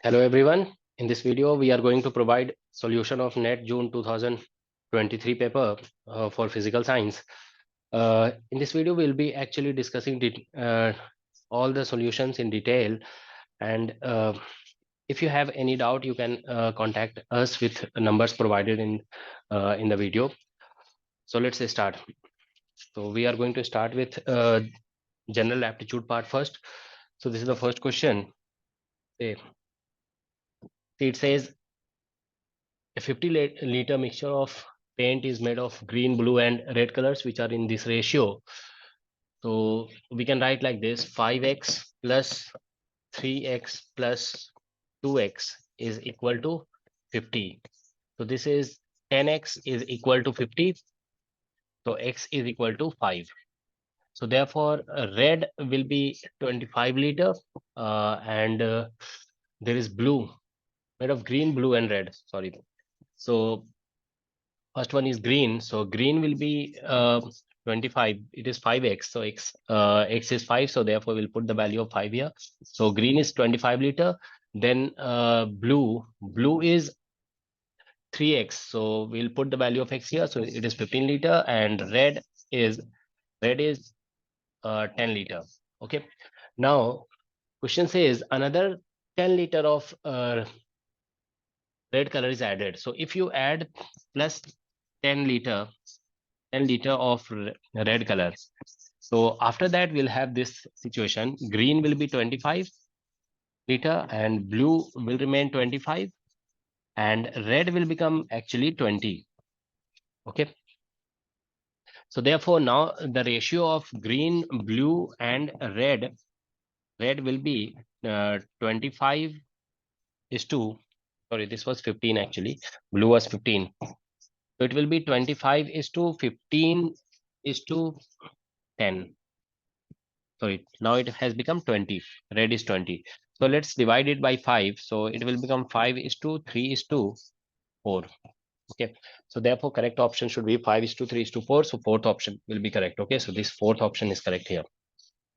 Hello everyone. In this video, we are going to provide solution of NET June 2023 paper for physical science. In this video, we'll be actually discussing all the solutions in detail. And if you have any doubt, you can contact us with numbers provided in the video. So let's start. So we are going to start with general aptitude part first. So this is the first question. It says a 50-liter mixture of paint is made of green, blue, and red colors, which are in this ratio. So we can write like this: 5x plus 3x plus 2x is equal to 50. So this is 10x is equal to 50. So x is equal to 5. So therefore, red will be 25 liter, and there is blue made of green, blue, and red. Sorry. So first one is green. So green will be 25. It is 5x. So x is 5. So therefore, we'll put the value of 5 here. So green is 25 liter. Then blue is 3x. So we'll put the value of x here. So it is 15 liter. And red is 10 liter. Okay. Now, question says another 10 liter of red color is added. So if you add plus 10 liter 10 liter of red color. So after that, we'll have this situation. Green will be 25 liter and blue will remain 25 and red will become actually 20. Okay. So therefore, now the ratio of green, blue, and red will be 25 is to, sorry, this was 15 actually. Blue was 15. So it will be 25 is to 15 is to 10. Sorry, now it has become 20. Red is 20. So let's divide it by 5. So it will become 5 is to 3 is to 4. Okay. So therefore, correct option should be 5 is to 3 is to 4. So fourth option will be correct. Okay. So this fourth option is correct here.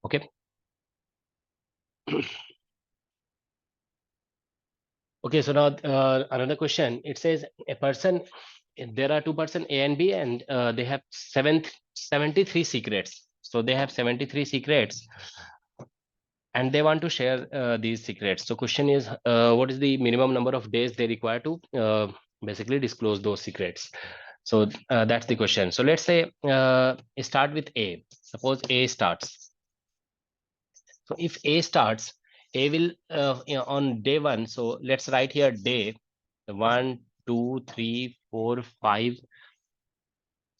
Okay. Okay. So now another question. It says a person, there are two person A and B, and they have 73 secrets. So they have 73 secrets and they want to share these secrets. So question is, what is the minimum number of days they require to basically disclose those secrets? So that's the question. So let's say start with A. Suppose A starts. So if A starts, A will on day one. So let's write here day 1, 2, 3, 4, 5.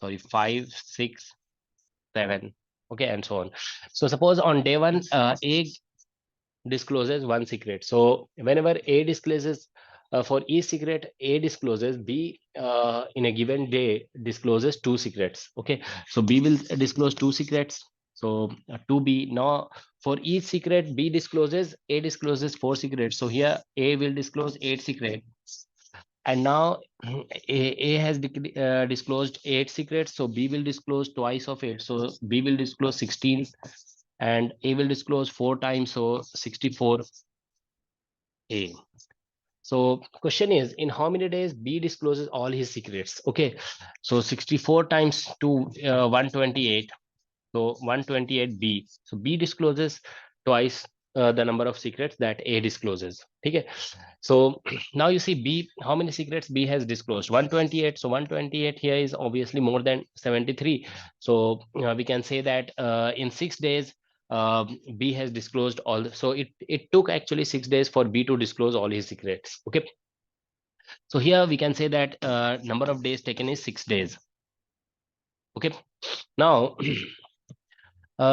Sorry, 5, 6, 7. Okay, and so on. So suppose on day one, A discloses one secret. So whenever A discloses for each secret A discloses, B in a given day discloses two secrets. Okay, so B will disclose two secrets. So to B, now for each secret B discloses, A discloses four secrets. So here A will disclose 8 secrets. And now A has disclosed 8 secrets. So B will disclose twice of it. So B will disclose 16 and A will disclose 4 times, so 64 A. So question is, in how many days B discloses all his secrets? Okay, so 64 times 2, 128. So 128 B. So B discloses twice the number of secrets that A discloses. Okay. So now you see B, how many secrets B has disclosed? 128. So 128 here is obviously more than 73. So we can say that in 6 days, B has disclosed all. So it took actually 6 days for B to disclose all his secrets. Okay. So here we can say that number of days taken is 6 days. Okay. Now,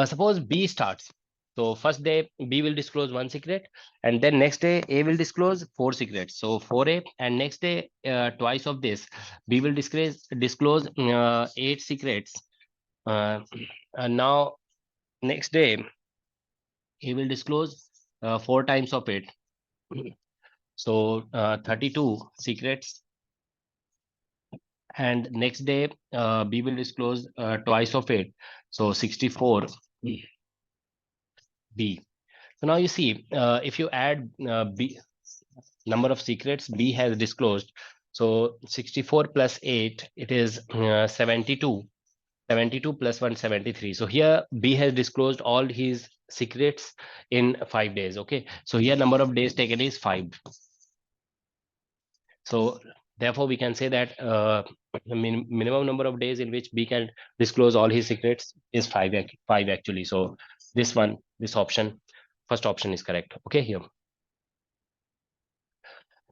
suppose B starts. So first day B will disclose one secret, and then next day A will disclose 4 secrets. So 4A, and next day twice of this B will disclose 8 secrets. And now next day he will disclose 4 times of it. So 32 secrets. And next day B will disclose twice of it. So 64 B. So now you see, if you add B, number of secrets B has disclosed. So 64 plus 8, it is 72. 72 plus 1, 73. So here B has disclosed all his secrets in 5 days. Okay. So here number of days taken is 5. So therefore we can say that the minimum number of days in which B can disclose all his secrets is 5, 5 actually. So this one, this option, first option is correct. Okay, here.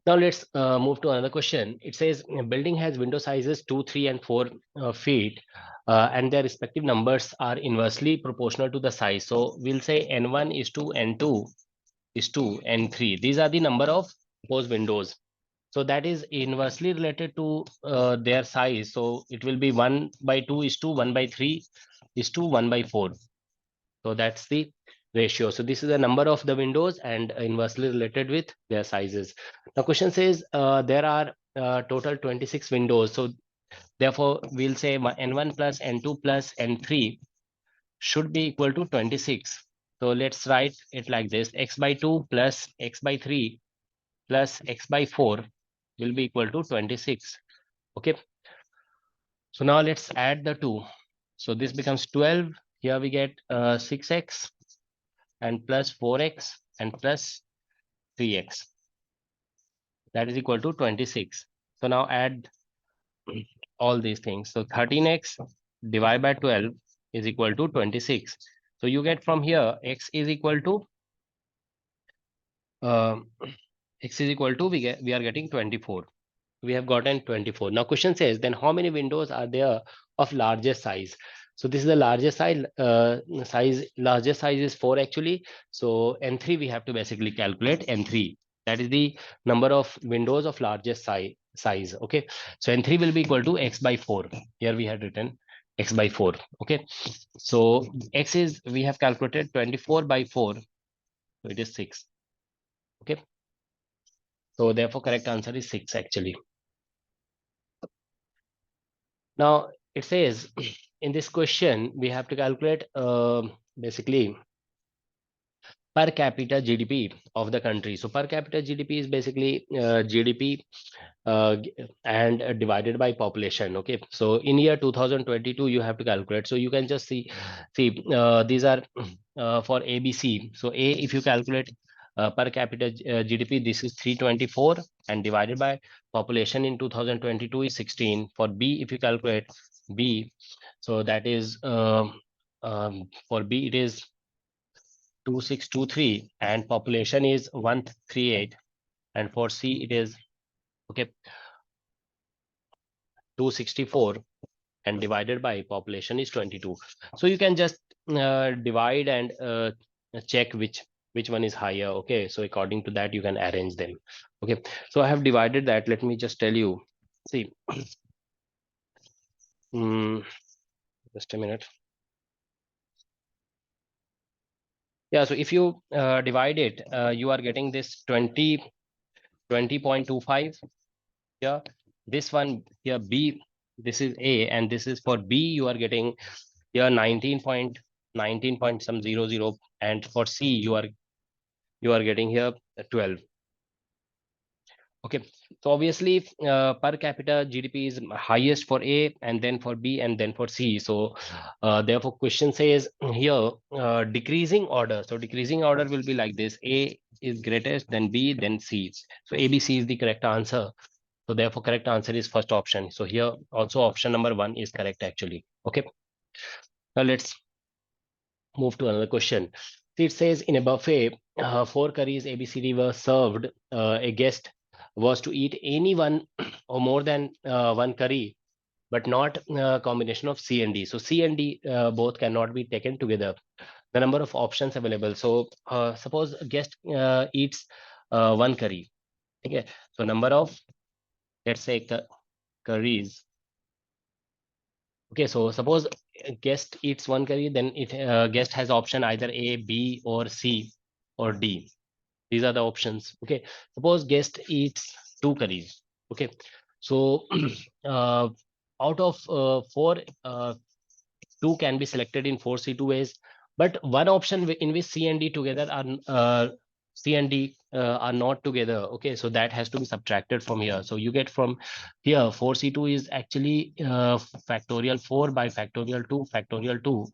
Now let's move to another question. It says a building has window sizes 2, 3, and 4 feet, and their respective numbers are inversely proportional to the size. So we'll say N1 is to N2 is to N3. These are the number of proposed windows. So that is inversely related to their size. So it will be 1 by 2 is to 1 by 3 is to 1 by 4. So that's the ratio. So this is the number of the windows and inversely related with their sizes. The question says there are total 26 windows. So therefore we'll say N1 plus N2 plus N3 should be equal to 26. So let's write it like this: x by 2 plus x by 3 plus x by 4 will be equal to 26. Okay. So now let's add the two. So this becomes 12. Here we get 6x and plus 4x and plus 3x. That is equal to 26. So now add all these things. So 13x divided by 12 is equal to 26. So you get from here x is equal to uh, we are getting 24. We have gotten 24. Now question says then how many windows are there of largest size? So this is the largest size. Largest size is 4 actually. So N3 we have to basically calculate N3. That is the number of windows of largest size. Okay. So N3 will be equal to x by 4. Here we had written x by 4. Okay. So x is, we have calculated 24 by 4. So it is 6. Okay. So therefore correct answer is 6 actually. Now it says in this question we have to calculate basically per capita GDP of the country. So per capita GDP is basically GDP and divided by population. Okay, so in year 2022 you have to calculate. So you can just see these are for ABC. So A, if you calculate per capita GDP, this is 324 and divided by population in 2022 is 16. For B, if you calculate B, so that is for B it is 2623 and population is 138, and for C it is okay 264 and divided by population is 22. So you can just divide and check which one is higher. Okay, so according to that you can arrange them. Okay, so I have divided that. Let me just tell you. See, just a minute. Yeah, so if you divide it, you are getting this 20.25. Yeah, this one here B, this is A, and this is for B you are getting here 19 point some 00, and for C you are getting here 12. Okay, so obviously per capita GDP is highest for A and then for B and then for C. So therefore question says here decreasing order. So decreasing order will be like this: A is greatest, then B, then C. So ABC is the correct answer. So therefore correct answer is first option. So here also option number 1 is correct actually. Okay, now let's move to another question. It says in a buffet, 4 curries ABCD were served. A guest was to eat any one or more than one curry, but not a combination of C and D. So C and D both cannot be taken together. The number of options available. So suppose a guest eats one curry. Okay, so number of, let's say, curries. Okay, so suppose a guest eats one curry, then it guest has option either A, B, or C, or D. These are the options. Okay, suppose guest eats 2 curries. Okay, so uh, out of 4, 2 can be selected in 4 C2 ways, but one option in which C and D together are C and D are not together. Okay, so that has to be subtracted from here. So you get from here 4C2 is actually factorial 4 by factorial 2,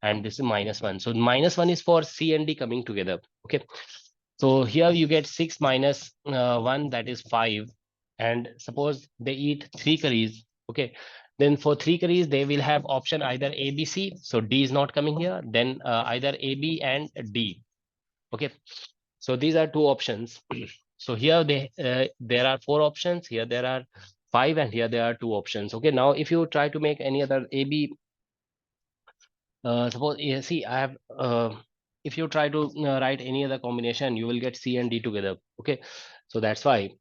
and this is -1. So -1 is for C and D coming together. Okay, so here you get 6 minus 1, that is 5. And suppose they eat 3 curries. Okay, then for 3 curries, they will have option either A, B, C. So D is not coming here. Then either A, B, and D. Okay, so these are two options. So here there are 4 options. Here there are 5, and here there are 2 options. Okay, now if you try to make any other A, B, suppose see I have if you try to write any other combination, you will get C and D together. Okay, so that's why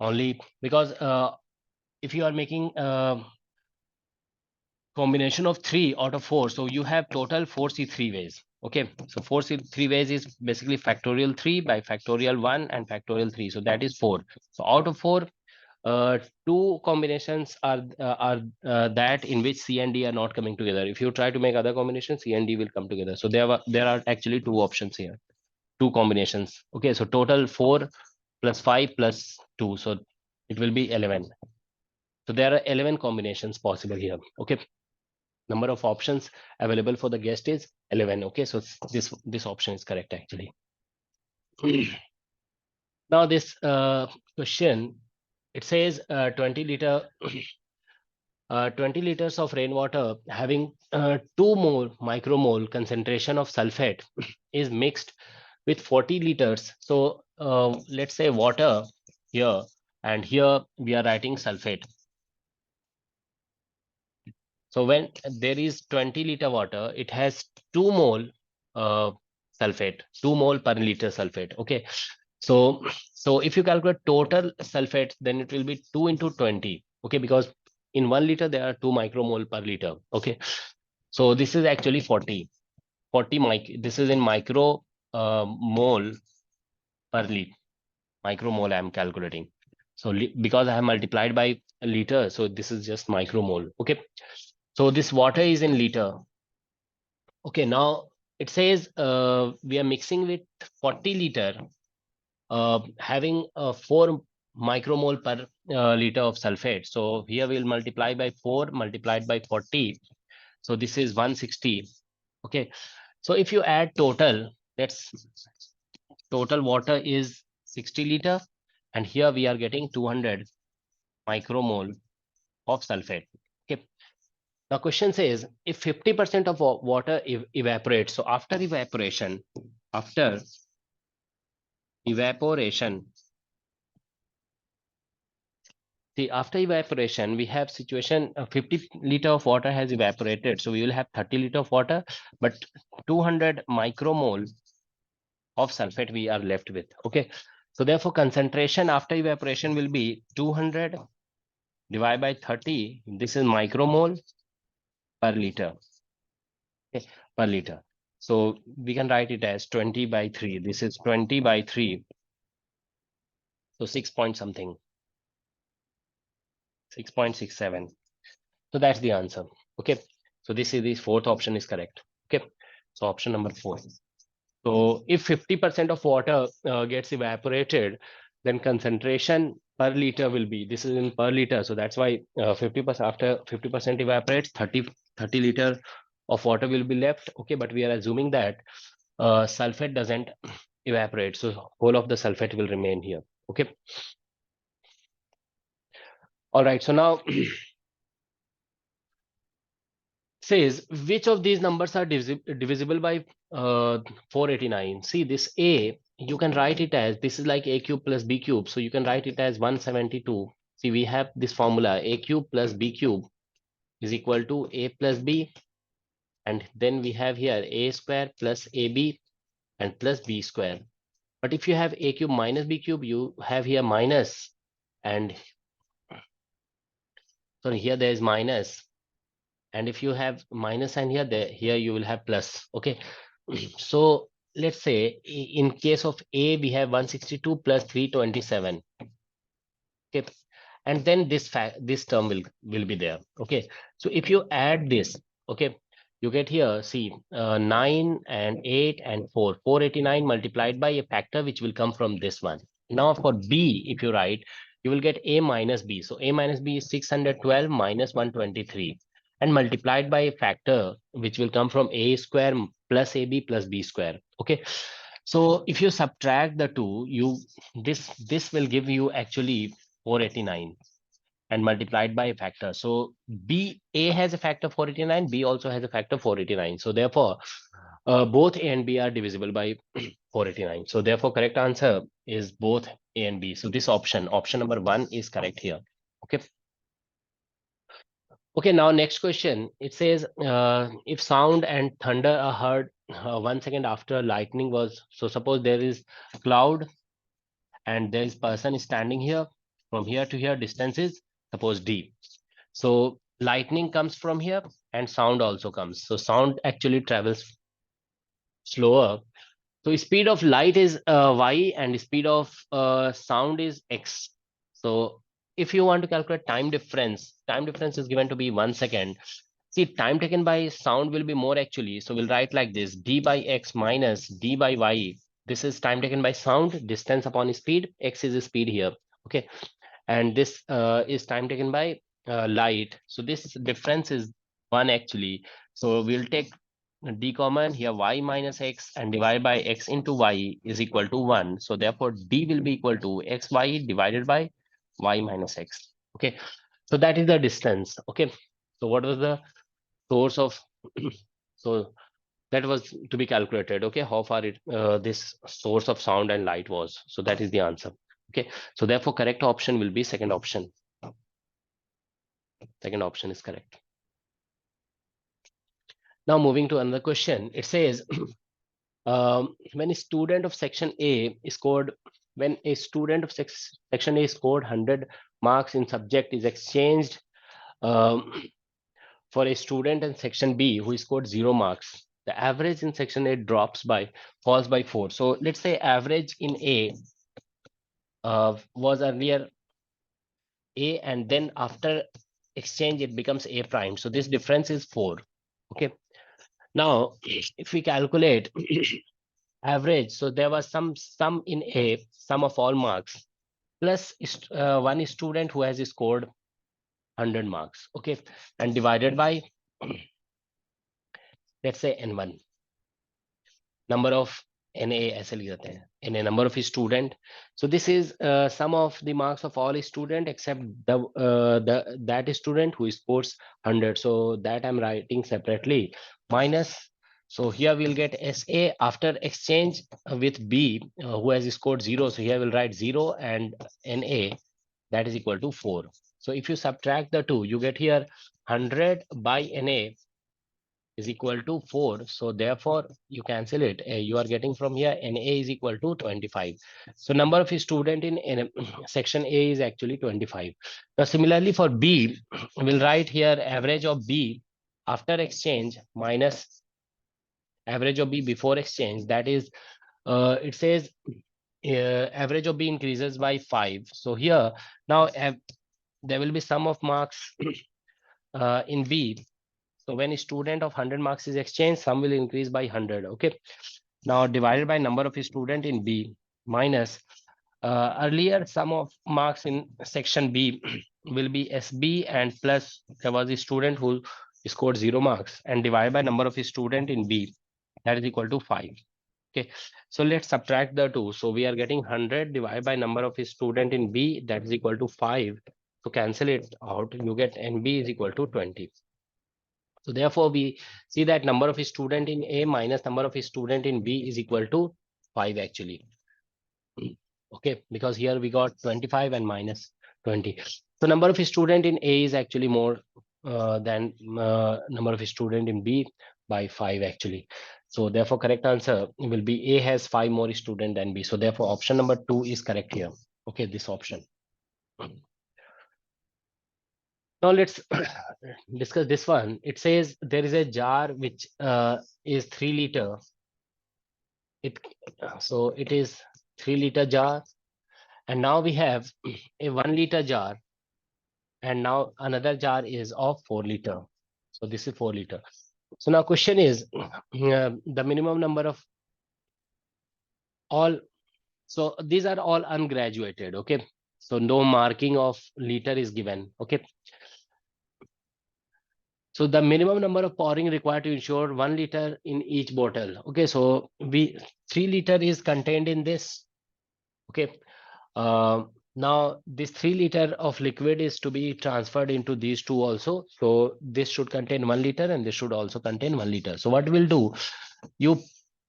only because if you are making combination of 3 out of 4, so you have total 4C3 ways. Okay, so 4C3 ways is basically factorial 3 by factorial 1 and factorial 3, so that is 4. So out of 4, 2 combinations are that in which C and D are not coming together. If you try to make other combinations, C and D will come together. So there are actually 2 options here, 2 combinations. Okay, so total 4 plus 5 plus 2, so it will be 11. So there are 11 combinations possible here. Okay, number of options available for the guest is 11. Okay, so this option is correct actually. Now this question, it says 20 liters of rainwater having 2 more micromole concentration of sulfate is mixed with 40 liters. So let's say water here, and here we are writing sulfate. So when there is 20-liter water, it has 2 mole sulfate, 2 mole per liter sulfate. Okay, so if you calculate total sulfate, then it will be 2 into 20. Okay, because in 1 liter there are 2 micromole per liter. Okay, so this is actually 40 this is in micro mole per liter. Micromole I am calculating. So because I have multiplied by a liter, so this is just micromole. Okay, so this water is in liter. Okay, now it says we are mixing with 40 liter, having 4 micromole per liter of sulfate. So here we'll multiply by 4 multiplied by 40. So this is 160. Okay, so if you add total, that's total water is 60 liter, and here we are getting 200 micromole of sulfate. Okay, the question says if 50% of water evaporates, so after evaporation, see after evaporation we have situation 50 liter of water has evaporated, so we will have 30 liter of water, but 200 micromole of sulfate we are left with. Okay, so therefore concentration after evaporation will be 200 divided by 30. This is micromole per liter. Okay, per liter. So we can write it as 20 by 3. This is 20 by 3. So 6 point something, 6.67. So that's the answer. Okay, so this is the fourth option is correct. Okay, so option number 4. So if 50% of water gets evaporated, then concentration per liter will be, this is in per liter, so that's why 50% after 50% evaporates, 30 liter of water will be left. Okay, but we are assuming that sulfate doesn't evaporate, so whole of the sulfate will remain here. Okay, all right, so now says which of these numbers are divisible by 489. See this A, you can write it as, this is like A cube plus B cube, so you can write it as 172. See, we have this formula A cube plus B cube is equal to A plus B, and then we have here A square plus AB and plus B square. But if you have A cube minus B cube, you have here minus, and sorry, here there is minus, and if you have minus and here you will have plus. Okay, so let's say in case of A we have 162 plus 327. Okay, and then this term will be there. Okay, so if you add this, okay, You get here, see, 9 and 8 and 4. 489 multiplied by a factor which will come from this one. Now for B, if you write, you will get A minus B. So A minus B is 612 minus 123 and multiplied by a factor which will come from A square plus AB plus B square. Okay. So if you subtract the two, this will give you actually 489 and multiplied by a factor. So A has a factor 489, B also has a factor 489. So therefore, both A and B are divisible by 489. So therefore, correct answer is both A and B. So this option number 1 is correct here. Okay. Okay, now next question. It says, if sound and thunder are heard 1 second after lightning was, so suppose there is cloud and there is person standing here, from here to here distance is suppose D. So lightning comes from here and sound also comes. So sound actually travels slower. So speed of light is y and speed of sound is x. So if you want to calculate time difference is given to be 1 second. See, time taken by sound will be more actually. So we'll write like this: d by x minus d by y. This is time taken by sound, distance upon speed. X is the speed here. Okay, and this is time taken by light. So this difference is 1 actually. So we'll take d common here, y minus x, and divide by x into y is equal to 1. So therefore d will be equal to xy divided by y minus x. Okay, so that is the distance. Okay, so what was the source of so that was to be calculated. Okay, how far it this source of sound and light was. So that is the answer. Okay, so therefore correct option will be second option. Second option is correct. Now moving to another question. It says, when a student of section A scored, when a student of section A scored 100 marks in subject is exchanged um, for a student in section B who scored 0 marks. The average in section A falls by 4. So let's say average in A was earlier A, and then after exchange it becomes A prime. So this difference is 4. Okay. Now, if we calculate average, so there was some sum in A, sum of all marks, plus one student who has scored 100 marks. Okay, and divided by, let's say n1, number of NA ऐसे लिख देते हैं NA, number of student. So this is sum of the marks of all student except that student who scores 100. So that I'm writing separately, minus. So here we'll get SA after exchange with B who has scored 0. So here we'll write 0 and NA, that is equal to 4. So if you subtract the two, you get here 100 by NA is equal to 4. So therefore, you cancel it. You are getting from here NA is equal to 25. So number of student in section A is actually 25. Now similarly for B, we'll write here average of B after exchange minus average of B before exchange. That is, it says average of B increases by 5. So here, now there will be sum of marks in B. So when a student of 100 marks is exchanged, sum will increase by 100. Okay. Now divided by number of student in B minus earlier sum of marks in section B will be SB, and plus there was a student who scored 0 marks, and divided by number of student in B, that is equal to 5. Okay. So let's subtract the two. So we are getting 100 divided by number of student in B, that is equal to 5. So cancel it out. You get NB is equal to 20. So therefore, we see that number of student in A minus number of student in B is equal to 5 actually. Okay, because here we got 25 and minus 20. So number of student in A is actually more than number of student in B by 5 actually. So therefore, correct answer will be A has 5 more student than B. So therefore, option number 2 is correct here. Okay, this option. Now let's discuss this one. It says there is a jar which is 3 liter. So it is 3 liter jar, and now we have a 1 liter jar, and now another jar is of 4 liter. So this is 4 liter. So now question is the minimum number of all. So these are all ungraduated. Okay. So no marking of liter is given. Okay. So the minimum number of pouring required to ensure 1 liter in each bottle. Okay. So 3 liter is contained in this. Okay. Uh, Now this 3 liter of liquid is to be transferred into these two also. So this should contain 1 liter and this should also contain 1 liter. So what we'll do, you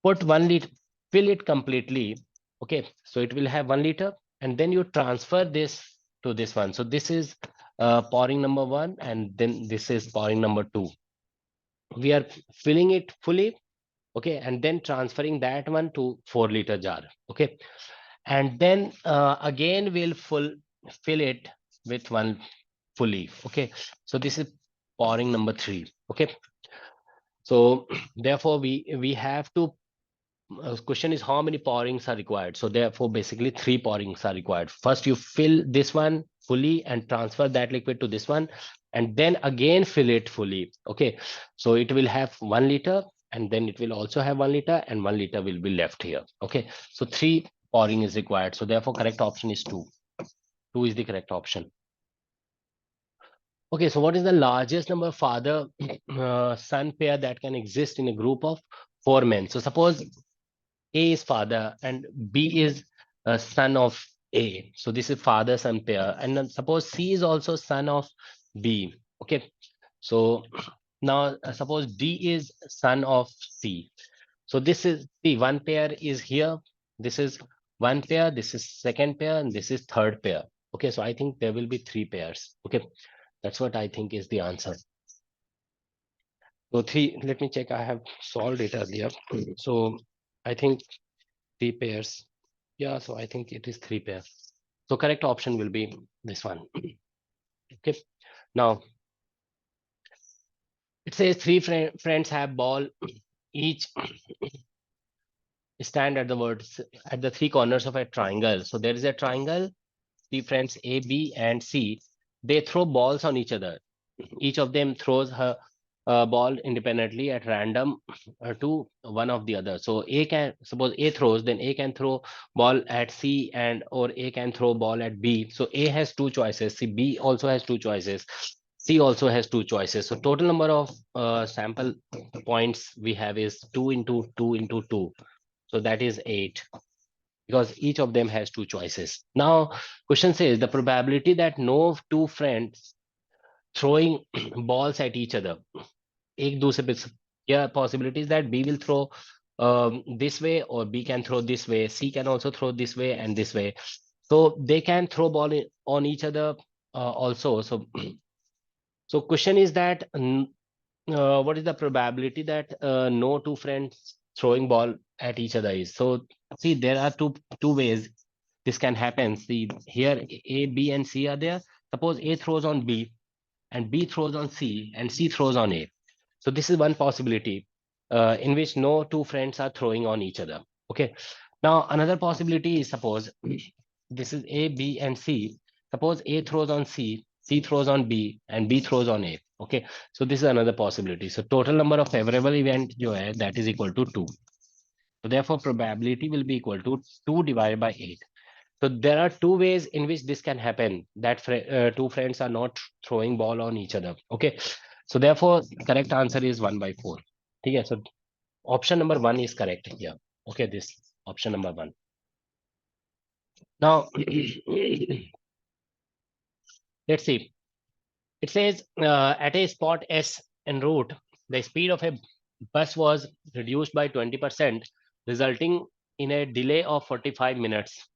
put 1 liter, fill it completely. Okay, so it will have 1 liter, and then you transfer this to this one. So this is pouring number one, and then this is pouring number two. We are filling it fully, okay, and then transferring that one to 4 liter jar. Okay, and then again we'll fill it with one fully. Okay, so this is pouring number three. Okay, so therefore we have to question is how many pourings are required. So therefore basically 3 pourings are required. First you fill this one fully and transfer that liquid to this one, and then again fill it fully. Okay, so it will have 1 liter, and then it will also have 1 liter, and 1 liter will be left here. Okay, so 3 pouring is required. So therefore correct option is 2. 2 is the correct option. Okay, so what is the largest number of father son pair that can exist in a group of 4 men? So suppose A is father and B is a son of A. So this is father son pair. And then suppose C is also son of B. Okay. So now suppose D is son of C. So this is the one pair is here. This is one pair. This is second pair, and this is third pair. Okay. So I think there will be 3 pairs. Okay. That's what I think is the answer. So three, let me check. I have solved it earlier. So I think 3 pairs. Yeah, so I think it is 3 pairs. So correct option will be this one. Okay. Now it says friends have ball, each stand at the words at the 3 corners of a triangle. So there is a triangle, 3 friends A, B, and C. They throw balls on each other. Each of them throws her ball independently at random to one of the other. So A can suppose A throws, then A can throw ball at C, and or A can throw ball at B. So A has 2 choices. See, B also has 2 choices. C also has 2 choices. So total number of sample points we have is 2 into 2 into 2. So that is 8, because each of them has 2 choices. Now question says the probability that no two friends throwing balls at each other, एक दूसरे पे, yeah, possibilities that B will throw this way, or B can throw this way, C can also throw this way and this way. So they can throw ball on each other also. So so question is that what is the probability that no two friends throwing ball at each other is? So see, there are two ways this can happen. See here, A, B, and C are there. Suppose A throws on B, and B throws on C, and C throws on A. So this is one possibility in which no two friends are throwing on each other. Okay. Now another possibility is, suppose this is A, B, and C. Suppose A throws on C, C throws on B, and B throws on A. Okay. So this is another possibility. So total number of favorable event जो है, that is equal to 2. So therefore probability will be equal to 2 divided by 8. So there are two ways in which this can happen, that two friends are not throwing ball on each other. Okay. So therefore correct answer is 1/4. Okay. So option number 1 is correct here. Okay. This option number 1. Now let's see. It says at a spot S en route, the speed of a bus was reduced by 20%, resulting in a delay of 45 minutes.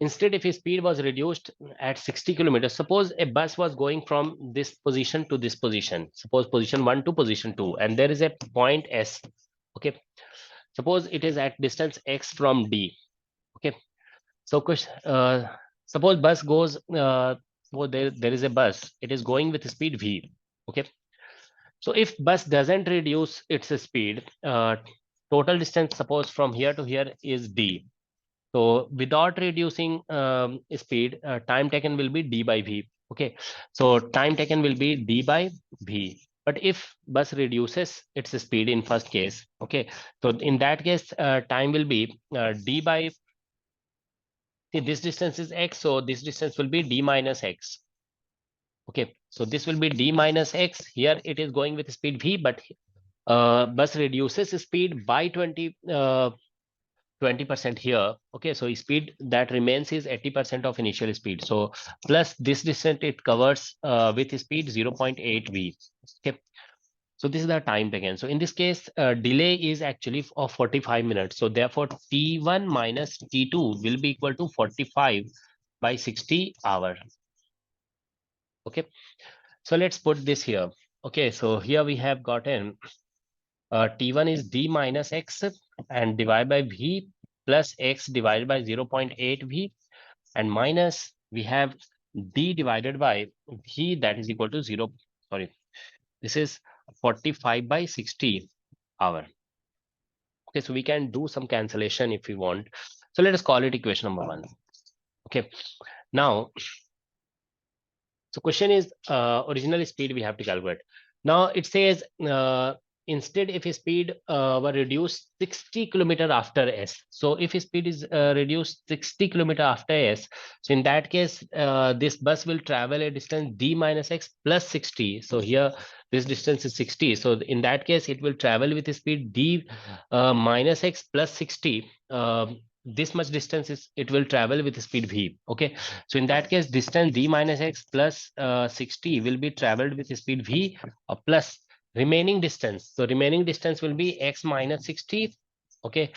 Instead, if his speed was reduced at 60 kilometers, suppose a bus was going from this position to this position, suppose position 1 to position 2, and there is a point S. Okay. Suppose it is at distance X from D. Okay. So suppose bus goes, suppose there is a bus, it is going with speed V. Okay. So if bus doesn't reduce its speed, total distance, suppose from here to here, is D. So without reducing speed, time taken will be D by V. Okay, so time taken will be d by v. But if bus reduces its speed in first case, okay, so in that case, time will be d by, see, this distance is x, so this distance will be d minus x. Okay, so this will be d minus x. Here it is going with speed v, but bus reduces speed by 20% here. Okay, so speed that remains is 80% of initial speed. So plus this distance it covers with speed 0.8 v. Okay, so this is the time taken. So in this case, delay is actually of 45 minutes. So therefore, T1 minus T2 will be equal to 45 by 60 hour. Okay, so let's put this here. Okay, so here we have gotten T1 is d minus x and divided by v plus x divided by 0.8 v, and minus we have d divided by v, that is equal to 0. Sorry, this is 45 by 60 hour. Okay, so we can do some cancellation if we want. So let us call it equation number 1. Okay, now, so question is original speed we have to calculate. Now it says instead if speed were reduced 60 kilometer after s. So if speed is reduced 60 kilometer after s, so in that case this bus will travel a distance d minus x plus 60. So here this distance is 60. So in that case it will travel with speed d minus x plus 60. This much distance is it will travel with speed v. Okay, so in that case, distance d minus x plus 60 will be traveled with speed v plus remaining distance. So remaining distance will be x minus 60. Okay,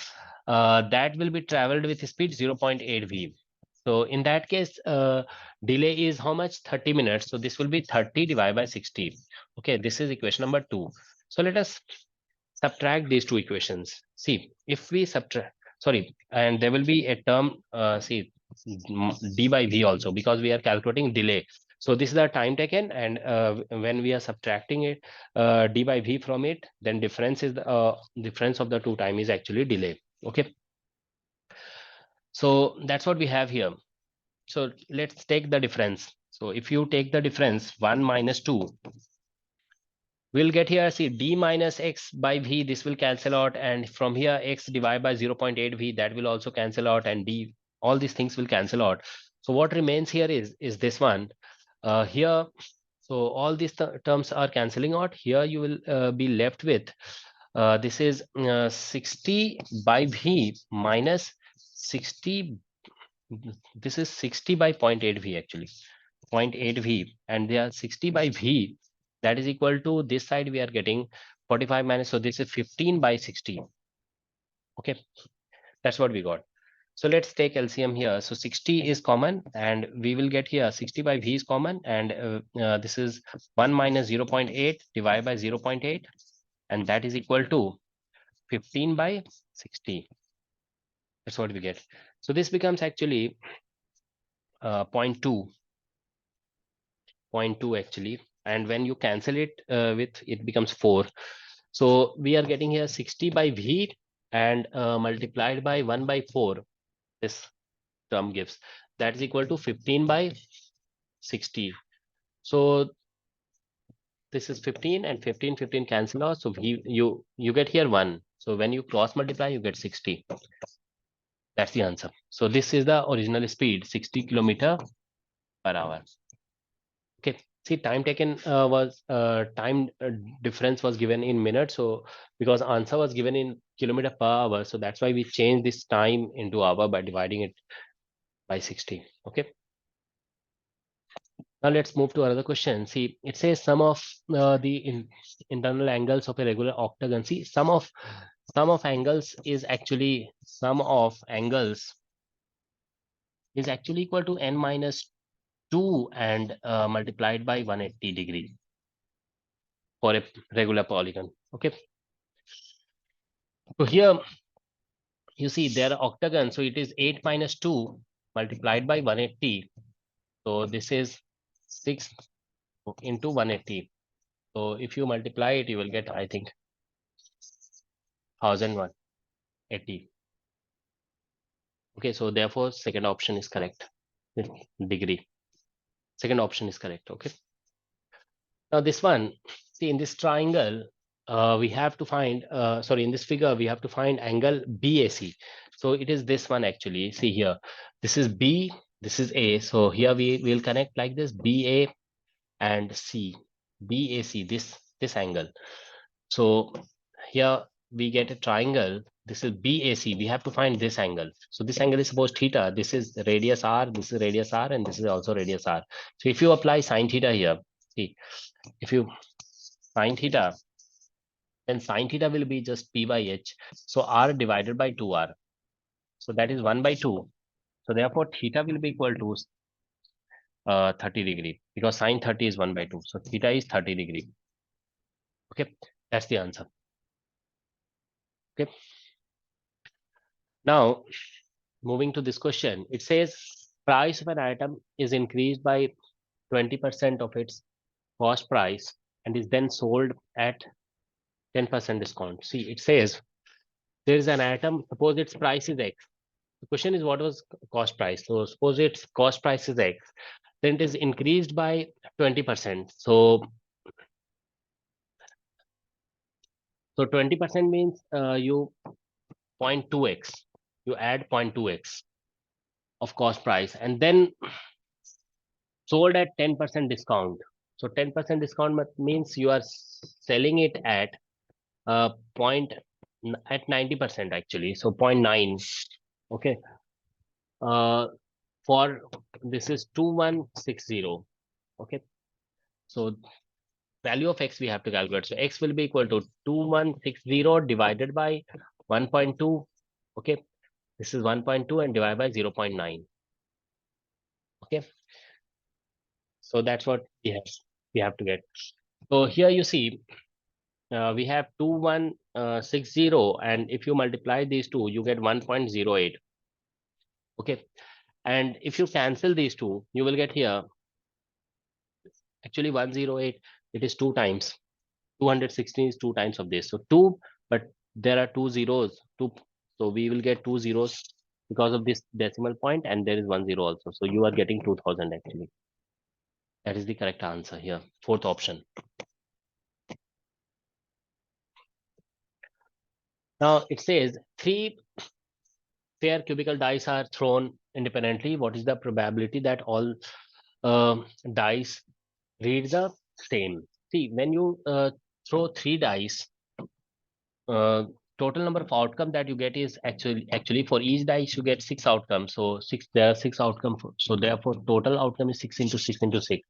that will be traveled with speed 0.8 v. So in that case, delay is how much? 30 minutes. So this will be 30 divided by 60. Okay, this is equation number 2. So let us subtract these two equations. See, if we subtract, sorry, and there will be a term, see, d by v also, because we are calculating delay. So this is the time taken, and when we are subtracting it, d by v from it, then difference is the difference of the two time is actually delay. Okay, so that's what we have here. So let's take the difference. So if you take the difference 1 minus 2, we'll get here, see, d minus x by v, this will cancel out, and from here x divided by 0.8 v, that will also cancel out, and d, all these things will cancel out. So what remains here is this one here. So all these terms are cancelling out. Here you will be left with this is 60 by v minus 60. This is 60 by 0.8 v actually, 0.8 v, and they are 60 by v, that is equal to, this side we are getting 45 minus, so this is 15 by 60. Okay, that's what we got. So let's take LCM here. So 60 is common, and we will get here 60 by v is common, and this is 1 minus 0.8 divided by 0.8, and that is equal to 15 by 60. That's what we get. So this becomes actually 0.2 actually, and when you cancel it with, it becomes 4. So we are getting here 60 by v and multiplied by 1 by 4, this term gives, that is equal to 15 by 60. So this is 15 and 15 cancel out, so you get here 1. So when you cross multiply, you get 60. That's the answer. So this is the original speed, 60 kilometer per hour. Okay, see, time taken was time difference was given in minutes. So because answer was given in kilometer per hour, so that's why we changed this time into hour by dividing it by 60. Okay, now let's move to another question. See, it says sum of the internal angles of a regular octagon. See, sum of angles is actually, sum of angles is actually equal to n minus 2 and multiplied by 180 degree for a regular polygon. Okay, so here you see there are octagon, so it is 8 minus 2 multiplied by 180. So this is 6 into 180. So if you multiply it, you will get, I think, 1180. Okay, so therefore second option is correct, degree. Second option is correct. Okay. Now this one, see in this triangle, we have to find, sorry, in this figure, we have to find angle BAC. So it is this one actually. See here, this is B, this is A. So here we will connect like this, BA and C, BAC, this angle. So here we get a triangle. This is BAC. We have to find this angle. So this angle is supposed theta. This is radius R, this is radius R, and this is also radius R. So if you apply sine theta here, see, if you sine theta, then sine theta will be just P by H. So R divided by 2R. So that is 1 by 2. So therefore theta will be equal to 30 degree, because sine 30 is 1 by 2. So theta is 30 degree. Okay, that's the answer. Okay. Now, moving to this question, it says price of an item is increased by 20% of its cost price and is then sold at 10% discount. See, it says there is an item, suppose its price is X. The question is what was cost price? So suppose its cost price is X, then it is increased by 20%. So 20% means you 0.2x, you add 0.2x of cost price and then sold at 10% discount. So 10% discount means you are selling it at point at 90% actually. So 0.9. Okay. For this is 2160. Okay. So value of x we have to calculate. So x will be equal to 2160 divided by 1.2. Okay. This is 1.2 and divided by 0.9. Okay. So that's what we have to get. So here you see we have 2160, and if you multiply these two, you get 1.08. Okay. And if you cancel these two, you will get here actually 108. It is two times. 216 is two times of this. So two, but there are two zeros. Two, so we will get two zeros because of this decimal point, and there is 10 also. So you are getting 2000 actually. That is the correct answer here. Fourth option. Now it says three pair cubical dice are thrown independently. What is the probability that all dice read the same? See, when you throw three dice, total number of outcome that you get is actually for each dice you get six outcomes. So there are six outcomes. So therefore total outcome is 6 into 6 into 6.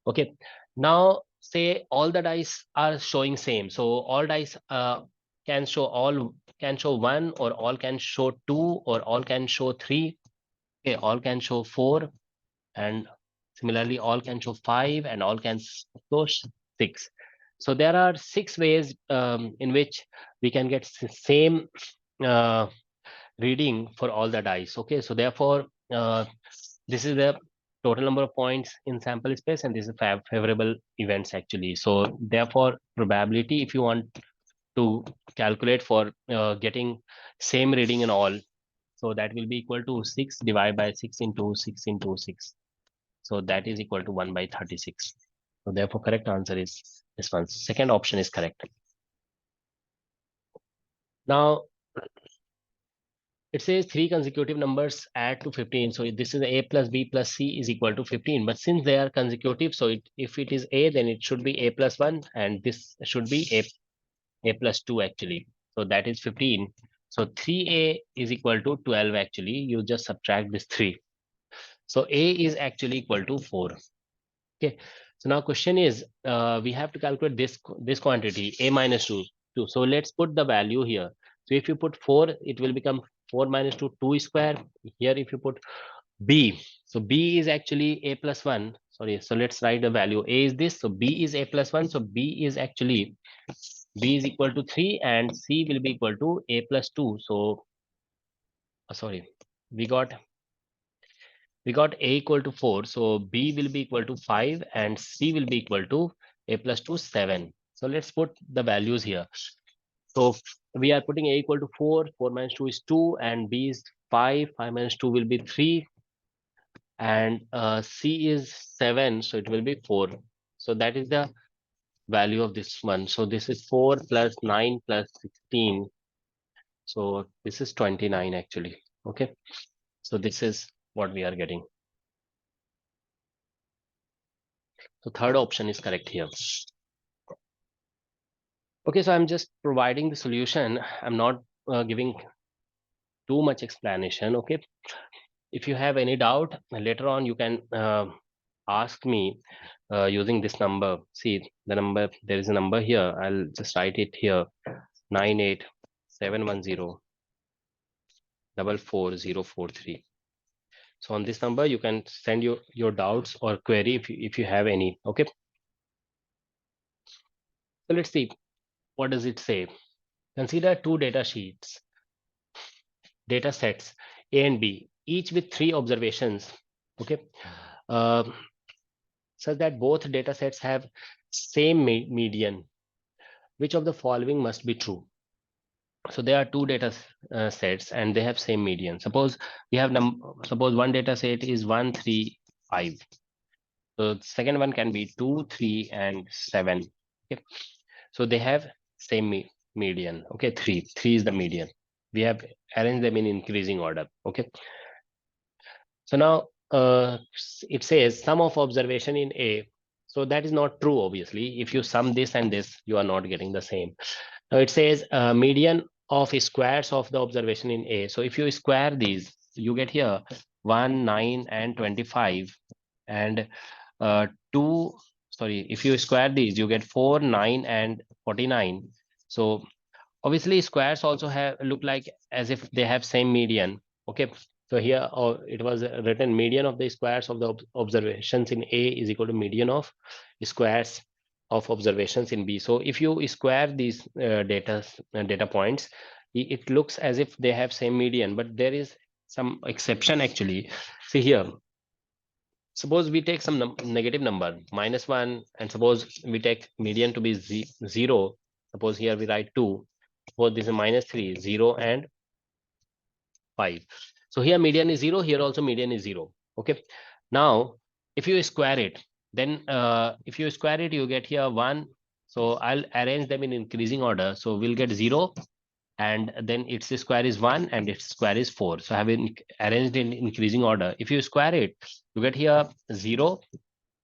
Okay. Now say all the dice are showing same. So all dice can show one, or all can show two, or all can show three. Okay, all can show four, and similarly all can show five, and all can show six. So there are six ways in which we can get same uh, reading for all the dice. Okay, so therefore this is the total number of points in sample space, and this is favorable events actually. So therefore probability, if you want to calculate for getting same reading in all, so that will be equal to 6 divided by 6 into 6 into 6. So that is equal to 1 by 36. So therefore correct answer is this one. Second option is correct. Now it says three consecutive numbers add to 15. So this is a plus b plus c is equal to 15. But since they are consecutive, so if it is a, then it should be a plus 1, and this should be a plus 2 actually. So that is 15. So 3a is equal to 12 actually. You just subtract this 3. So a is actually equal to 4. Okay. So now question is, we have to calculate this quantity a minus 2. So let's put the value here. So if you put 4, it will become 4 minus 2, 2 square. Here if you put b, so b is actually a plus 1. Sorry, so let's write the value. A is this, so b is a plus 1. So b is actually, b is equal to 3, and c will be equal to a plus 2. So sorry, we got a equal to 4, so b will be equal to 5, and c will be equal to a plus 2 7. So let's put the values here. So we are putting a equal to 4, 4 minus 2 is 2, and b is 5, 5 minus 2 will be 3, and C is 7, so it will be 4. So that is the value of this one. So this is 4 plus 9 plus 16. So this is 29 actually. Okay. So this is what we are getting. So third option is correct here. Okay, so I'm just providing the solution. I'm not giving too much explanation. Okay. If you have any doubt later on, you can ask me using this number. See the number, there is a number here. I'll just write it here: 9871044043. So on this number, you can send your doubts or query if you have any. Okay. So let's see, what does it say? Consider two data sets A and B, each with three observations. Okay. Uh, such that both data sets have same median. Which of the following must be true? So there are two data sets and they have same median. Suppose we have suppose one data set is 1 3 5. So the second one can be 2 3 and 7. Okay. So they have same median. Okay, 3 is the median. We have arranged them in increasing order. Okay. So now it says sum of observation in A. So that is not true, obviously. If you sum this and this, you are not getting the same. Now it says median of squares of the observation in A. So if you square these, you get here 1, 9, and 25. And 2, sorry, if you square these, you get 4, 9, and 49. So obviously squares also have look like as if they have same median. Okay. So here it was written median of the squares of the observations in A is equal to median of squares of observations in B. So if you square these data points, it looks as if they have same median, but there is some exception actually. See here, suppose we take some negative number -1, and suppose we take median to be 0. Suppose here we write 2. Suppose this is -3, 0, and 5. So here median is 0, here also median is 0. Okay. Now if you square it, then if you square it, you get here 1. So I'll arrange them in increasing order. So we'll get 0, and then its square is 1 and its square is 4. So I have arranged in increasing order. If you square it, you get here 0,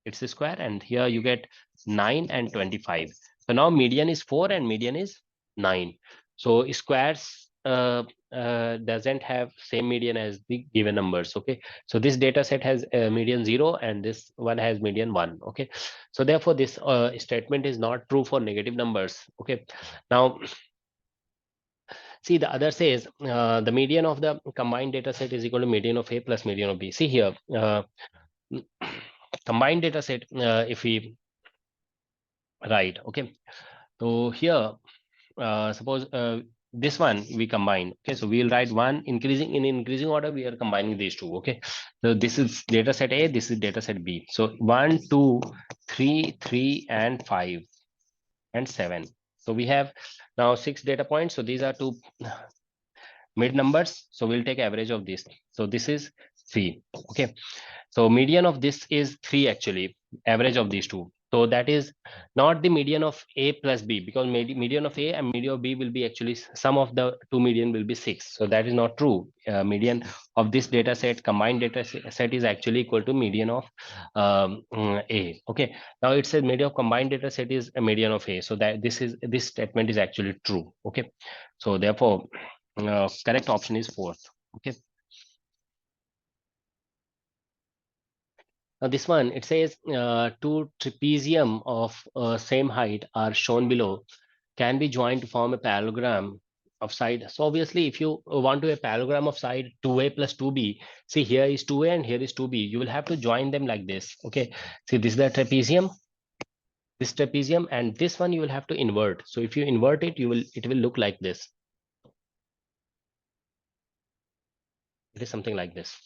it's a square, and here you get 9 and 25. So now median is 4 and median is 9. So squares doesn't have same median as the given numbers. Okay. So this data set has median 0 and this one has median 1. Okay. So therefore this statement is not true for negative numbers. Okay. Now see, the other says the median of the combined data set is equal to median of A plus median of B. See here, combined data set, if we write, okay. So here, suppose this one we combine. Okay, so we'll write one increasing in increasing order. We are combining these two. Okay, so this is data set A, this is data set B. So 1, 2, 3, 3, and 5, and 7. So we have now 6 data points. So these are two mid numbers. So we'll take average of this. So this is 3. Okay. So median of this is 3 actually, average of these two. So that is not the median of A plus B, because median of A and median of B will be actually sum of the two median will be 6. So that is not true. Median of this data set, combined data set, is actually equal to median of A. Okay. Now it says median of combined data set is a median of A. So that this statement is actually true. Okay. So therefore, correct option is fourth. Okay. Now this one, it says two trapezium of same height are shown below, can be joined to form a parallelogram of side. So obviously, if you want to a parallelogram of side 2a plus 2b, see here is 2a and here is 2b. You will have to join them like this. Okay. See, this is the trapezium, this trapezium, and this one you will have to invert. So if you invert it, it will look like this. It is something like this.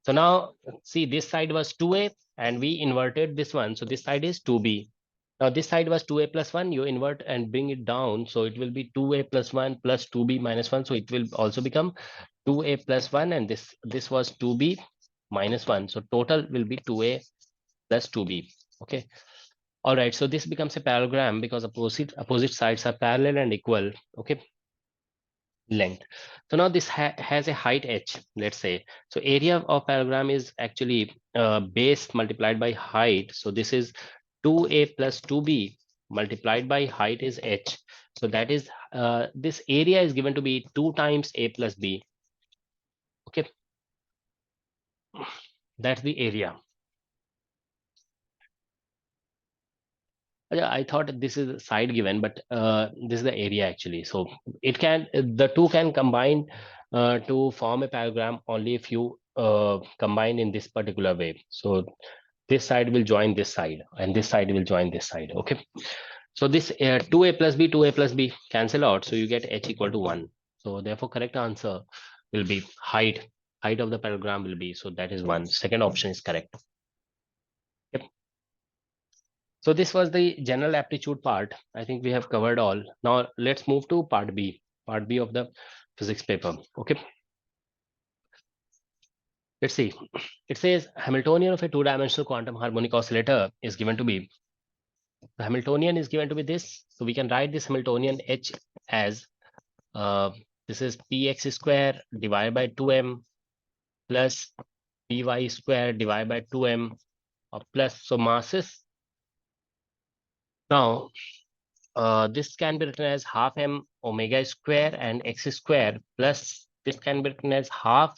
So now see, this side was 2a and we inverted this one. So this side is 2b. Now this side was 2a plus 1, you invert and bring it down. So it will be 2a plus 1 plus 2b minus 1. So it will also become 2a plus 1, and this was 2b minus 1. So total will be 2a plus 2b. Okay. All right. So this becomes a parallelogram because opposite sides are parallel and equal. Okay. Length. So now this has a height h, let's say. So area of parallelogram is actually base multiplied by height. So this is 2a plus 2b multiplied by height is h. So that is this area is given to be 2 times a plus b. Okay, that's the area. Yeah, I thought this is a side given, but this is the area actually. So the two can combine to form a parallelogram only if you combine in this particular way. So this side will join this side and this side will join this side. Okay. So this 2a plus b, 2a plus b cancel out. So you get h equal to 1. So therefore correct answer will be height. Height of the parallelogram will be, so that is 1. Second option is correct. Yep. So this was the general aptitude part. I think we have covered all. Now let's move to part B of the physics paper. Okay. Let's see. It says Hamiltonian of a two-dimensional quantum harmonic oscillator is given to be, the Hamiltonian is given to be this. So we can write this Hamiltonian H as uh, this is px square divided by 2m plus py square divided by 2m plus, so masses. Now this can be written as half m omega square and x square, plus this can be written as half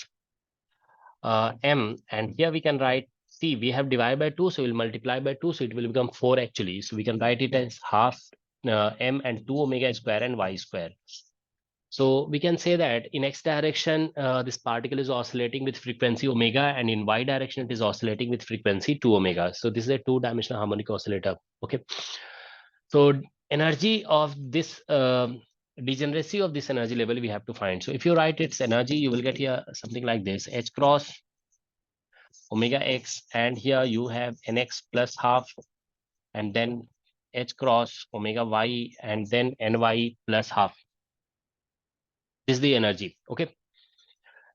m, and here we can write, see, we have divided by 2, so we'll multiply by 2, so it will become 4 actually. So we can write it as half m and 2 omega square and y square. So we can say that in x direction, this particle is oscillating with frequency omega, and in y direction, it is oscillating with frequency 2 omega. So this is a two-dimensional harmonic oscillator. Okay. So energy of this degeneracy of this energy level we have to find. So if you write its energy, you will get here something like this: h cross omega x, and here you have nx plus half, and then h cross omega y, and then ny plus half. This is the energy. Okay.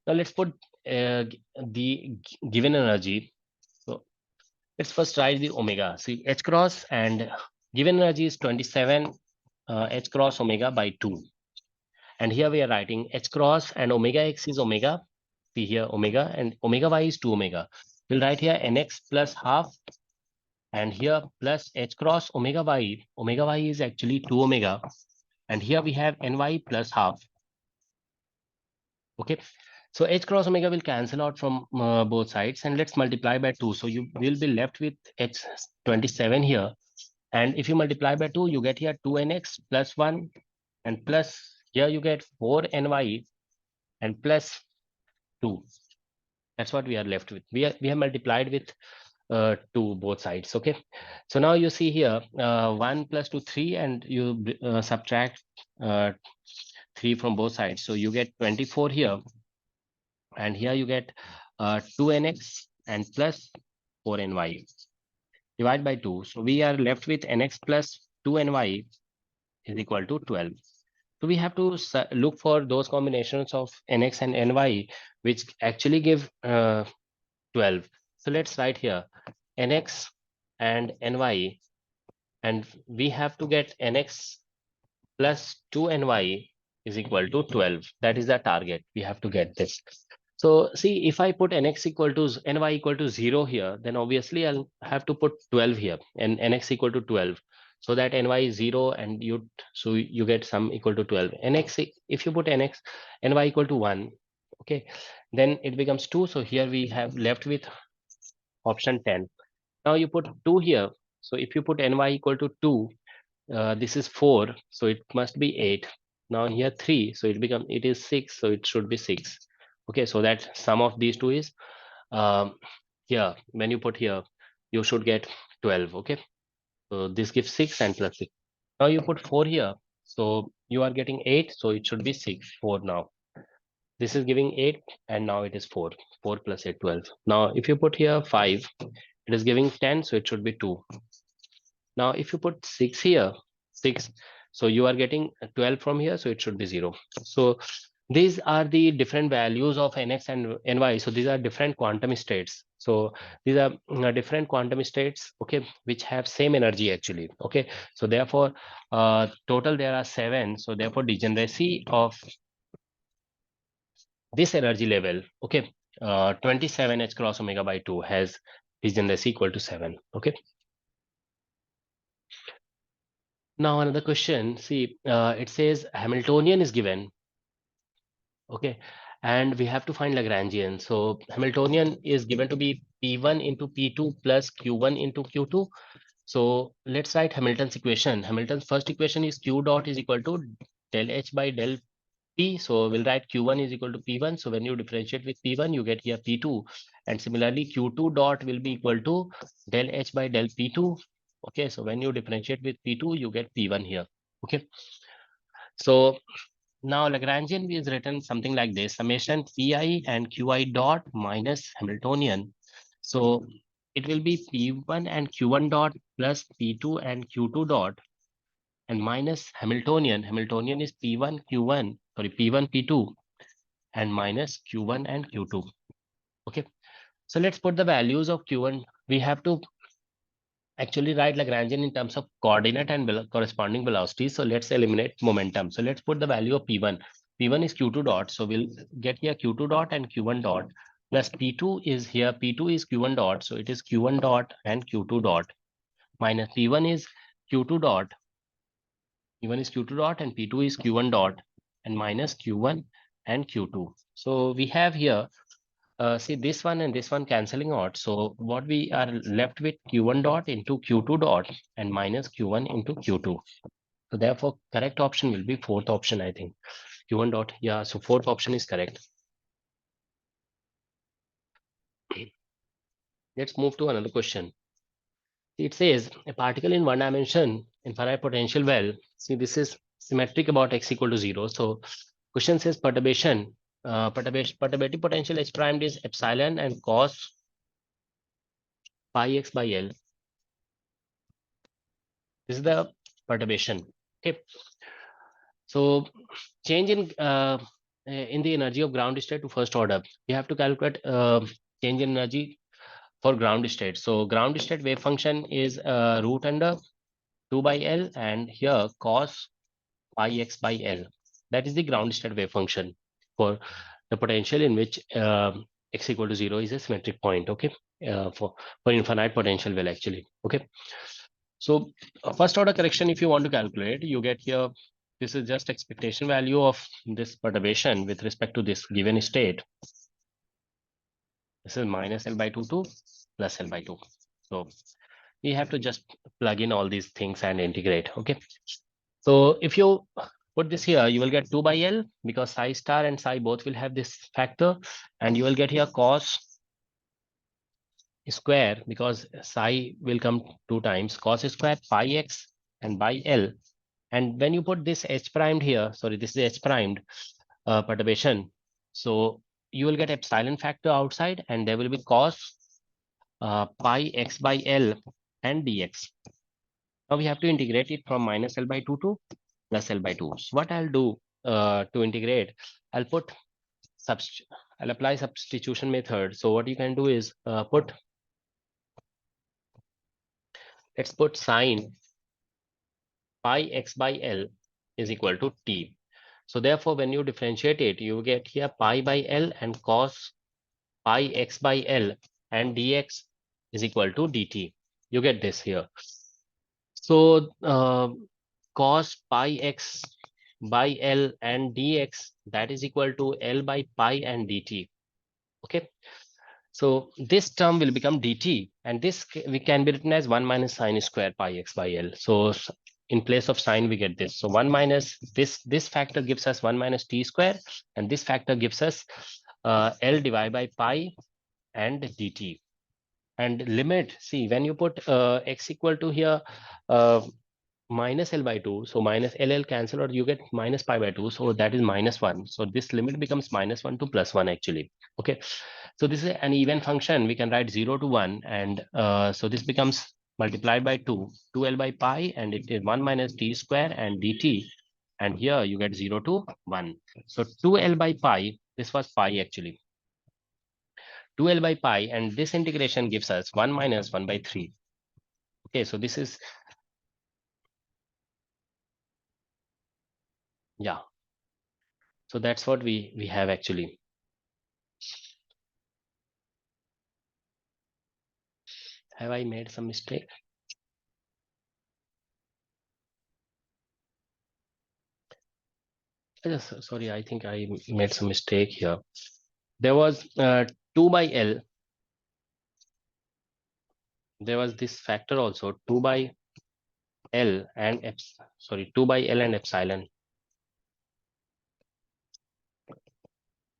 Now let's put the given energy. So let's first write the omega. See, h cross and given energy is 27 h cross omega by 2. And here we are writing h cross and omega x is omega. See here omega, and omega y is 2 omega. We'll write here nx plus half, and here plus h cross omega y. Omega y is actually 2 omega. And here we have ny plus half. Okay. So h cross omega will cancel out from both sides, and let's multiply by 2. So you will be left with h27 here. And if you multiply by 2, you get here 2nx plus 1, and plus here you get 4ny and plus 2. That's what we are left with. We have multiplied with 2 both sides. Okay. So now you see here 1 plus 2, 3, and you subtract 3 from both sides. So you get 24 here. And here you get 2nx and plus 4ny. Divide by 2. So we are left with nx plus 2ny is equal to 12. So we have to look for those combinations of nx and ny which actually give 12. So let's write here nx and ny, and we have to get nx plus 2ny is equal to 12. That is the target. We have to get this. So see, if I put nx equal to ny equal to 0 here, then obviously I'll have to put 12 here and nx equal to 12, so that ny is 0 and you get sum equal to 12. Nx, if you put ny equal to 1, okay, then it becomes 2. So here we have left with option 10. Now you put 2 here. So if you put ny equal to 2, this is 4, so it must be 8. Now here 3, so it is 6, so it should be 6. Okay, so that sum of these two is here. When you put here, you should get 12. Okay, so this gives 6 and plus 6. Now you put 4 here, so you are getting 8, so it should be 6, 4 now. This is giving 8, and now it is 4. 4 plus 8, 12. Now if you put here 5, it is giving 10, so it should be 2. Now if you put 6 here, 6, so you are getting 12 from here, so it should be 0. So These are the different values of nx and ny. So these are different quantum states. So these are different quantum states, okay, which have same energy actually. Okay, so therefore, total there are 7. So therefore, degeneracy of this energy level, okay, 27 h cross omega by 2 has degeneracy equal to 7. Okay. Now another question. See, it says Hamiltonian is given. Okay, and we have to find Lagrangian. So Hamiltonian is given to be P1 into P2 plus Q1 into Q2. So let's write Hamilton's equation. Hamilton's first equation is Q dot is equal to del H by del P. So we'll write Q1 is equal to P1. So when you differentiate with P1, you get here P2. And similarly, Q2 dot will be equal to del H by del P2. Okay, so when you differentiate with P2, you get P1 here. Okay, so now Lagrangian is written something like this: summation Pi and Qi dot minus Hamiltonian. So it will be P1 and Q1 dot plus P2 and Q2 dot and minus Hamiltonian. Hamiltonian is P1 Q1, sorry, P1 P2 and minus Q1 and Q2. Okay. So let's put the values of Q1. We have to actually write Lagrangian in terms of coordinate and corresponding velocity. So let's eliminate momentum. So let's put the value of P1. P1 is Q2 dot. So we'll get here Q2 dot and Q1 dot plus P2 is here. P2 is Q1 dot. So it is Q1 dot and Q2 dot minus P1 is Q2 dot. P1 is Q2 dot and P2 is Q1 dot and minus Q1 and Q2. So we have here see this one and this one cancelling out. So what we are left with Q1 dot into Q2 dot and minus Q1 into Q2. So therefore, correct option will be fourth option, I think. Q1 dot, yeah, so fourth option is correct. Let's move to another question. It says a particle in one dimension, infinite potential well. See, this is symmetric about x equal to 0. So question says perturbation. Perturbative potential h prime is epsilon and cos pi x by L. This is the perturbation. Okay. So change in the energy of ground state to first order. You have to calculate change in energy for ground state. So ground state wave function is root under 2 by L and here cos pi x by L. That is the ground state wave function for the potential in which x equal to 0 is a symmetric point. Okay, for infinite potential well actually. Okay. So first order correction, if you want to calculate, you get here, this is just expectation value of this perturbation with respect to this given state. This is minus L by 2 to plus L by 2. So we have to just plug in all these things and integrate. Okay. So if you put this here, you will get 2 by L because psi star and psi both will have this factor, and you will get here cos square because psi will come 2 times, cos square pi x and by L. And when you put this h primed here, sorry, this is h primed perturbation. So you will get epsilon factor outside and there will be cos pi x by L and dx. Now we have to integrate it from minus L by 2 to plus L by 2. So what I'll do to integrate, I'll put I'll apply substitution method. So what you can do is let's put sine pi x by L is equal to t. So therefore, when you differentiate it, you get here pi by L and cos pi x by L and dx is equal to dt. You get this here. So cos pi x by L and dx, that is equal to L by pi and dt. Okay. So this term will become dt, and this we can be written as 1 minus sine square pi x by L. So in place of sine, we get this. So 1 minus this factor gives us 1 minus t square, and this factor gives us L divided by pi and dt. And limit, see, when you put x equal to here minus L by 2, so minus LL cancel or you get minus pi by 2, so that is minus 1. So this limit becomes minus 1 to plus 1 actually. Okay, so this is an even function. We can write 0 to 1, and so this becomes multiplied by 2, 2L by pi, and it is 1 minus t square and dt and here you get 0 to 1. So 2L by pi, this was pi actually. 2L by pi, and this integration gives us 1 minus 1 by 3. Okay, so this is, yeah. So that's what we have actually. Have I made some mistake? Sorry, I think I made some mistake here. There was 2 by L. There was this factor also, 2 by L and sorry, 2 by L and epsilon.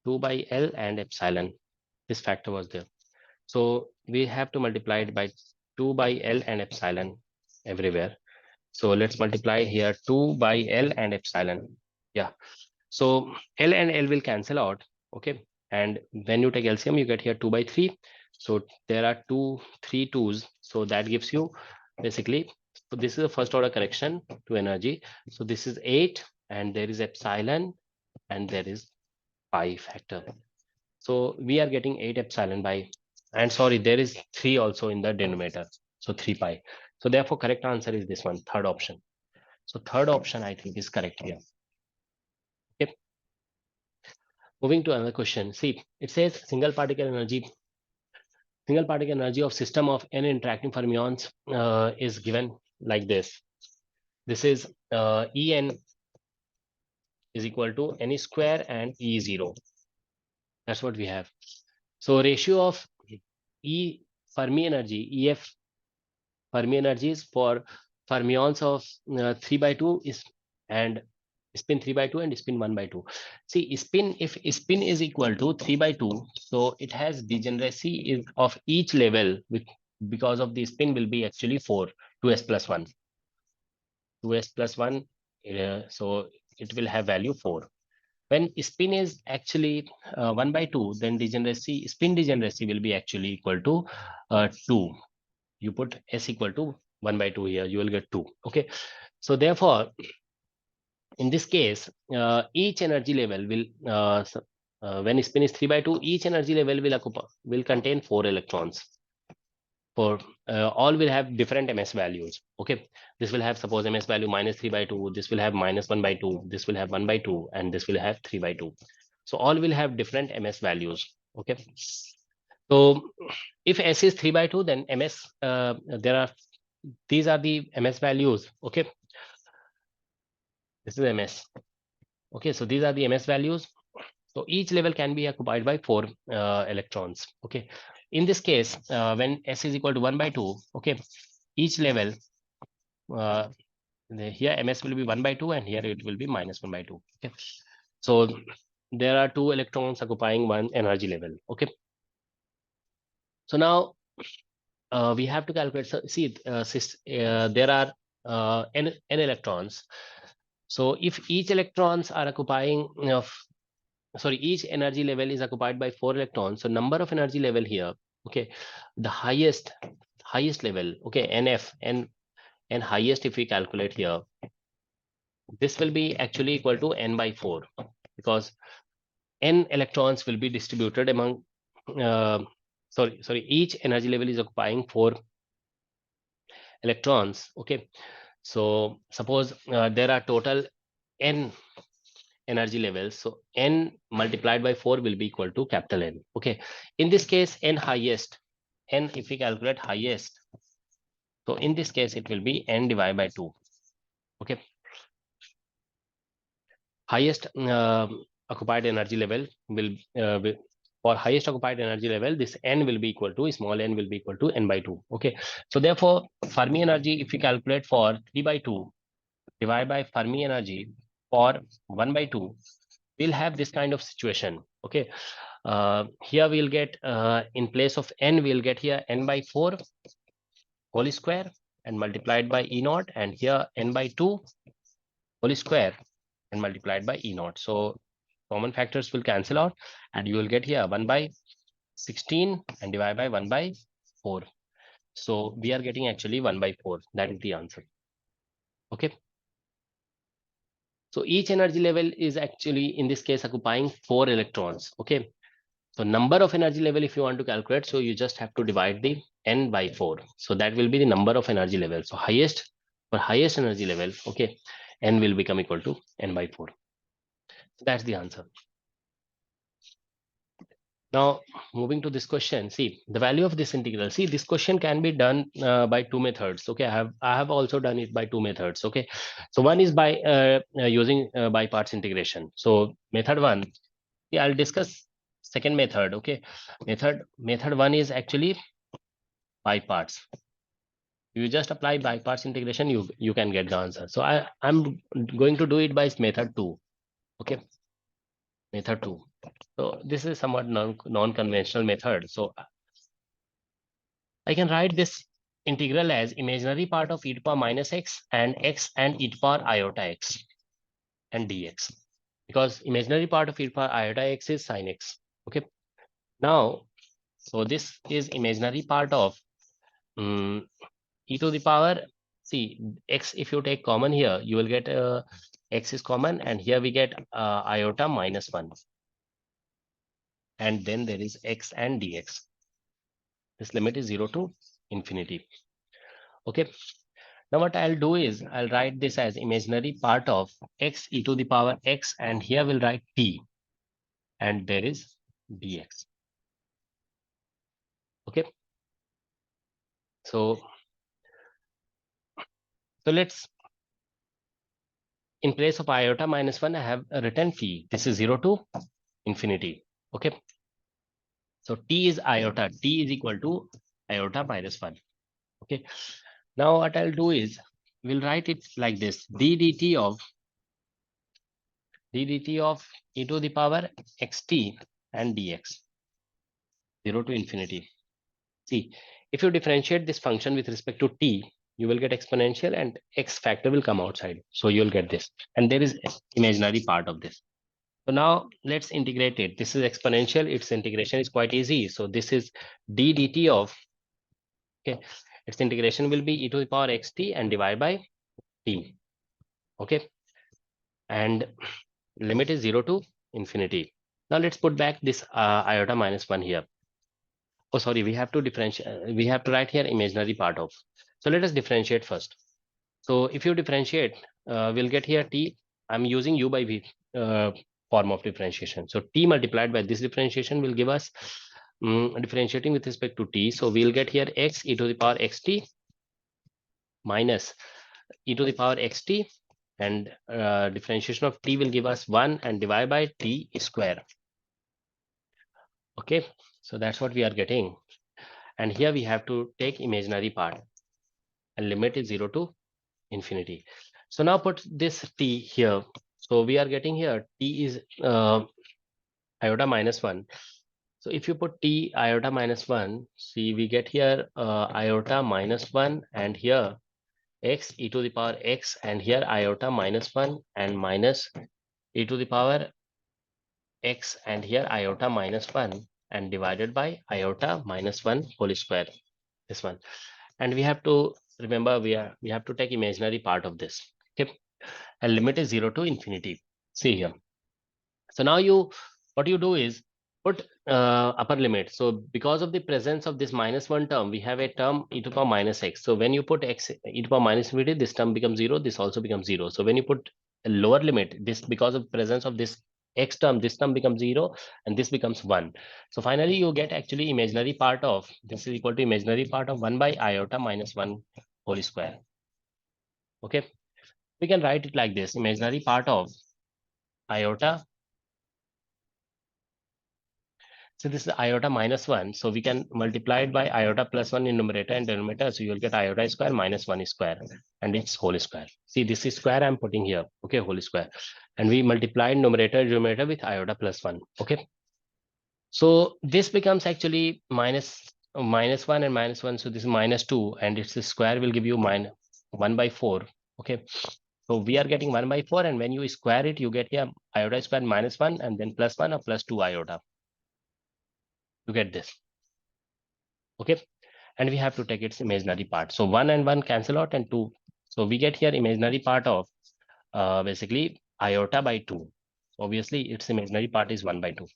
2 by L and epsilon. This factor was there. So we have to multiply it by 2 by L and epsilon everywhere. So let's multiply here 2 by L and epsilon. Yeah. So L and L will cancel out. Okay. And when you take LCM, you get here 2 by 3. So there are 3 2's. So that gives you basically, so this is a first order correction to energy. So this is 8 and there is epsilon and there is pi factor. So we are getting 8 epsilon by, and sorry, there is 3 also in the denominator. So 3 pi. So therefore correct answer is this one, third option. So third option I think is correct here. Okay. Moving to another question. See, it says single particle energy of system of n interacting fermions is given like this. This is En is equal to n square and E0. That's what we have. So ratio of E Fermi energy, EF Fermi energies for fermions of 3 by 2 is, and spin 3 by 2 and spin 1 by 2. See, spin, if spin is equal to 3 by 2, so it has degeneracy is of each level with, because of the spin will be actually 4, 2s plus 1. 2s plus 1, so it will have value 4. When spin is actually 1 by 2, then degeneracy, spin degeneracy will be actually equal to 2. You put s equal to 1 by 2 here, you will get 2. Okay. So therefore, in this case, each energy level will, when spin is 3 by 2, each energy level will contain 4 electrons. For all will have different ms values. Okay, this will have, suppose, ms value minus 3 by 2, this will have minus 1 by 2, this will have 1 by 2, and this will have 3 by 2. So all will have different ms values. Okay, so if s is 3 by 2, then ms, there are, these are the ms values. Okay, this is ms. Okay, so these are the ms values. So each level can be occupied by 4 electrons. Okay, in this case, when s is equal to 1 by 2, okay, each level, uh, here ms will be 1 by 2 and here it will be minus 1 by 2. Okay, so there are 2 electrons occupying one energy level. Okay, so now we have to calculate. So see, there are n electrons. So if each electrons are occupying sorry, each energy level is occupied by 4 electrons, so number of energy level here, okay, the highest level, okay, nf, and highest, if we calculate here, this will be actually equal to n by 4, because n electrons will be distributed among sorry, each energy level is occupying 4 electrons. Okay, so suppose there are total n energy levels, so n multiplied by 4 will be equal to capital N. Okay, in this case, n highest, n, if we calculate highest, so in this case it will be n divided by 2. Okay, highest occupied energy level will for highest occupied energy level, this n will be equal to, small n will be equal to n by 2. Okay, so therefore Fermi energy, if we calculate for 3 by 2 divided by Fermi energy for 1 by 2, we'll have this kind of situation. Okay, here we'll get, in place of n, we'll get here n by 4 whole square and multiplied by E naught, and here n by 2 whole square and multiplied by E naught. So common factors will cancel out and you will get here 1 by 16 and divide by 1 by 4. So we are getting actually 1 by 4. That is the answer. Okay. So each energy level is actually in this case occupying 4 electrons. Okay, so number of energy level, if you want to calculate, so you just have to divide the n by 4. So that will be the number of energy level. So highest, for highest energy level, okay, n will become equal to n by 4. That's the answer. Now, moving to this question, see the value of this integral. See, this question can be done by two methods. Okay, I have also done it by two methods. Okay, so one is by using by parts integration. So method one, yeah, I'll discuss second method. Okay, method one is actually by parts. You just apply by parts integration, you can get the answer. So I'm going to do it by method two. Okay, method two. So this is somewhat non-conventional method. So I can write this integral as imaginary part of e to power minus x and e to power iota x and dx, because imaginary part of e to power iota x is sin x. Okay, now so this is imaginary part of e to the power, see x, if you take common here you will get x is common, and here we get iota minus 1, and then there is x and dx. This limit is 0 to infinity. Okay, now what I'll do is I'll write this as imaginary part of x e to the power x, and here we'll write t, and there is dx. Okay, so let's, in place of iota minus 1 I have written t. This is 0 to infinity. Okay, so t is iota, t is equal to iota minus 1. Okay, now what I'll do is we'll write it like this: d dt of e to the power xt and dx, 0 to infinity. See, if you differentiate this function with respect to t, you will get exponential and x factor will come outside. So you'll get this. And there is imaginary part of this. So now let's integrate it. This is exponential. Its integration is quite easy. So this is d dt of, okay, its integration will be e to the power xt and divide by t. Okay. And limit is 0 to infinity. Now let's put back this iota minus 1 here. Oh, sorry, we have to differentiate. We have to write here imaginary part of. So let us differentiate first. So if you differentiate, we'll get here t. I'm using u by v form of differentiation. So t multiplied by this differentiation will give us differentiating with respect to t. So we'll get here x e to the power xt minus e to the power xt, and differentiation of t will give us 1 and divide by t square. Okay, so that's what we are getting. And here we have to take imaginary part, and limit is 0 to infinity. So now put this t here. So we are getting here t is iota minus 1. So if you put t iota minus 1, see we get here iota minus 1, and here x e to the power x, and here iota minus 1 and minus e to the power x, and here iota minus 1 and divided by iota minus 1 whole square, this one. And we have to remember we have to take imaginary part of this. Okay, and limit is 0 to infinity. See here. So now what you do is put upper limit. So because of the presence of this minus 1 term, we have a term e to the power minus x. So when you put x e to the power minus infinity, this term becomes 0, this also becomes 0. So when you put a lower limit, this, because of presence of this x term, this term becomes 0 and this becomes 1. So finally you get actually imaginary part of, this is equal to imaginary part of 1 by iota minus 1 whole square. Okay, we can write it like this: imaginary part of iota. So this is iota minus 1. So we can multiply it by iota plus 1 in numerator and denominator. So you'll get iota square minus 1 square, and it's whole square. See, this is square I'm putting here. Okay, whole square. And we multiplied numerator and denominator with iota plus 1. Okay. So this becomes actually minus 1 and minus 1. So this is minus 2, and its square will give you minus 1 by 4. Okay. So we are getting 1 by 4, and when you square it, you get here iota square minus 1 and then plus 1 or plus 2 iota. You get this. Okay, and we have to take its imaginary part. So 1 and 1 cancel out, and 2. So we get here imaginary part of basically iota by 2. Obviously, its imaginary part is 1 by 2.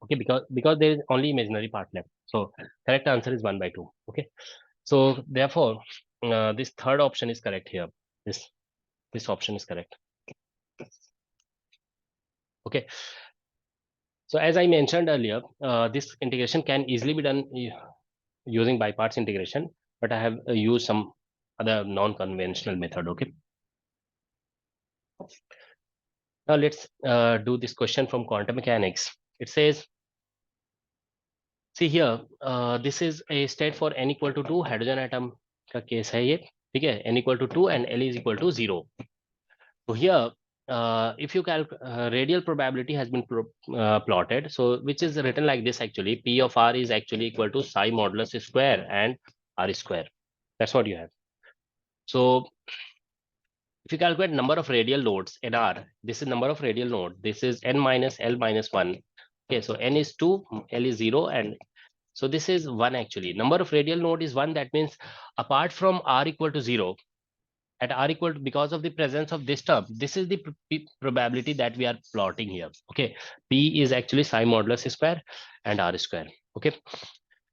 Okay, because there is only imaginary part left. So correct answer is 1 by 2. Okay. So therefore, this third option is correct here. This option is correct. Okay. So as I mentioned earlier, this integration can easily be done using by parts integration, but I have used some other non-conventional method. Okay. Now let's do this question from quantum mechanics. It says, see here, this is a state for n equal to 2 hydrogen atom का case है ये, ठीक है, n equal to 2 and L is equal to 0. So here, if you radial probability has been plotted, so which is written like this actually, P of R is actually equal to psi modulus square and R square. That's what you have. So if you calculate number of radial nodes in R, this is number of radial node. This is n minus L minus 1. Okay, so n is 2, L is 0, and so this is 1 actually. Number of radial node is 1. That means apart from R equal to 0, at R equal to, because of the presence of this term, this is the probability that we are plotting here. Okay, P is actually psi modulus square and R square. Okay,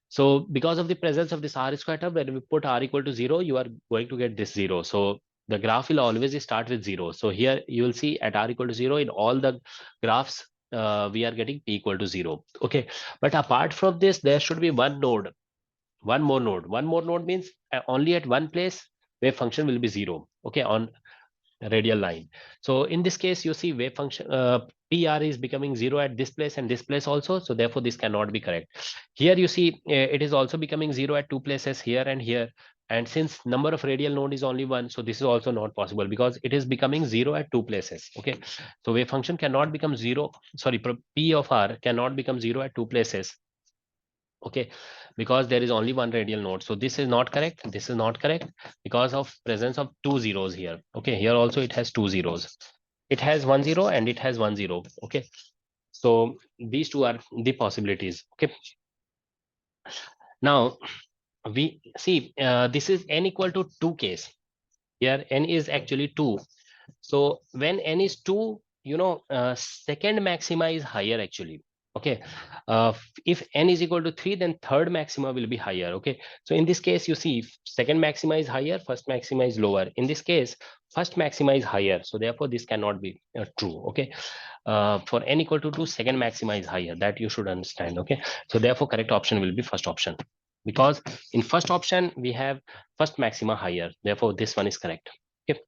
so because of the presence of this R square term, when we put R equal to 0, you are going to get this 0. So the graph will always start with 0. So here you will see at R equal to 0 in all the graphs, we are getting P equal to 0. Okay, but apart from this, there should be one node, one more node. One more node means only at one place wave function will be 0. Okay, on radial line. So in this case, you see wave function PR is becoming 0 at this place and this place also. So therefore, this cannot be correct. Here you see it is also becoming 0 at two places, here and here. And since number of radial node is only 1, so this is also not possible because it is becoming 0 at two places. Okay, so wave function cannot become 0. Sorry, P of R cannot become 0 at two places. Okay, because there is only one radial node. So this is not correct, this is not correct because of presence of two zeros here. Okay, here also it has two zeros, it has 1 0 and it has 1 0. Okay, so these two are the possibilities. Okay, now we see this is n equal to 2 case. Here n is actually 2. So when n is 2, second maxima is higher actually. Okay, if n is equal to 3, then third maxima will be higher. Okay, so in this case, you see second maxima is higher, first maxima is lower. In this case, first maxima is higher, so therefore this cannot be true. Okay, for n equal to 2, second maxima is higher, that you should understand. Okay, so therefore correct option will be first option, because in first option we have first maxima higher, therefore this one is correct. Okay.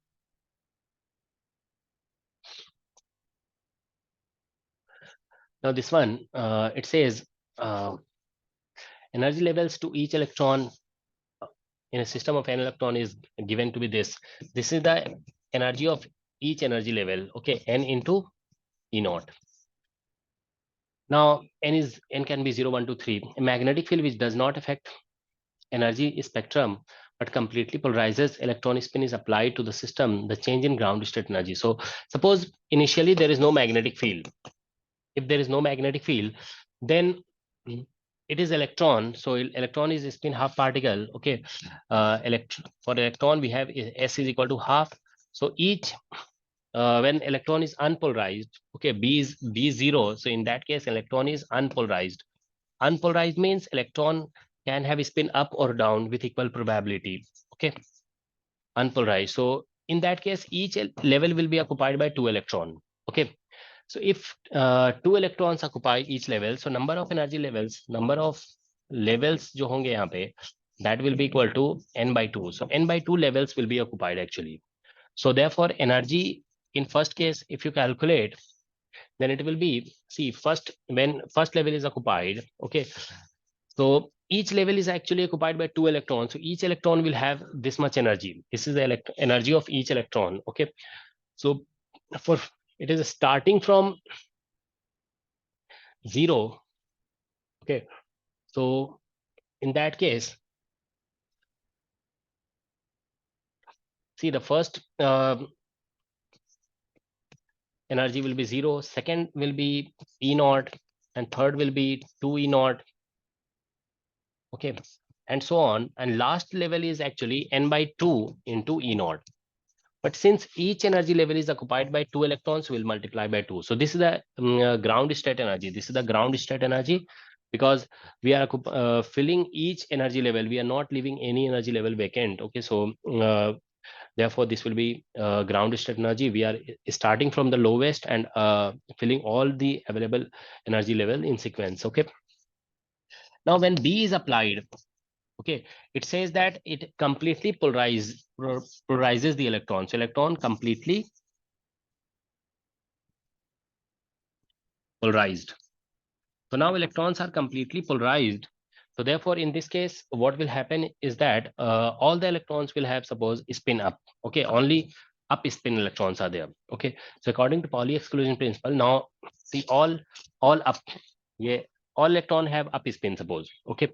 Now this one, it says energy levels to each electron in a system of n electron is given to be this. This is the energy of each energy level. Okay, n into E naught. Now n can be 0, 1, 2, 3. A magnetic field which does not affect energy spectrum but completely polarizes electron spin is applied to the system. The change in ground state energy. So suppose initially there is no magnetic field. If there is no magnetic field, then it is electron. So electron is spin half particle. Okay, for electron we have S is equal to half. So each when electron is unpolarized, okay, B is 0. So in that case, electron is unpolarized. Unpolarized means electron can have a spin up or down with equal probability. Okay, unpolarized. So in that case, each level will be occupied by two electron. Okay, so if two electrons occupy each level, so number of energy levels, number of levels जो होंगे यहाँ पे, that will be equal to n by 2. So n by 2 levels will be occupied actually. So therefore energy in first case, if you calculate, then it will be, see, when first level is occupied, okay, so each level is actually occupied by two electrons. So each electron will have this much energy. This is the energy of each electron. Okay, so for it is starting from 0. Okay, so in that case, see, the first energy will be 0, second will be E naught, and third will be 2 E naught. Okay, and so on. And last level is actually n by 2 into E naught. But since each energy level is occupied by 2 electrons, we'll multiply by 2. So this is the ground state energy. This is the ground state energy, because we are filling each energy level. We are not leaving any energy level vacant. Okay, so therefore this will be ground state energy. We are starting from the lowest and filling all the available energy level in sequence. Okay. Now when B is applied, okay, it says that it completely polarizes the electron. So electron completely polarized. So now electrons are completely polarized. So therefore, in this case, what will happen is that all the electrons will have, suppose, spin up. Okay, only up spin electrons are there. Okay, so according to Pauli exclusion principle, now see all up, yeah, all electron have up spin, suppose. Okay,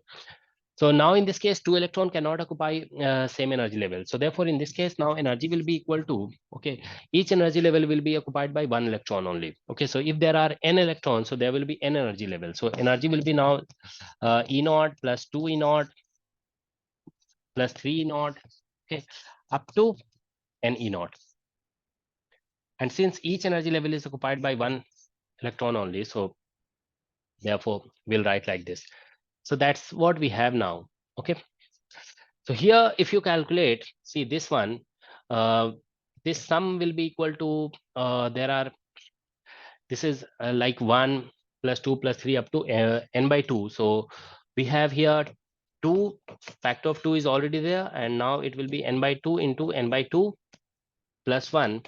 so now in this case, two electron cannot occupy same energy level. So therefore, in this case, now energy will be equal to, okay, each energy level will be occupied by one electron only. Okay, so if there are n electrons, so there will be n energy level. So energy will be now E naught plus 2 E naught plus 3 E naught, okay, up to n E naught. And since each energy level is occupied by one electron only, so therefore we'll write like this. So that's what we have now. Okay. So here, if you calculate, see this one, uh, this sum will be equal to, this is like 1 plus 2 plus 3 up to n by 2. So we have here 2, factor of 2 is already there, and now it will be n by 2 into n by 2 plus 1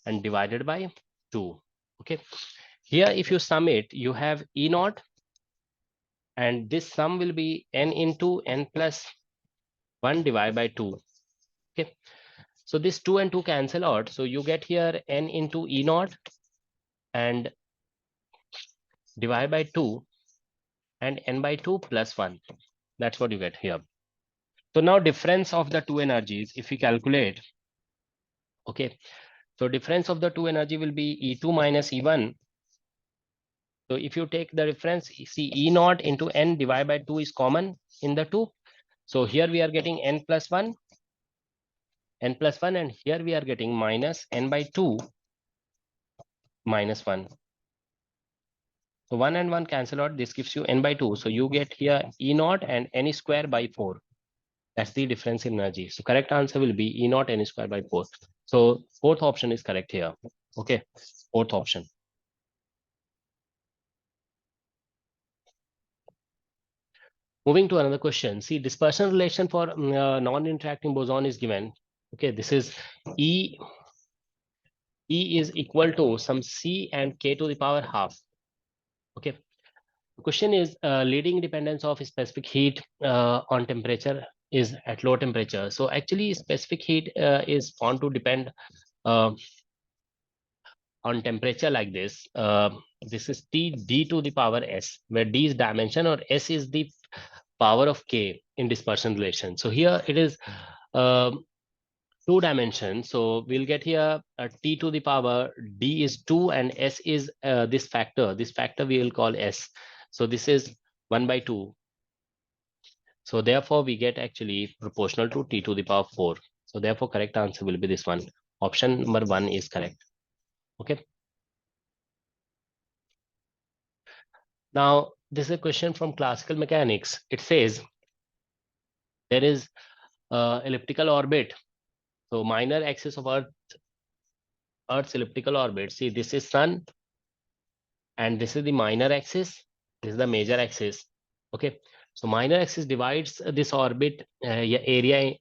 and divided by 2. Okay. Here, if you sum it, you have E naught, and this sum will be n into n plus 1 divided by 2. Okay. So this 2 and 2 cancel out. So you get here n into E naught and divide by 2 and n by 2 plus 1. That's what you get here. So now difference of the two energies, if we calculate, okay. So difference of the two energy will be E2 minus E1. So if you take the difference, see E naught into n divided by 2 is common in the two. So here we are getting n plus 1, and here we are getting minus n by 2 minus 1. So 1 and 1 cancel out. This gives you n by 2. So you get here E naught and n square by 4. That's the difference in energy. So correct answer will be E naught n square by 4. So fourth option is correct here. Okay, fourth option. Moving to another question. See, dispersion relation for non-interacting boson is given. Okay, this is E is equal to some C and K to the power half. Okay. The question is leading dependence of specific heat on temperature is at low temperature. So actually specific heat is found to depend uh, on temperature like this. This is T d to the power S, where D is dimension or S is the power of K in dispersion relation. So here it is two dimensions. So we'll get here T to the power D is 2 and S is this factor. This factor we will call S. So this is 1 by 2. So therefore we get actually proportional to T to the power 4. So therefore correct answer will be this one. Option number 1 is correct. Okay. Now this is a question from classical mechanics. It says there is elliptical orbit. So minor axis of Earth's elliptical orbit. See, this is Sun and this is the minor axis. This is the major axis. Okay. So minor axis divides this orbit area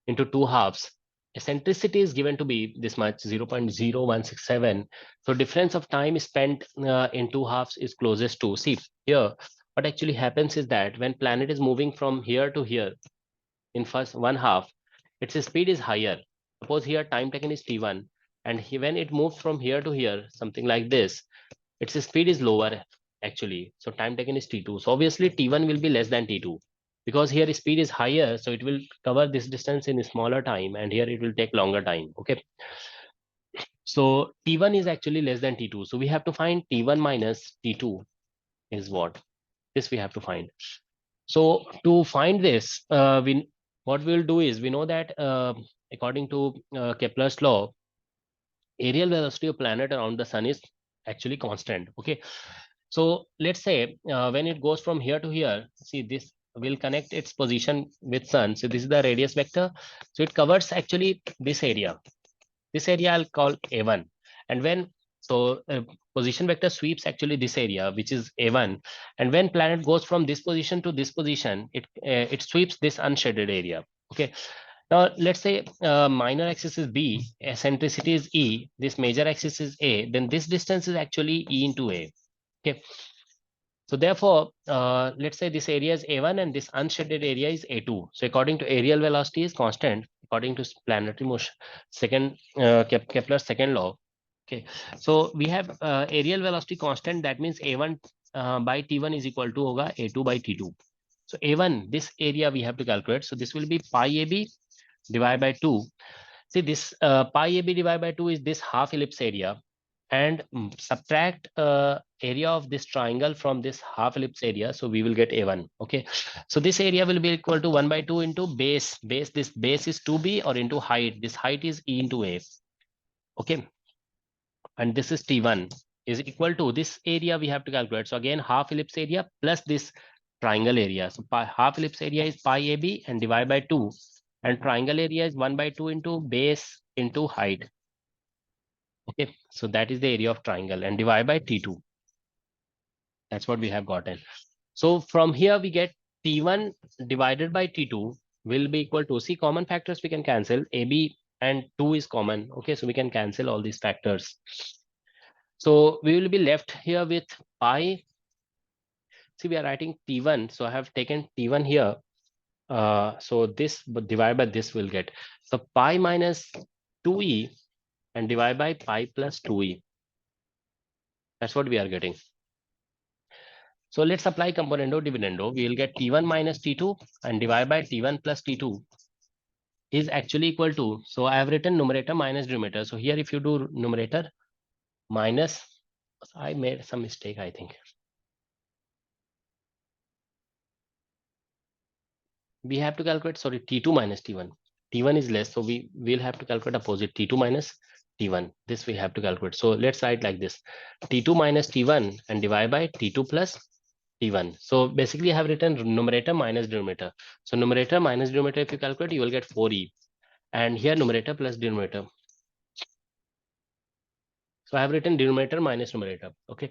into two halves. Eccentricity is given to be this much, 0.0167. So difference of time spent in two halves is closest to. See here, what actually happens is that when planet is moving from here to here in first one half, its speed is higher. Suppose here time taken is t1, and when it moves from here to here, something like this, its speed is lower actually. So time taken is t2. So obviously t1 will be less than t2 because here speed is higher. So it will cover this distance in a smaller time and here it will take longer time. Okay. So t1 is actually less than t2. So we have to find t1 minus t2 is what? This we have to find. So to find this, what we'll do is we know that according to Kepler's law, aerial velocity of planet around the sun is actually constant. Okay, so let's say when it goes from here to here, see this will connect its position with sun. So this is the radius vector. So it covers actually this area. This area I'll call A1. And when so position vector sweeps actually this area, which is A1. And when planet goes from this position to this position, it sweeps this unshaded area. Okay. Now let's say minor axis is B, eccentricity is E, this major axis is A, then this distance is actually E into A. Okay. So therefore, let's say this area is A1 and this unshaded area is A2. So according to aerial velocity is constant, according to planetary motion, Kepler's second law. Okay, so we have aerial velocity constant. That means A1 by T1 is equal to hoga A2 by T2. So A1, this area we have to calculate. So this will be pi AB divided by 2. See this pi AB divided by 2 is this half ellipse area, and subtract area of this triangle from this half ellipse area, so we will get A1. Okay, so this area will be equal to 1 by 2 into base. This base is 2b, or into height, this height is E into A. Okay, and this is T1 is equal to this area we have to calculate. So again, half ellipse area plus this triangle area. So half ellipse area is pi AB and divide by 2, and triangle area is 1 by 2 into base into height. Okay, so that is the area of triangle, and divide by T2. That's what we have gotten. So from here we get T1 divided by T2 will be equal to, see, common factors we can cancel. AB and 2 is common. Okay, so we can cancel all these factors. So we will be left here with pi. See, we are writing T1. So I have taken T1 here. So this divided by this will get. So pi minus 2e and divide by pi plus 2e. That's what we are getting. So let's apply componendo dividendo. We will get T1 minus T2 and divide by T1 plus T2 is actually equal to, so I have written numerator minus denominator. So here if you do numerator minus, I made some mistake, I think. We have to calculate, sorry, T2 minus T1. T1 is less, so we will have to calculate opposite, T2 minus T1. This we have to calculate. So let's write like this, T2 minus T1 and divide by T2 plus T1. So basically I have written numerator minus denominator. So numerator minus denominator, if you calculate, you will get 4e. And here numerator plus denominator. So I have written denominator minus numerator. Okay.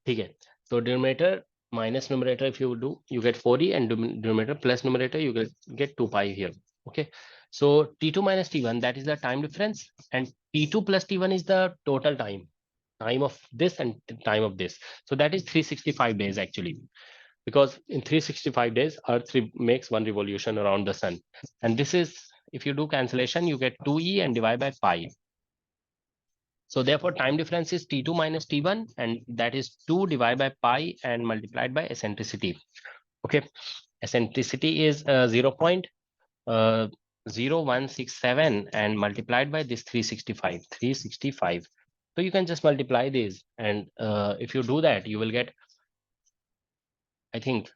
Okay. So denominator minus numerator, if you do, you get 4e, and denominator plus numerator, you get 2 pi here. Okay. So T2 minus T1, that is the time difference, and T2 plus T1 is the total time of this and time of this. So that is 365 days actually, because in 365 days, Earth makes one revolution around the sun. And this is, if you do cancellation, you get 2e and divide by pi. So therefore, time difference is T2 minus T1, and that is 2 divided by pi and multiplied by eccentricity. Okay, eccentricity is 0.0167 and multiplied by this 365. 365. So you can just multiply these, and if you do that, you will get, I think,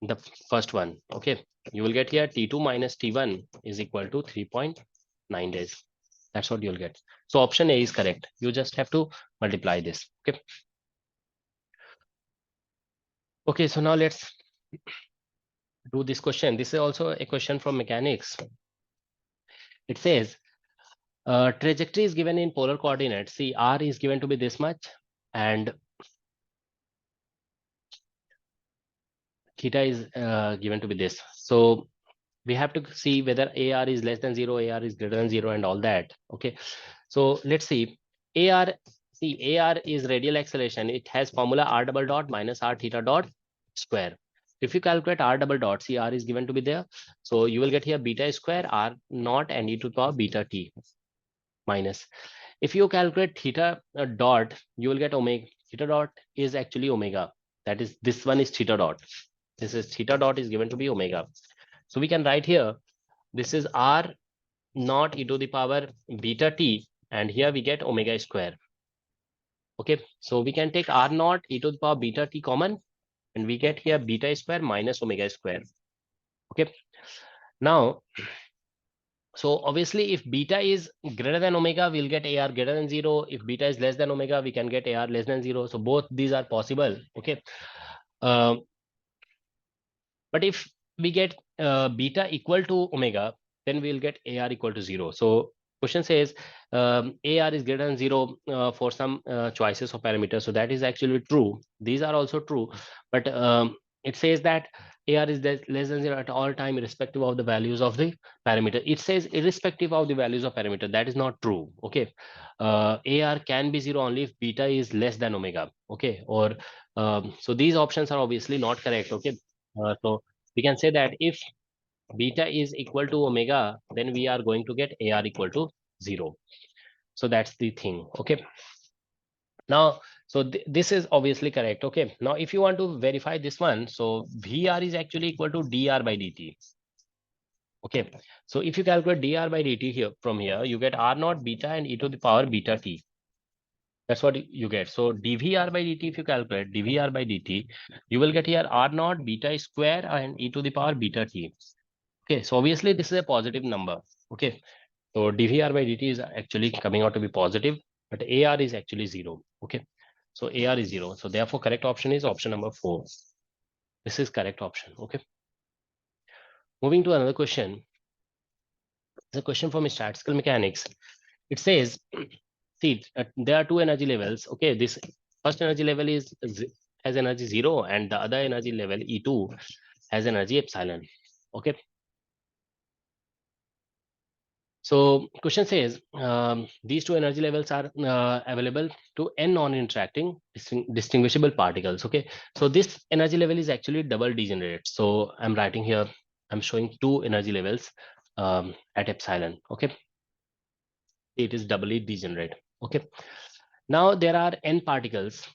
the first one. Okay, you will get here T2 minus T1 is equal to 3.9 days. That's what you'll get. So option A is correct. You just have to multiply this. Okay. Okay, so now let's do this question. This is also a question from mechanics. It says trajectory is given in polar coordinates. See, r is given to be this much, and theta is given to be this. So we have to see whether AR is less than 0, AR is greater than 0, and all that. Okay, so let's see. AR, see, AR is radial acceleration. It has formula r double dot minus r theta dot square. If you calculate r double dot, see, r is given to be there. So you will get here beta square r naught and e to the power beta t minus. If you calculate theta dot, you will get omega. Theta dot is actually omega. That is, this one is theta dot. This is theta dot is given to be omega. So we can write here, this is r naught e to the power beta t, and here we get omega square. Okay, so we can take r naught e to the power beta t common, and we get here beta square minus omega square. Okay, now So obviously, if beta is greater than omega, we'll get AR greater than 0. If beta is less than omega, we can get AR less than 0. So both these are possible. Okay. Uh, but if we get beta equal to omega, then we'll get AR equal to 0. So question says AR is greater than 0 for some choices of parameters. So that is actually true. These are also true. But it says that AR is less than 0 at all time, irrespective of the values of the parameter. It says irrespective of the values of parameter. That is not true. Okay. AR can be 0 only if beta is less than omega. Okay. Or so these options are obviously not correct. Okay. So we can say that if beta is equal to omega, then we are going to get AR equal to 0. So that's the thing. Okay. Now, so this is obviously correct. Okay. Now, if you want to verify this one, so VR is actually equal to dr by dt. Okay. So if you calculate dr by dt here from here, you get R naught beta and e to the power beta t. That's what you get. So dvr by dt, if you calculate dvr by dt, you will get here R naught beta square and e to the power beta t. Okay, so obviously this is a positive number. Okay, so dvr by dt is actually coming out to be positive, but AR is actually 0. Okay, so AR is 0. So therefore, correct option is option number 4. This is correct option. Okay, moving to another question. It's a question from statistical mechanics. It says, see, there are two energy levels. Okay, this first energy level has energy 0, and the other energy level E2 has energy epsilon. Okay, so question says these two energy levels are available to n non-interacting distinguishable particles. Okay, so this energy level is actually double degenerate. So I'm writing here, I'm showing two energy levels at epsilon. Okay, it is doubly degenerate. Okay, now there are n particles,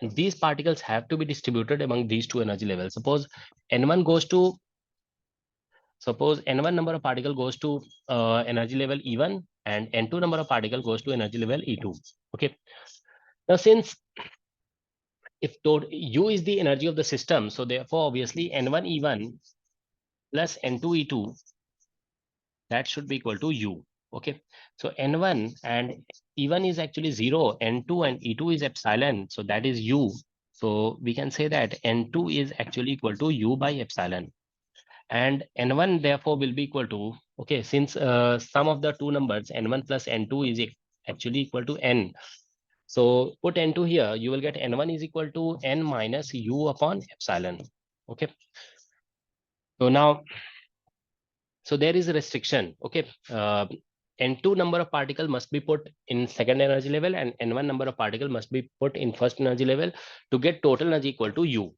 and these particles have to be distributed among these two energy levels. Suppose n1 number of particle goes to energy level E1, and n2 number of particle goes to energy level E2. Okay. Now, since if U is the energy of the system, so therefore obviously n1 E1 plus n2 E2, that should be equal to U. Okay. So n1 and E1 is actually 0, n2 and E2 is epsilon, so that is U. So we can say that n2 is actually equal to U by epsilon. And n1 therefore will be equal to, okay, since sum of the two numbers n1 plus n2 is actually equal to n, so put n2 here, you will get n1 is equal to n minus u upon epsilon. Okay, so now, so there is a restriction. Okay, n2 number of particle must be put in second energy level, and n1 number of particle must be put in first energy level to get total energy equal to u.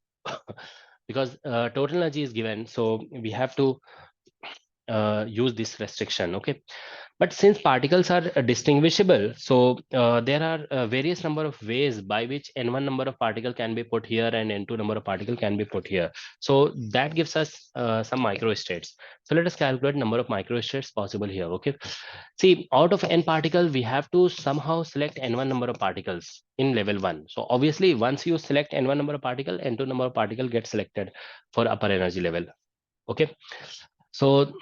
Because total energy is given, so we have to use this restriction. Okay, but since particles are distinguishable, so there are various number of ways by which n1 number of particle can be put here and n2 number of particle can be put here. So that gives us some microstates. So let us calculate number of microstates possible here. Okay, see, out of n particle, we have to somehow select n1 number of particles in level 1. So obviously, once you select n1 number of particle, n2 number of particle get selected for upper energy level. Okay, so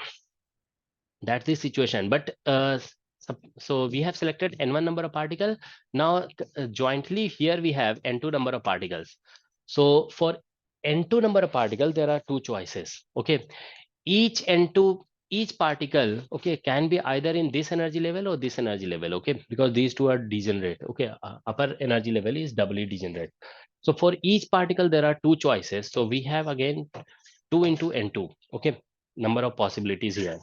that's the situation. But so we have selected n1 number of particle. Now jointly here we have n2 number of particles. So for n2 number of particle, there are two choices. Okay, each particle, okay, can be either in this energy level or this energy level. Okay, because these two are degenerate. Okay, upper energy level is doubly degenerate. So for each particle there are two choices. So we have again 2 into n2. Okay, number of possibilities here.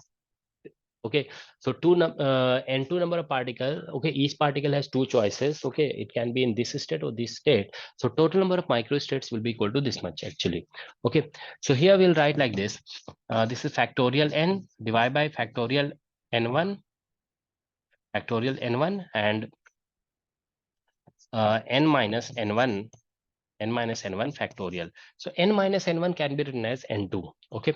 Okay, so n2 number of particle. Okay, each particle has two choices. Okay, it can be in this state or this state. So total number of microstates will be equal to this much actually. Okay, so here we'll write like this. This is factorial n divided by factorial n1, and n minus n1, factorial. So n minus n1 can be written as n2. Okay,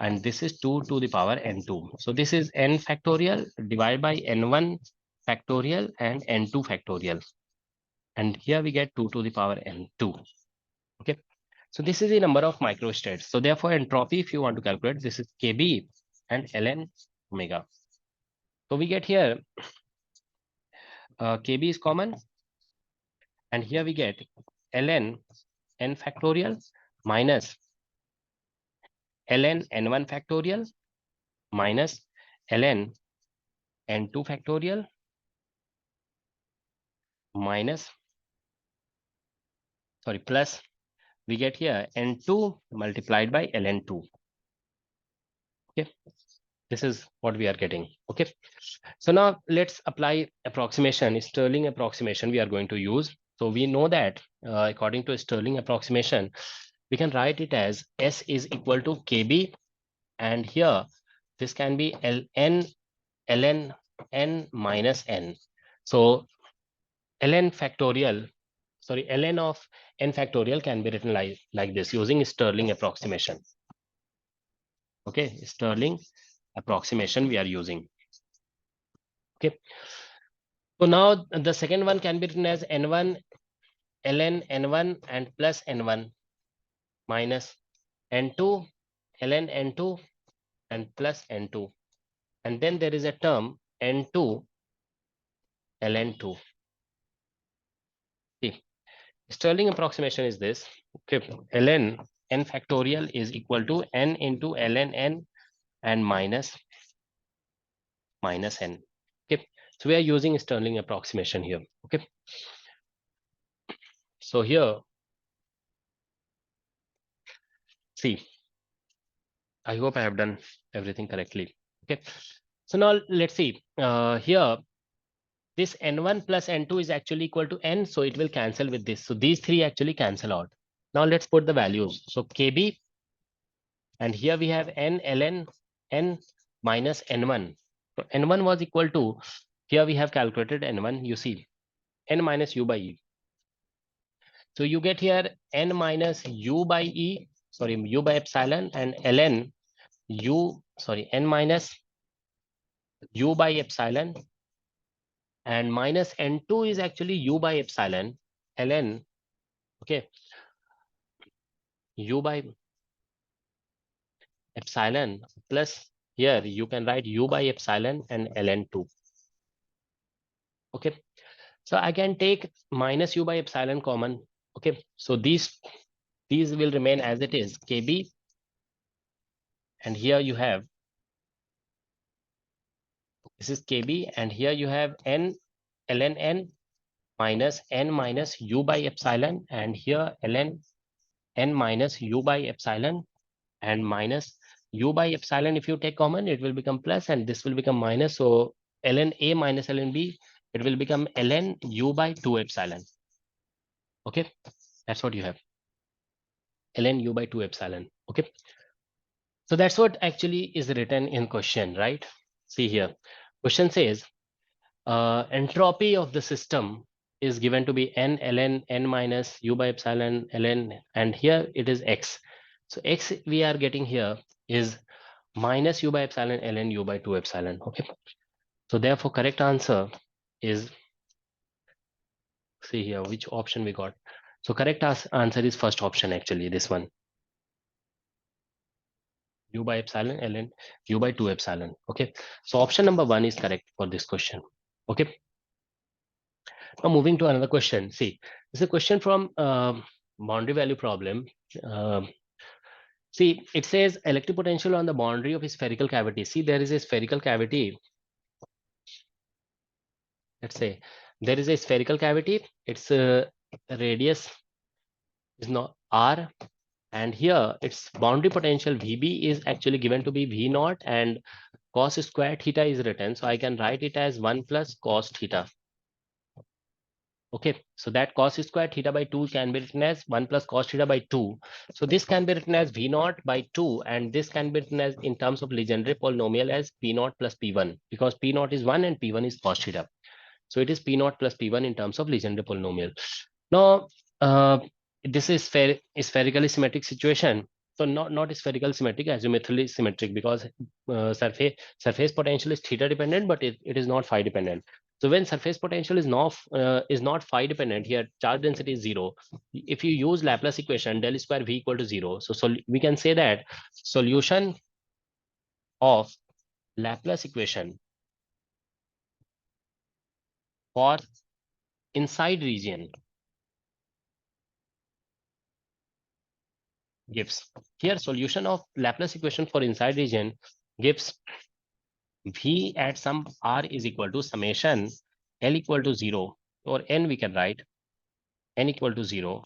and this is 2 to the power n2. So this is n factorial divided by n1 factorial and n2 factorial. And here we get 2 to the power n2. Okay, so this is the number of microstates. So therefore entropy, if you want to calculate, this is Kb and ln omega. So we get here kb is common, and here we get ln n factorial minus ln n1 factorial minus ln n2 factorial minus, sorry, plus we get here n2 multiplied by ln2. Okay, this is what we are getting. Okay, so now let's apply approximation, Stirling approximation we are going to use. So we know that according to Stirling approximation, we can write it as S is equal to KB, and here this can be ln n minus n. So ln factorial, sorry, ln of n factorial can be written like this using Stirling approximation. Okay, Stirling approximation we are using. Okay, so now the second one can be written as n1 ln n1 and plus n1 minus n2 ln n2 and plus n2, and then there is a term n2 ln2. See, Stirling approximation is this. Okay, ln n factorial is equal to n into ln n and minus n. Okay, so we are using Stirling approximation here. Okay, so here, see, I hope I have done everything correctly. Okay, so now let's see. Here, this n1 plus n2 is actually equal to n, so it will cancel with this. So these three actually cancel out. Now let's put the values. So kb, and here we have n ln n minus n1. So n1 was equal to, here we have calculated n1, you see, n minus u by e. So you get here n minus u by e, sorry, u by epsilon, and ln u, sorry, n minus u by epsilon, and minus n2 is actually u by epsilon, ln, okay, u by epsilon plus, here you can write u by epsilon and ln2. Okay, so I can take minus u by epsilon common. Okay, so these will remain as it is, kb, and here you have, this is kb, and here you have n ln n minus u by epsilon, and here ln n minus u by epsilon, and minus u by epsilon, if you take common, it will become plus, and this will become minus. So ln a minus ln b, it will become ln u by 2 epsilon. Okay, that's what you have, ln u by 2 epsilon. Okay, so that's what actually is written in question, right? See here, question says entropy of the system is given to be n ln n minus u by epsilon ln, and here it is x. So x we are getting here is minus u by epsilon ln u by 2 epsilon. Okay, so therefore correct answer is, see here which option we got. So correct answer is first option, actually this one, u by epsilon ln u by 2 epsilon. Okay, so option number 1 is correct for this question. Okay, now moving to another question. See, this is a question from boundary value problem. See, it says electric potential on the boundary of a spherical cavity. See, there is a spherical cavity. Let's say there is a spherical cavity. Its radius is not r, and here its boundary potential VB is actually given to be V naught, and cos square theta is written. So I can write it as 1 plus cos theta. Okay, so that cos square theta by 2 can be written as 1 plus cos theta by 2. So this can be written as V naught by 2, and this can be written as, in terms of Legendre polynomial, as P naught plus P1, because P naught is 1 and P1 is cos theta. So it is P naught plus P1 in terms of Legendre polynomial. Now, this is spherically symmetric situation. So not spherical symmetric, azimuthally symmetric, because surface potential is theta dependent, but it is not phi dependent. So when surface potential is not phi dependent, here charge density is 0. If you use Laplace equation, del square V equal to 0. So we can say that solution of Laplace equation for inside region gives, here solution of Laplace equation for inside region gives V at some r is equal to summation L equal to 0, or n we can write n equal to 0.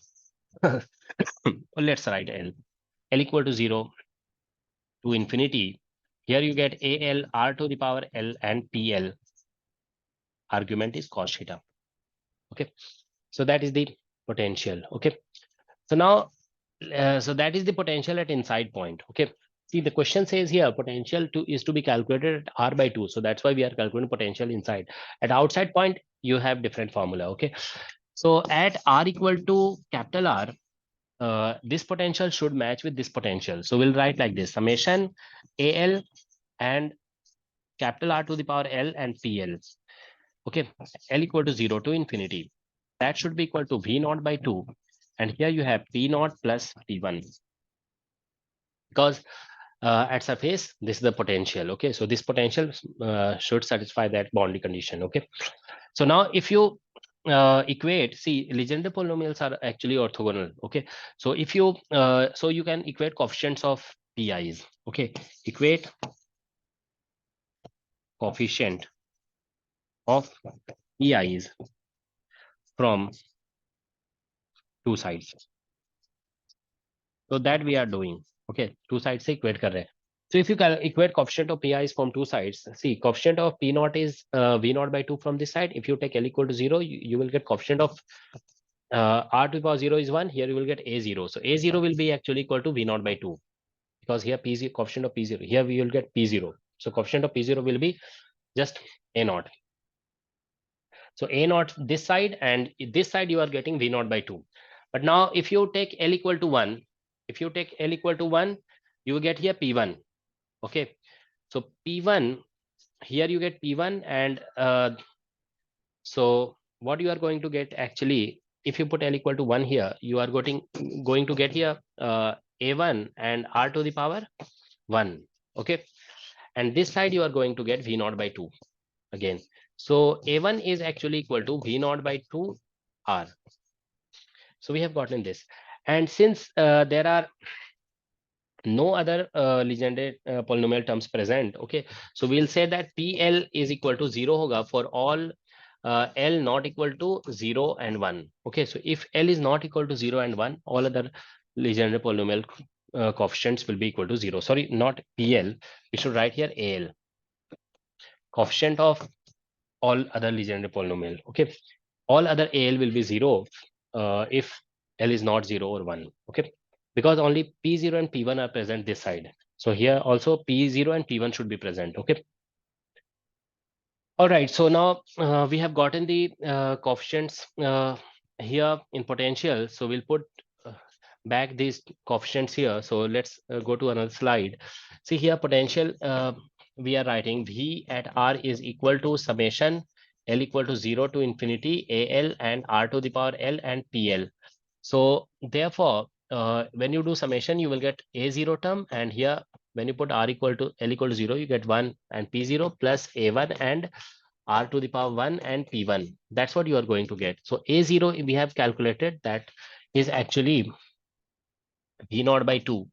Let's write L equal to 0 to infinity. Here you get AL r to the power L and PL. Argument is cos theta. Okay, so that is the potential. Okay, so now so that is the potential at inside point. Okay, see the question says here potential is to be calculated at r by 2, so that's why we are calculating potential inside. At outside point you have different formula. Okay, so at r equal to capital R, this potential should match with this potential, so we'll write like this: summation AL and capital R to the power L and PL. Okay, L equal to 0 to infinity, that should be equal to V naught by 2, and here you have P naught plus P1, because at surface this is the potential. Okay, so this potential should satisfy that boundary condition. Okay, so now if you equate, see Legendre polynomials are actually orthogonal. Okay, so if you so you can equate coefficients of PIs. Okay, equate coefficient of PIs from two sides. So that we are doing. Okay, two sides से equate कर रहे हैं. So if you equate coefficient of PIs from two sides, see coefficient of P naught is V naught by 2 from this side. If you take L equal to 0, you will get coefficient of R to the power 0 is 1. Here you will get A0. So A0 will be actually equal to V naught by 2, because here P0, coefficient of P0. Here we will get P0. So coefficient of P0 will be just A naught. So A naught this side, and this side you are getting V naught by 2. But now if you take L equal to 1, if you take L equal to 1, you get here P1. Okay, so P1, here you get P1, and so what you are going to get actually, if you put L equal to 1 here, you are going to get here A1 and R to the power 1. Okay, and this side you are going to get V naught by 2 again. So A1 is actually equal to V naught by 2 R. So we have gotten this, and since there are no other Legendre polynomial terms present, okay, so we'll say that PL is equal to 0 hoga for all L not equal to 0 and 1. Okay, so if L is not equal to 0 and 1, all other Legendre polynomial coefficients will be equal to 0. Sorry, not PL, we should write here AL, coefficient of all other Legendre polynomial. Okay, all other AL will be 0 if L is not 0 or 1. Okay, because only P0 and P1 are present this side. So here also P0 and P1 should be present. Okay. All right. So now we have gotten the coefficients here in potential. So we'll put back these coefficients here. So let's go to another slide. See here potential, we are writing V at R is equal to summation L equal to 0 to infinity AL and R to the power L and PL. So therefore, when you do summation, you will get A0 term, and here when you put R equal to L equal to 0, you get 1 and P0 plus A1 and R to the power 1 and P1. That's what you are going to get. So A0 we have calculated, that is actually V naught by 2.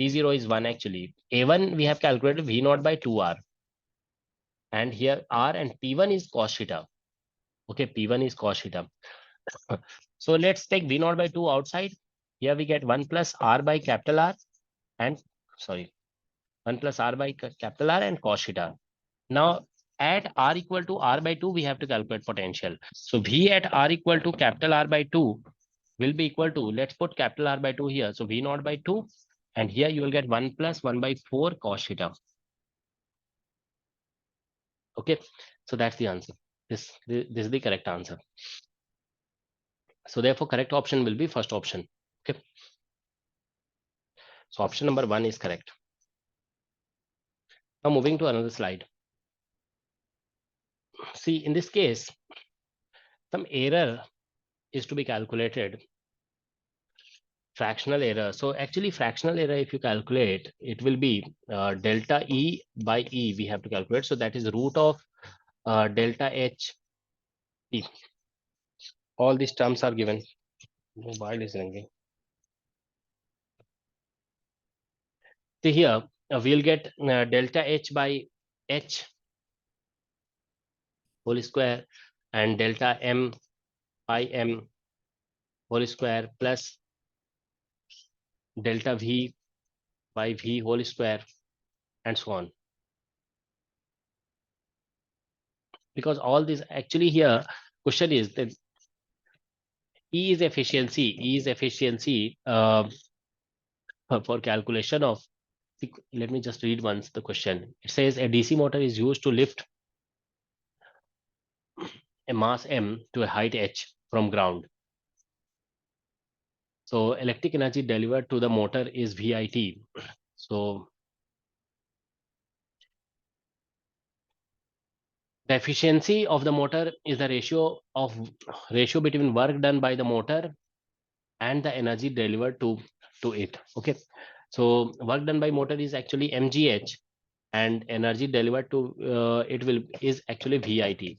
P0 is 1 actually. A1 we have calculated V naught by 2R. And here R and P1 is cos theta. Okay, P1 is cos theta. So let's take V naught by 2 outside. Here we get 1 plus R by capital R and, sorry, 1 plus R by capital R and cos theta. Now at R equal to R by 2, we have to calculate potential. So V at R equal to capital R by 2 will be equal to, let's put capital R by 2 here. So V naught by 2, and here you will get 1 plus 1 by 4 cos theta. Okay, so that's the answer. This is the correct answer. So therefore correct option will be first option. Okay, so option number 1 is correct. Now moving to another slide. See, in this case, some error is to be calculated fractional error. So actually fractional error, if you calculate, it will be delta E by E we have to calculate. So that is root of delta H E. All these terms are given. Mobile is ringing. So here we'll get delta H by H whole square and delta M by M whole square plus delta V by V whole square and so on. Because all this actually here question is that E is efficiency for calculation of, let me just read once the question. It says a DC motor is used to lift a mass M to a height H from ground. So electric energy delivered to the motor is VIT. So the efficiency of the motor is the ratio between work done by the motor and the energy delivered to it. Okay, so work done by motor is actually mgh and energy delivered to it will is actually vit.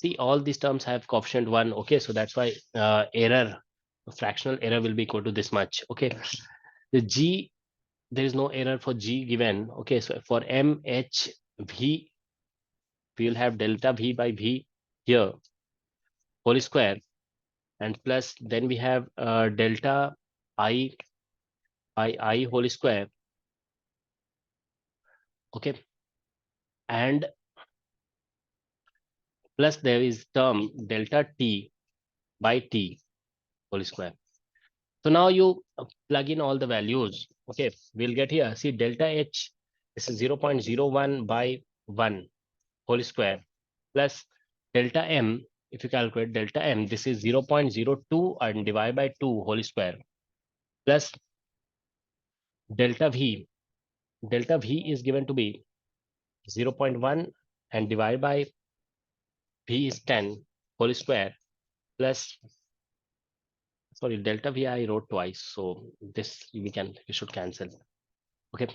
See, all these terms have coefficient 1. Okay, so that's why error, fractional error will be equal to this much. Okay, the g, there is no error for g given. Okay, so for mh v, we will have delta v by v here whole square and plus then we have delta I by I whole square. Okay, and plus there is term delta t by t whole square. So now you plug in all the values. Okay, we'll get here. See, delta h, this is 0.01 by 1 whole square plus delta m. If you calculate delta m, this is 0.02 and divide by 2 whole square plus delta v. Delta v is given to be 0.1 and divide by v is 10 whole square plus, sorry, delta v I wrote twice, so this we should cancel. Okay,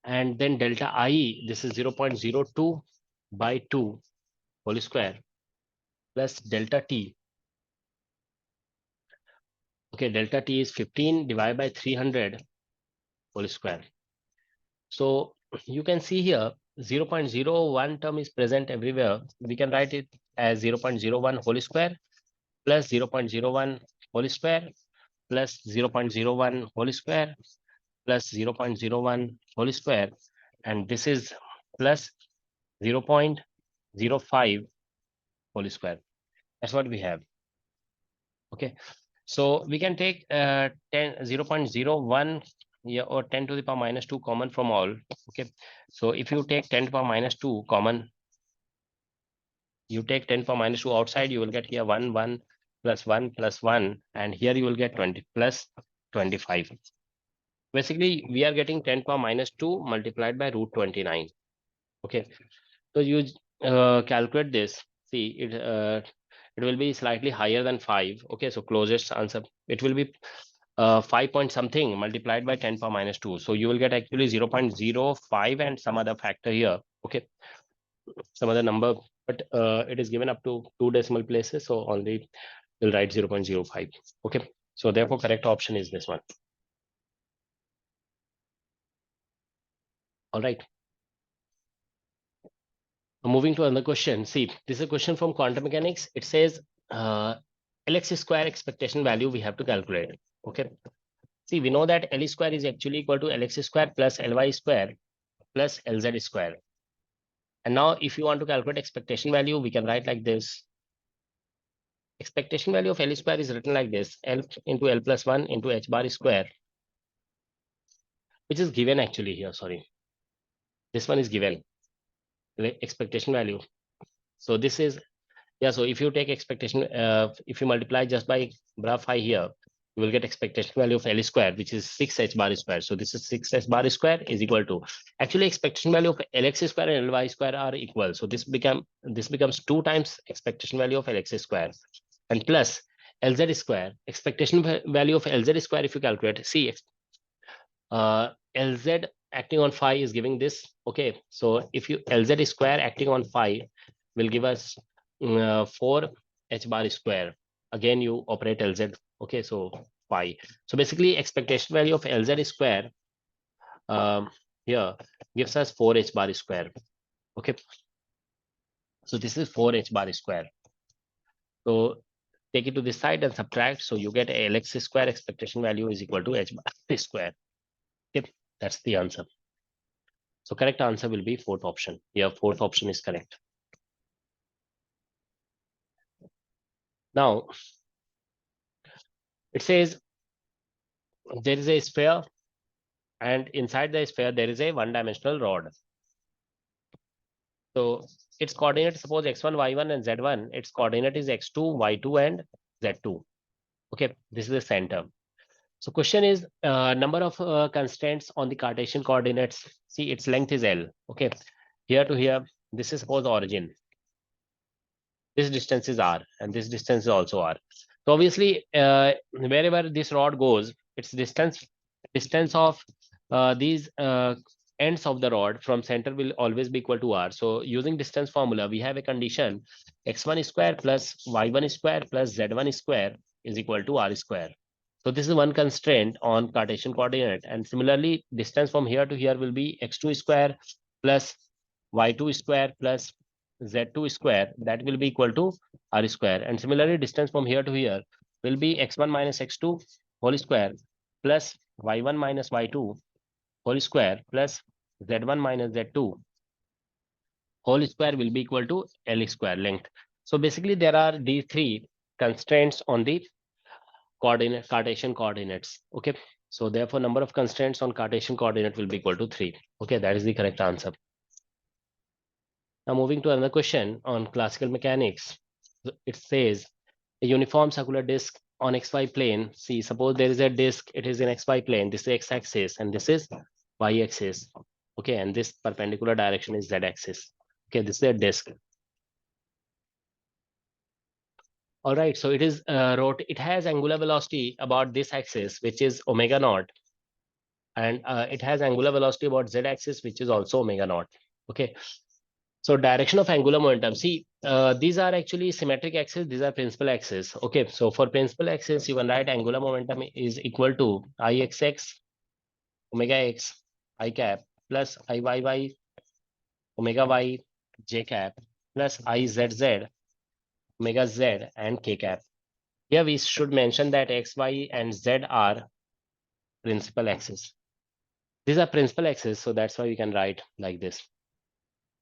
and then delta I, this is 0.02 by 2 whole square plus delta t. Okay, delta t is 15 divided by 300 whole square. So you can see here 0.01 term is present everywhere. We can write it as 0.01 whole square plus 0.01 whole square plus 0.01 whole square plus 0.01 whole square, and this is plus 0.05 whole square. That's what we have. Okay, so we can take 0.01 or 10 to the power minus 2 common from all. Okay, so if you take 10 to the power minus 2 common, you take 10 to the power minus 2 outside, you will get here 1 1 plus 1 plus 1, and here you will get 20 plus 25. Basically we are getting 10 to the power minus 2 multiplied by root 29. Okay, so you calculate this. See, it will be slightly higher than 5. Okay, so closest answer, it will be 5 point something multiplied by 10 power minus 2. So you will get actually 0.05 and some other factor here. Okay, some other number, but it is given up to 2 decimal places, so only we'll write 0.05. Okay, so therefore correct option is this one. All right, moving to another question. See, this is a question from quantum mechanics. It says Lx square expectation value we have to calculate. Okay, see, we know that L square is actually equal to Lx square plus Ly square plus Lz square. And now if you want to calculate expectation value, we can write like this. Expectation value of L square is written like this: L into L plus 1 into H bar square, which is given actually here. Sorry, this one is given, expectation value. So this is, yeah, so if you take expectation, if you multiply just by graph I here, you will get expectation value of L square, which is 6H bar square. So this is 6H bar square is equal to, actually expectation value of Lx square and Ly square are equal. So this becomes 2 times expectation value of Lx square and plus LZ square, expectation value of LZ square, if you calculate, see, LZ acting on phi is giving this. Okay, so if you LZ square acting on phi will give us 4 h bar square. Again, you operate LZ. Okay, so phi. So basically, expectation value of LZ square here gives us 4 h bar square. Okay, so this is 4 h bar square. So take it to this side and subtract. So you get LX square, expectation value is equal to h bar square. Okay, that's the answer. So correct answer will be fourth option. Yeah, fourth option is correct. Now it says there is a sphere, and inside the sphere there is a one-dimensional rod. So its coordinate, suppose x1, y1, and z1. Its coordinate is x2, y2, and z2. Okay, this is the center. So question is number of constraints on the Cartesian coordinates. See, its length is L. Okay, here to here, this is suppose origin. This distance is R, and this distance is also R. So obviously, wherever this rod goes, its distance of these ends of the rod from center will always be equal to R. So using distance formula, we have a condition x1 square plus y1 square plus z1 square is equal to R square. So this is one constraint on Cartesian coordinate. And similarly, distance from here to here will be x2 square plus y2 square plus z2 square, that will be equal to R square. And similarly, distance from here to here will be x1 minus x2 whole square plus y1 minus y2 whole square plus z1 minus z2 whole square will be equal to L square length. So basically, there are these three constraints on the Cartesian coordinates. Okay, so therefore number of constraints on Cartesian coordinate will be equal to 3. Okay, that is the correct answer. Now moving to another question on classical mechanics. It says a uniform circular disk on xy plane. See, suppose there is a disk, it is in xy plane. This is x-axis and this is y-axis. Okay, and this perpendicular direction is z-axis. Okay, this is a disk. All right, so it is it has angular velocity about this axis, which is omega naught, and it has angular velocity about z-axis, which is also omega naught. Okay, so direction of angular momentum. See, these are actually symmetric axes. These are principal axes. Okay, so for principal axis, you can write angular momentum is equal to Ixx omega x I cap plus Iyy omega y j cap plus Izz omega z and k cap. Here we should mention that x, y, and z are principal axes. These are principal axes, so that's why we can write like this.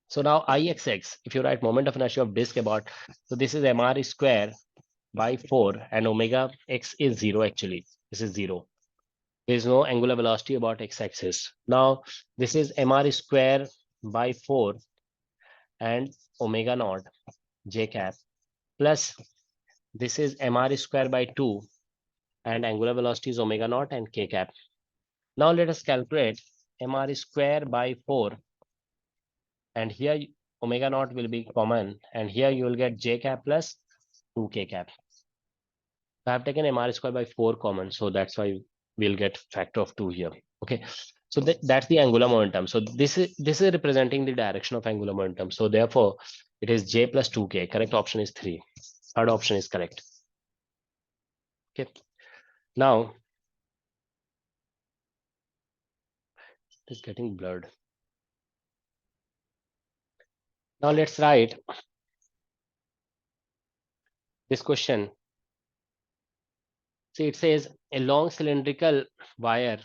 So now Ixx, if you write moment of inertia of disk about, so this is mr square by 4, and omega x is 0 actually. This is 0. There is no angular velocity about x-axis. Now this is mr square by 4 and omega naught j cap plus this is mr square by 2 and angular velocity is omega naught and k cap. Now let us calculate mr square by 4, and here omega naught will be common, and here you will get j cap plus 2k cap. I have taken mr square by 4 common, so that's why we'll get factor of 2 here. Okay, so that's the angular momentum. So this is representing the direction of angular momentum. So therefore, it is j plus 2k. Correct option is 3. Third option is correct. Okay, now it is getting blurred. Now let's write this question. See, it says a long cylindrical wire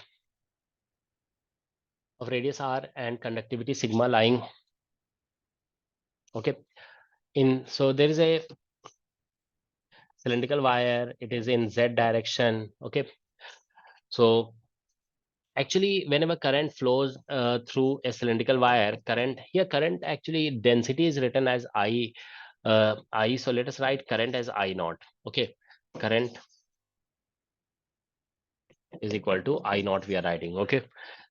of radius r and conductivity sigma lying. Okay, so there is a cylindrical wire. It is in z direction. Okay, so actually whenever current flows through a cylindrical wire, current actually density is written as I. So let us write current as I naught. Okay, current is equal to I naught we are writing. Okay,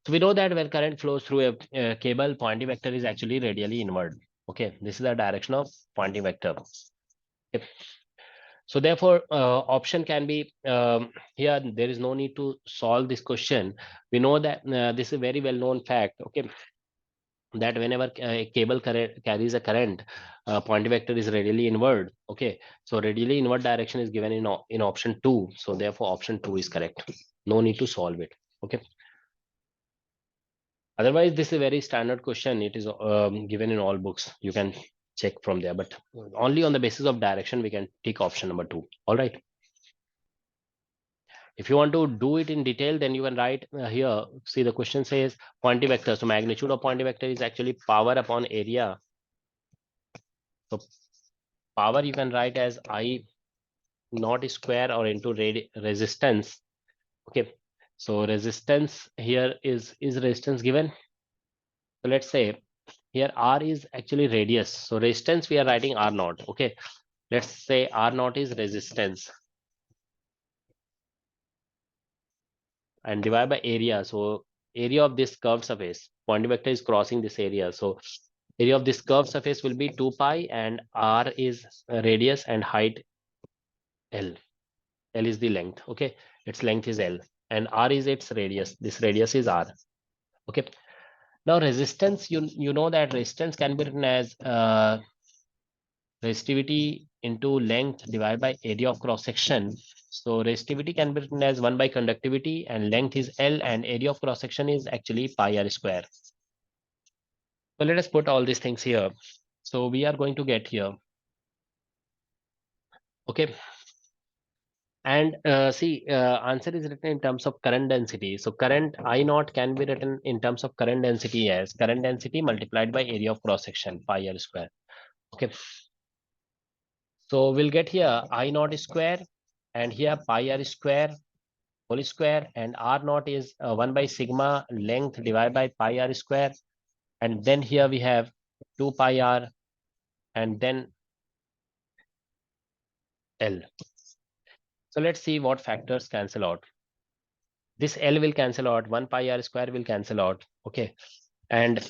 so we know that when current flows through a cable, Poynting vector is actually radially inward. Okay, this is the direction of Poynting vector. Okay. So therefore, option can be here. There is no need to solve this question. We know that this is a very well known fact. Okay, that whenever a cable carries a current, point vector is radially inward. Okay, so radially inward direction is given in option 2. So therefore, option 2 is correct. No need to solve it. Okay. Otherwise, this is a very standard question. It is given in all books. You can check from there, but only on the basis of direction we can take option number 2. All right. If you want to do it in detail, then you can write here. See, the question says Pointing vector. So magnitude of Pointing vector is actually power upon area. So power you can write as I naught square or into resistance. Okay. So resistance here is resistance given. So let's say here R is actually radius. So resistance we are writing R naught. Okay. Let's say R naught is resistance and divide by area. So area of this curved surface, Pointing vector is crossing this area. So area of this curved surface will be 2 pi and R is radius and height L. L is the length. Okay. Its length is L and R is its radius. This radius is R. Okay. Now resistance, you know that resistance can be written as resistivity into length divided by area of cross section. So resistivity can be written as 1 by conductivity and length is L and area of cross section is actually pi r square. So let us put all these things here. So we are going to get here. Okay. And see, answer is written in terms of current density. So current I naught can be written in terms of current density as current density multiplied by area of cross section pi r square. Okay. So we'll get here I naught square and here pi r square whole square and r naught is 1 by sigma length divided by pi r square. And then here we have 2 pi r and then L. So let's see what factors cancel out. This L will cancel out, 1 pi r square will cancel out. Okay. And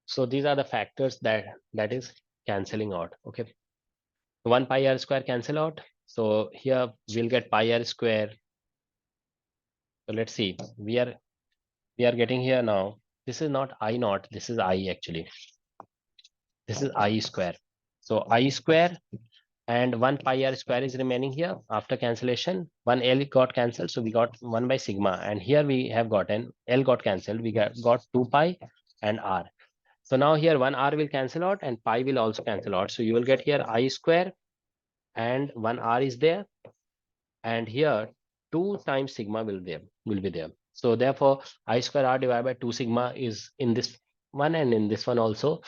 so these are the factors that is canceling out. Okay. 1 pi r square cancel out. So here we'll get pi r square. So let's see. We are getting here now. This is not I naught. This is I actually. This is I square. So I square and 1 pi r square is remaining here after cancellation. One L got cancelled. So we got 1 by sigma. And here we have gotten L got cancelled. We got 2 pi and R. So now here 1 R will cancel out and pi will also cancel out. So you will get here I square and 1 R is there. And here 2 times sigma will be there. So therefore I square R divided by 2 sigma is in this one and in this one also.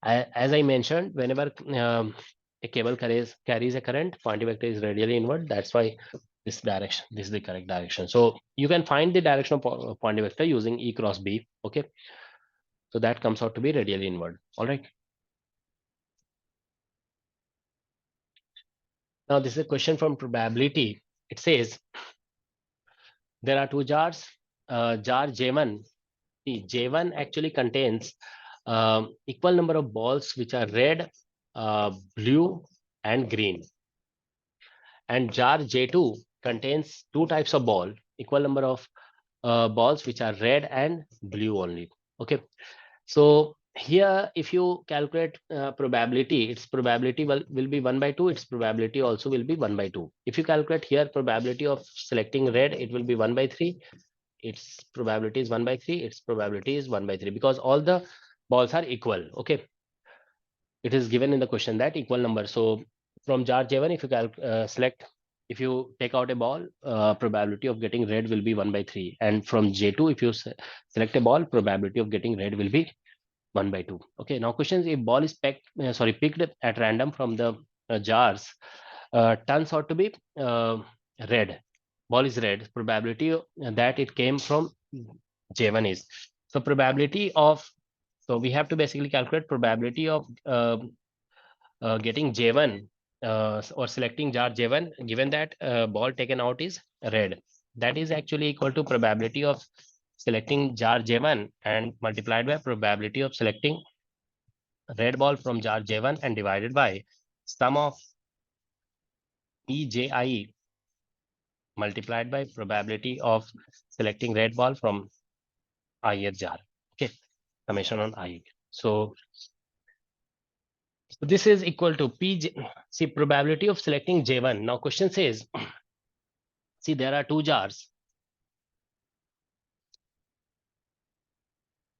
As I mentioned, whenever a cable carries a current, Pointing vector is radially inward. That's why this is the correct direction. So you can find the direction of Pointing vector using E cross B. Okay. So that comes out to be radially inward. All right. Now this is a question from probability. It says there are two jars. Jar J1. See, J1 actually contains equal number of balls which are red, blue, and green. And jar J2 contains two types of ball, equal number of balls which are red and blue only. Okay. So here, if you calculate probability, its probability will be 1 by 2. Its probability also will be 1 by 2. If you calculate here probability of selecting red, it will be 1 by 3. Its probability is 1 by 3. Its probability is 1 by 3 because all the balls are equal. Okay. It is given in the question that equal number. So from jar J1, if you select, if you take out a ball, probability of getting red will be 1 by 3. And from J2, if you select a ball, probability of getting red will be 1 by 2. Okay, now questions, if ball is picked at random from the jars, turns out to be red. Ball is red. Probability that it came from J1 is. So probability of, so we have to basically calculate probability of getting J1 or selecting jar J1 given that ball taken out is red. That is actually equal to probability of selecting jar J1 and multiplied by probability of selecting red ball from jar J1 and divided by sum of EJIE multiplied by probability of selecting red ball from ith jar. Okay, summation on I. So this is equal to PJ. See, probability of selecting J1. Now question says, see, there are two jars.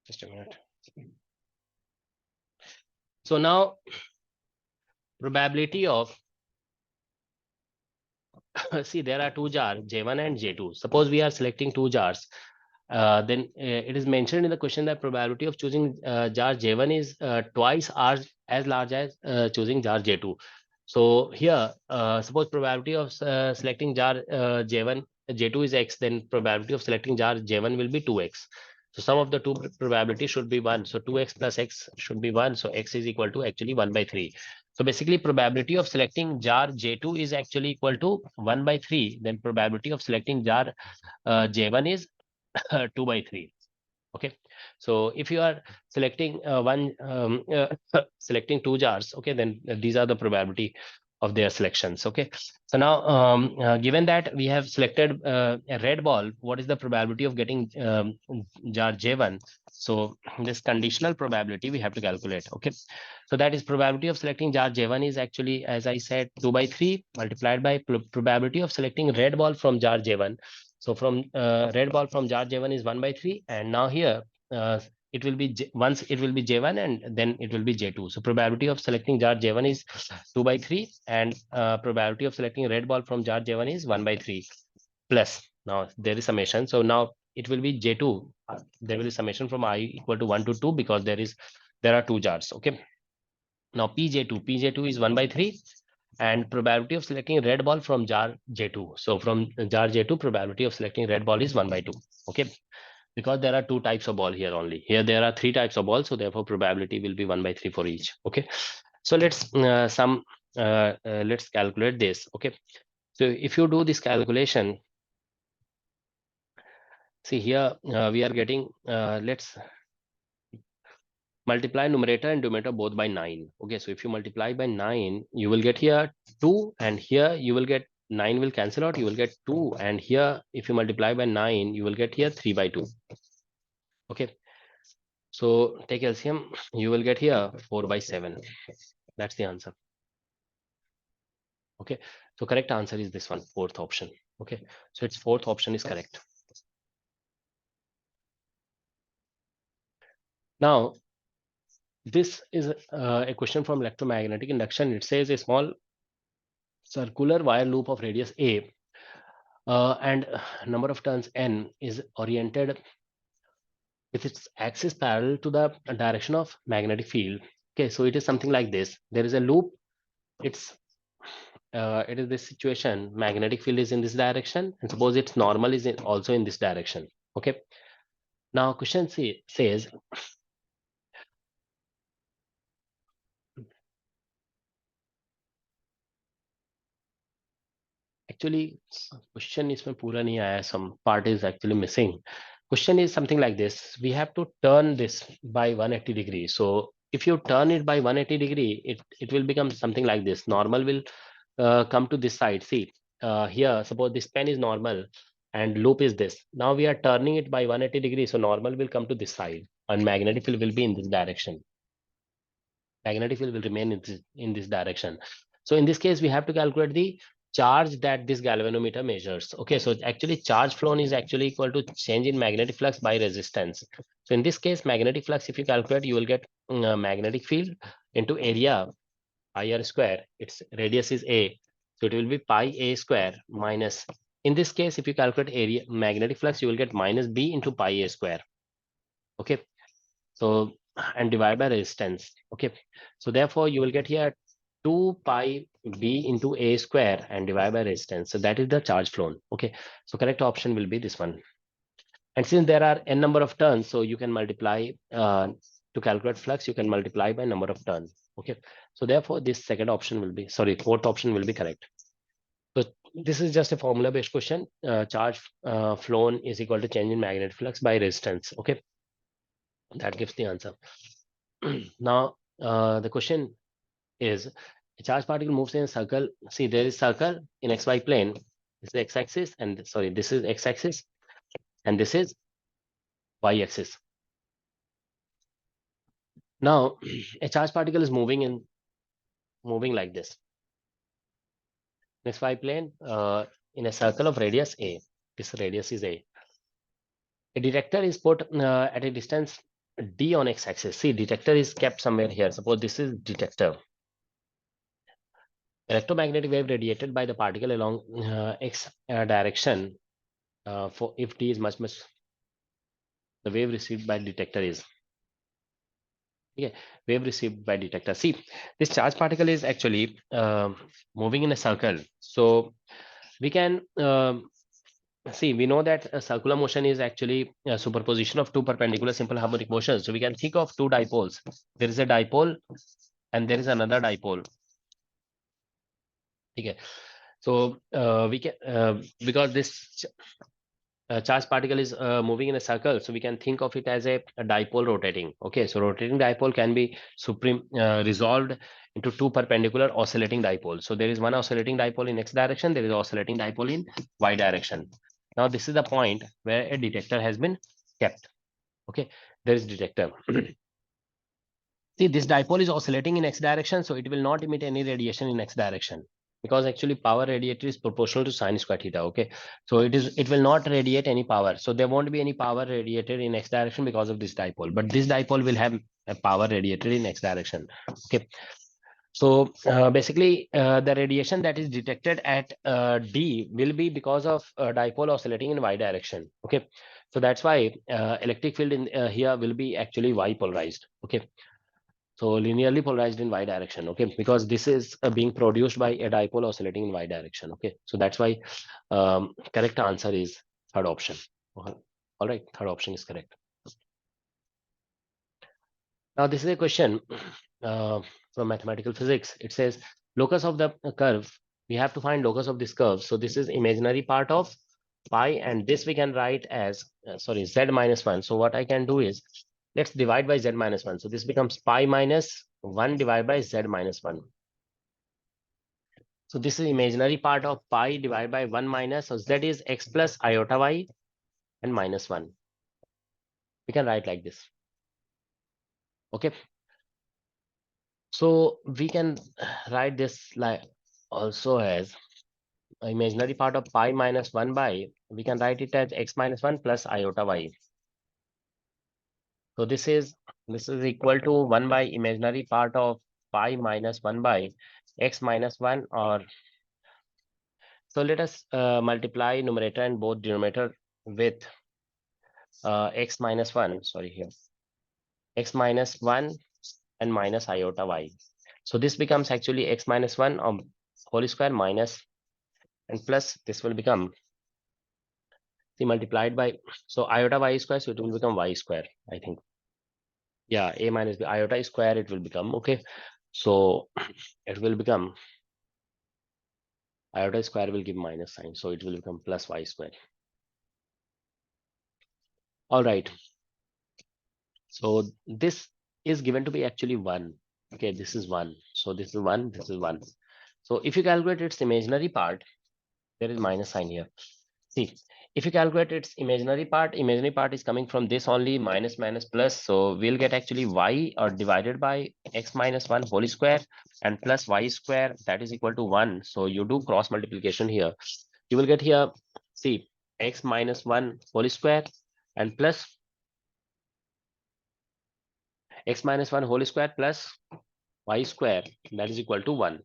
Just a minute. So now probability of see, there are two jars, J1 and J2. Suppose we are selecting two jars. Then it is mentioned in the question that probability of choosing jar J1 is twice as large as choosing jar J2. So here, suppose probability of selecting jar J1, J2 is X, then probability of selecting jar J1 will be 2X. So sum of the two probability should be 1. So 2X plus X should be 1. So X is equal to actually 1 by 3. So basically probability of selecting jar J2 is actually equal to 1 by 3. Then probability of selecting jar J1 is 2 by 3. Okay, so if you are selecting selecting two jars, okay, then these are the probability of their selections. Okay, so now given that we have selected a red ball, what is the probability of getting jar J1? So this conditional probability we have to calculate. Okay, so that is probability of selecting jar J1 is actually, as I said, 2 by 3 multiplied by probability of selecting red ball from jar J1. So from red ball from jar J1 is 1 by 3, and now here uh, it will be once it will be J1 and then it will be J2. So probability of selecting jar J1 is 2 by 3, and probability of selecting red ball from jar J1 is 1 by 3 plus. Now there is summation. So now it will be J2. There will be summation from I equal to 1 to 2 because there are two jars. Okay. Now Pj2 is 1 by 3, and probability of selecting red ball from jar J2. So from jar J2, probability of selecting red ball is 1 by 2. Okay, because there are two types of ball here only. Here there are three types of balls, so therefore probability will be 1 by 3 for each. Okay, so let's calculate this. Okay, so if you do this calculation, see here we are getting let's multiply numerator and denominator both by 9. Okay, so if you multiply by 9, you will get here 2, and here you will get 9 will cancel out, you will get 2, and here if you multiply by 9, you will get here 3 by 2. Okay, so take LCM, you will get here 4 by 7. That's the answer. Okay, so correct answer is this one, fourth option. Okay, so its fourth option is correct. Now this is a question from electromagnetic induction. It says a small circular wire loop of radius a and number of turns n is oriented with its axis parallel to the direction of magnetic field. Okay, so it is something like this. There is a loop. It is this situation. Magnetic field is in this direction, and suppose its normal is also in this direction. Okay. Now question says actually question इसमें पूरा नहीं आया, some part is actually missing. Question is something like this. We have to turn this by 180 degrees. So if you turn it by 180 degree, it will become something like this. Normal will come to this side. See here, suppose this pen is normal and loop is this. Now we are turning it by 180 degrees. So normal will come to this side and magnetic field will be in this direction. Magnetic field will remain in this direction. So in this case, we have to calculate the charge that this galvanometer measures. Okay, so actually charge flown is actually equal to change in magnetic flux by resistance. So in this case, magnetic flux, if you calculate, you will get magnetic field into area pi r square. Its radius is a, so it will be pi a square minus. In this case, if you calculate area magnetic flux, you will get minus b into pi a square. Okay, so and divide by resistance. Okay, so therefore you will get here 2 pi b into a square and divide by resistance. So that is the charge flown. Okay, so correct option will be this one. And since there are n number of turns, so you can multiply to calculate flux, you can multiply by number of turns. Okay, so therefore this second option will be, sorry, fourth option will be correct. So this is just a formula based question. Charge flown is equal to change in magnetic flux by resistance. Okay, that gives the answer. Now the question is, A charged particle moves in a circle. See, there is circle in xy plane. This is x-axis, and sorry, this is x-axis, and this is y-axis. Now, a charged particle is moving like this. Next y plane in a circle of radius a. This radius is a. A detector is put at a distance d on x-axis. See, detector is kept somewhere here. Suppose this is detector. Electromagnetic wave radiated by the particle along x direction. For if d is much the wave received by detector is. Okay, wave received by detector. See, this charged particle is actually moving in a circle. So we can see, we know that a circular motion is actually a superposition of two perpendicular simple harmonic motions. So we can think of two dipoles. There is a dipole and there is another dipole. Okay, so we can because this charged particle is moving in a circle, so we can think of it as a dipole rotating. Okay, so rotating dipole can be resolved into two perpendicular oscillating dipoles. So there is one oscillating dipole in x direction, there is oscillating dipole in y direction. Now this is the point where a detector has been kept. Okay, there is detector. See, this dipole is oscillating in x direction, so it will not emit any radiation in x direction, because actually power radiated is proportional to sine square theta. Okay, so it will not radiate any power, so there won't be any power radiated in x direction because of this dipole, but this dipole will have a power radiated in x direction. Okay, so basically the radiation that is detected at d will be because of dipole oscillating in y direction. Okay, so that's why electric field in here will be actually y polarized. Okay, so linearly polarized in y direction. Okay, because this is being produced by a dipole oscillating in y direction. Okay, so that's why correct answer is third option. All right, third option is correct. Now this is a question from mathematical physics. It says locus of the curve. We have to find locus of this curve. So this is imaginary part of pi, and this we can write as sorry, z minus 1. So what I can do is, let's divide by z minus 1. So this becomes pi minus 1 divided by z minus 1. So this is imaginary part of pi divided by 1 minus. So z is x plus iota y and minus 1. We can write like this. Okay. So we can write this like also as imaginary part of pi minus 1 by, we can write it as x minus 1 plus iota y. So this is equal to 1 by imaginary part of pi minus 1 by x minus 1, or so let us multiply numerator and both denominator with x minus 1, sorry, here x minus 1 and minus iota y. So this becomes actually x minus 1 whole square minus, and plus this will become, see, multiplied by, so iota y square, so it will become y square, I think. Yeah, a minus b iota square it will become. Okay, so it will become, iota square will give minus sign, so it will become plus y square. All right, so this is given to be actually 1. Okay, this is 1, so this is 1, this is 1. So if you calculate its imaginary part, there is minus sign here. See, if you calculate its imaginary part is coming from this only, minus minus plus, so we'll get actually y or divided by x minus 1 whole square and plus y square, that is equal to 1. So you do cross multiplication here, you will get here, see, x minus 1 whole square and plus x minus 1 whole square plus y square, that is equal to 1.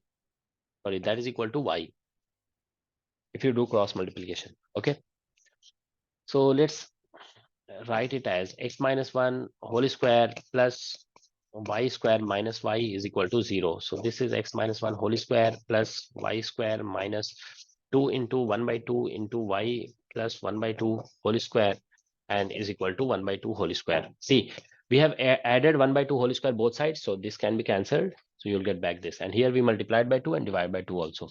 Sorry, that is equal to y if you do cross multiplication. Okay, so let's write it as x minus 1 whole square plus y square minus y is equal to 0. So this is x minus 1 whole square plus y square minus 2 into 1 by 2 into y plus 1 by 2 whole square, and is equal to 1 by 2 whole square. See, we have added 1 by 2 whole square both sides, so this can be cancelled. So you'll get back this, and here we multiplied by 2 and divide by 2 also.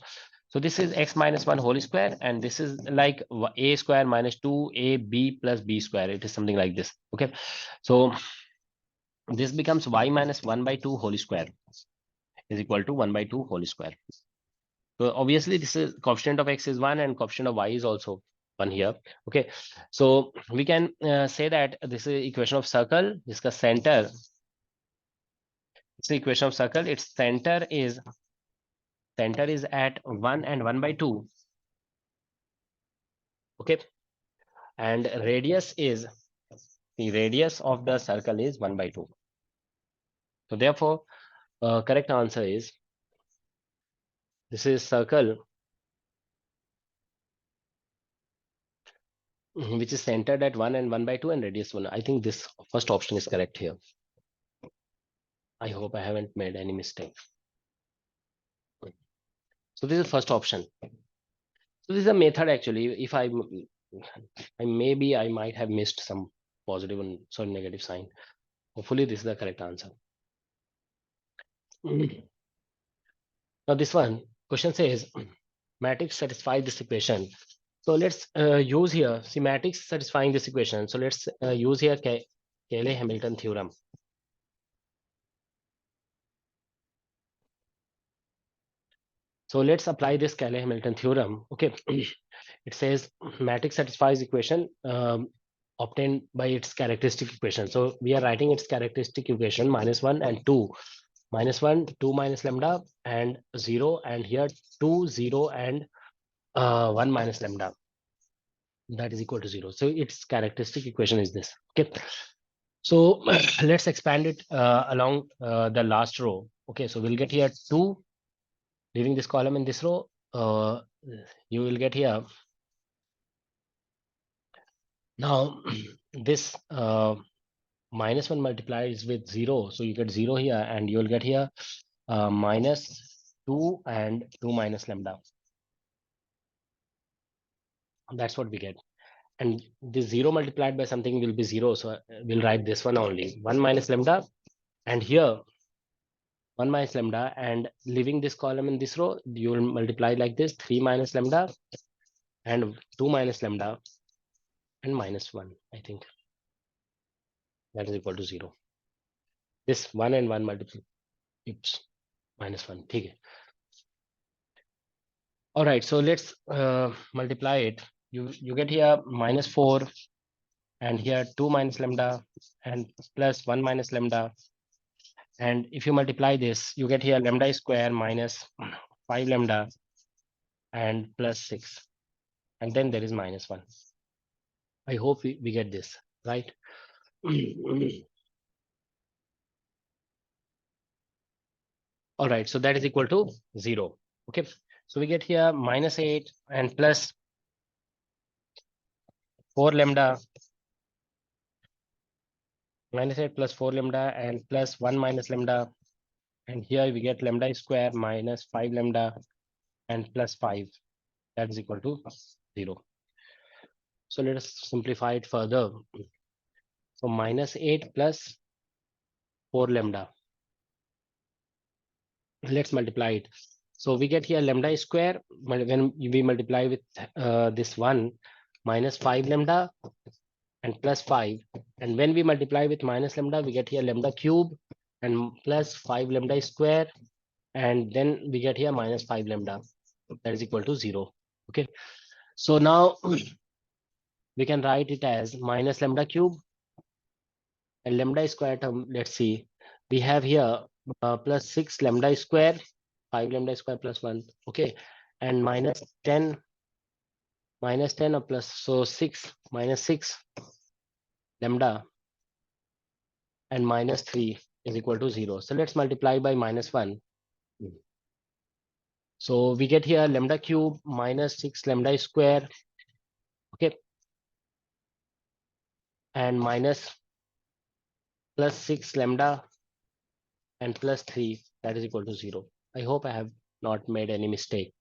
So this is x minus 1 whole square, and this is like a square minus 2ab plus b square. It is something like this. Okay, so this becomes y minus 1 by 2 whole square. is equal to 1 by 2 whole square. So obviously this is coefficient of x is 1 and coefficient of y is also 1 here. Okay, so we can say that this is equation of circle. This center. It's the equation of circle. Its center is at 1 and 1 by 2. Okay, and radius is the radius of the circle is 1 by 2. So therefore, correct answer is this is circle which is centered at 1 and 1 by 2 and radius 1. I think this first option is correct here. I hope I haven't made any mistake. So this is first option. So this is a method actually. If I maybe I might have missed some positive and some negative sign. Hopefully this is the correct answer. Now this one question says matrix satisfy this equation. So let's use here matrix satisfying this equation. So let's use here Cayley-Hamilton theorem. So let's apply this Cayley-Hamilton theorem. Okay, it says matrix satisfies equation obtained by its characteristic equation. So we are writing its characteristic equation -1 and 2. -1, 2 minus lambda and 0, and here 2, 0 and 1 minus lambda. That is equal to 0. So its characteristic equation is this. Okay. So let's expand it along the last row. Okay, so we'll get here 2, leaving this column in this row. You will get here. Now this -1 multiplies with 0. So you get 0 here, and you will get here -2 and 2 minus lambda. That's what we get. And this 0 multiplied by something will be 0. So we'll write this one only 1 minus lambda, and here 1 minus lambda, and leaving this column in this row, you will multiply like this 3 minus lambda and 2 minus lambda and -1. I think that is equal to 0. This 1 and 1 multiply. Oops, -1. Okay. All right, so let's multiply it. You get here -4, and here 2 minus lambda and plus 1 minus lambda. And if you multiply this, you get here lambda square minus 5 lambda and plus 6. And then there is -1. I hope we get this, right? All right, so that is equal to 0. Okay, so we get here -8 and plus 4 lambda, -8 plus 4 lambda and plus 1 minus lambda. And here we get lambda square minus 5 lambda and plus 5. That is equal to 0. So let us simplify it further. So -8 plus 4 lambda. Let's multiply it. So we get here lambda square when we multiply with this one, minus 5 lambda and plus 5. And when we multiply with minus lambda, we get here lambda cube and plus 5 lambda square. And then we get here -5 lambda. That is equal to 0. Okay. So now we can write it as minus lambda cube and lambda square term. Let's see. We have here plus 6 lambda square, 5 lambda square plus 1. Okay. And -10 or plus, so 6 -6 lambda and -3 is equal to 0. So let's multiply by -1. So we get here lambda cube -6 lambda square. Okay. And minus plus 6 lambda and plus 3, that is equal to 0. I hope I have not made any mistake.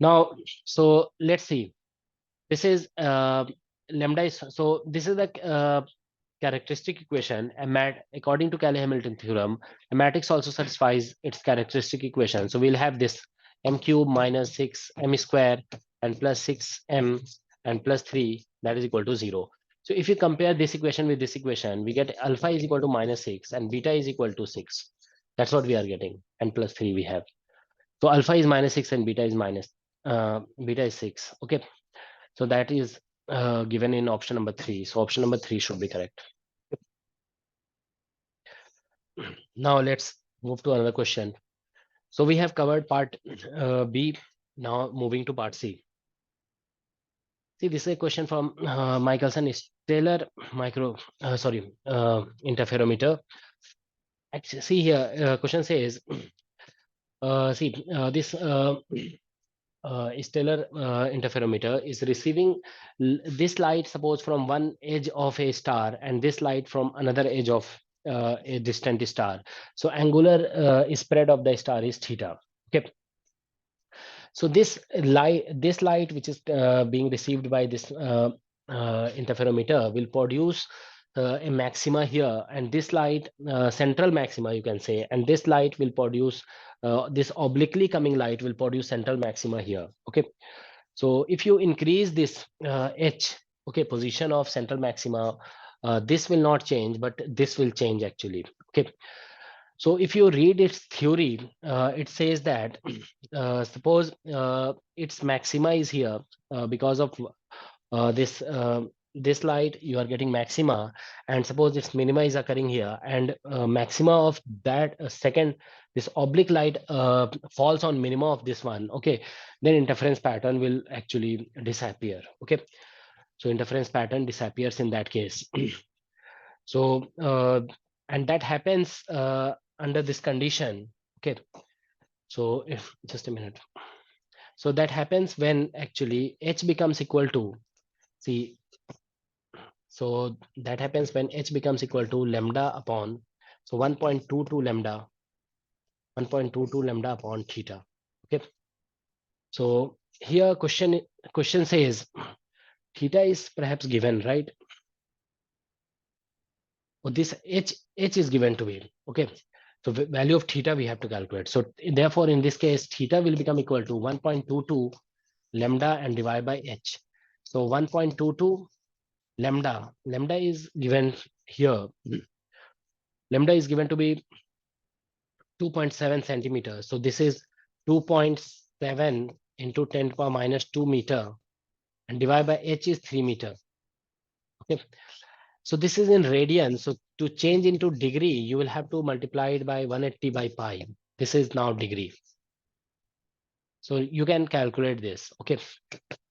Now, so let's see. This is lambda is, so this is the characteristic equation. According to Cayley-Hamilton theorem, a matrix also satisfies its characteristic equation. So we'll have this m cube minus 6m square and plus 6m and plus 3, that is equal to 0. So if you compare this equation with this equation, we get alpha is equal to -6 and beta is equal to 6. That's what we are getting. and plus 3 we have. So alpha is -6 and beta is 6. Okay, so that is given in option number 3. So option number 3 should be correct. Now let's move to another question. So we have covered part B. Now moving to part C. See, this is a question from Michelson Stellar interferometer. Actually, see here, question says, this stellar interferometer is receiving this light, suppose from one edge of a star, and this light from another edge of a distant star. So angular spread of the star is theta. Okay. So this light which is being received by this interferometer will produce a maxima here, and this light, central maxima you can say, and this light will produce this obliquely coming light will produce central maxima here. Okay, so if you increase this h, okay, position of central maxima, this will not change, but this will change actually. Okay, so if you read its theory, it says that suppose its maxima is here because of this light you are getting maxima, and suppose its minima is occurring here, and maxima of that second, this oblique light falls on minima of this one. Okay, then interference pattern will actually disappear. Okay, so interference pattern disappears in that case. So and that happens under this condition. Okay, so if just a minute. So that happens when actually h becomes equal to, see, so that happens when h becomes equal to lambda upon, so 1.22 lambda, 1.22 lambda upon theta. Okay, so here question says theta is perhaps given, right? So this h is given to be. Okay, so value of theta we have to calculate. So therefore in this case theta will become equal to 1.22 lambda and divide by h. So 1.22 lambda is given here. Lambda is given to be 2.7 centimeters. So this is 2.7 into 10 to the power minus 2 meter, and divide by h is 3 meter. Okay, so this is in radian. So to change into degree, you will have to multiply it by 180 by pi. This is now degree. So you can calculate this. Okay,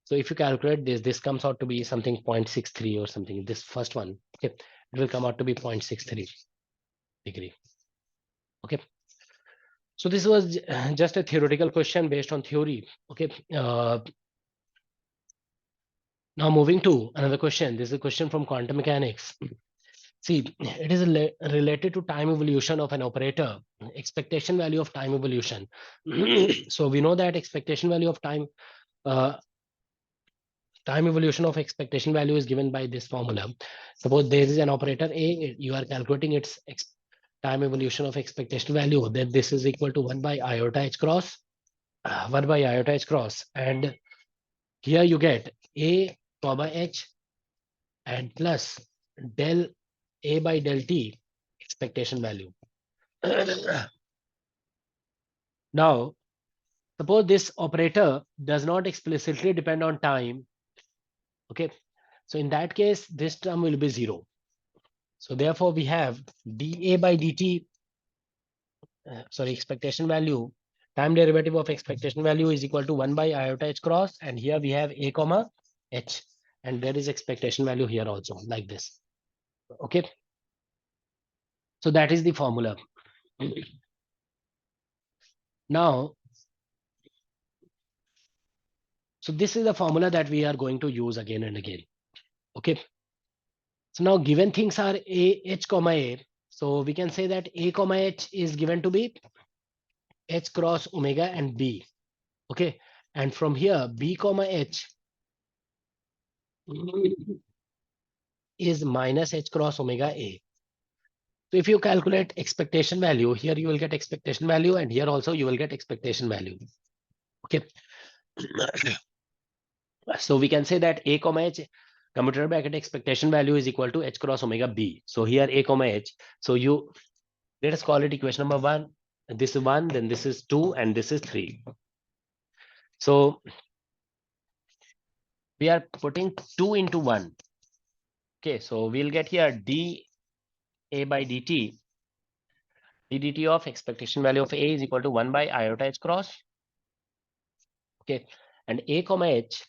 so if you calculate this, this comes out to be something 0.63 or something. This first one, okay, it will come out to be 0.63 degree. Okay, so this was just a theoretical question based on theory. Okay, now moving to another question. This is a question from quantum mechanics. See, it is related to time evolution of an operator, expectation value of time evolution. So we know that expectation value of time evolution of expectation value is given by this formula. Suppose there is an operator A, you are calculating its time evolution of expectation value, then this is equal to 1 by iota h cross, 1 by iota h cross, and here you get A comma h and plus del A by del t expectation value. Now, suppose this operator does not explicitly depend on time. Okay, so in that case, this term will be 0. So therefore, we have dA by dt, expectation value, time derivative of expectation value is equal to 1 by iota h cross, and here we have A comma h, and there is expectation value here also, like this. Okay, so that is the formula. Now, so this is the formula that we are going to use again and again. Okay, so now given things are A, h comma A, so we can say that A comma h is given to be h cross omega and B. Okay, and from here B comma h is minus h cross omega A. So if you calculate expectation value, here you will get expectation value, and here also you will get expectation value. Okay. So we can say that A comma h commutator bracket expectation value is equal to h cross omega B. So here A comma h. So let us call it equation number 1. this is 1, then this is 2, and this is 3. So we are putting 2 into 1. Okay, so we'll get here dA by dt. ddt of expectation value of A is equal to 1 by iota h cross. Okay, and A comma h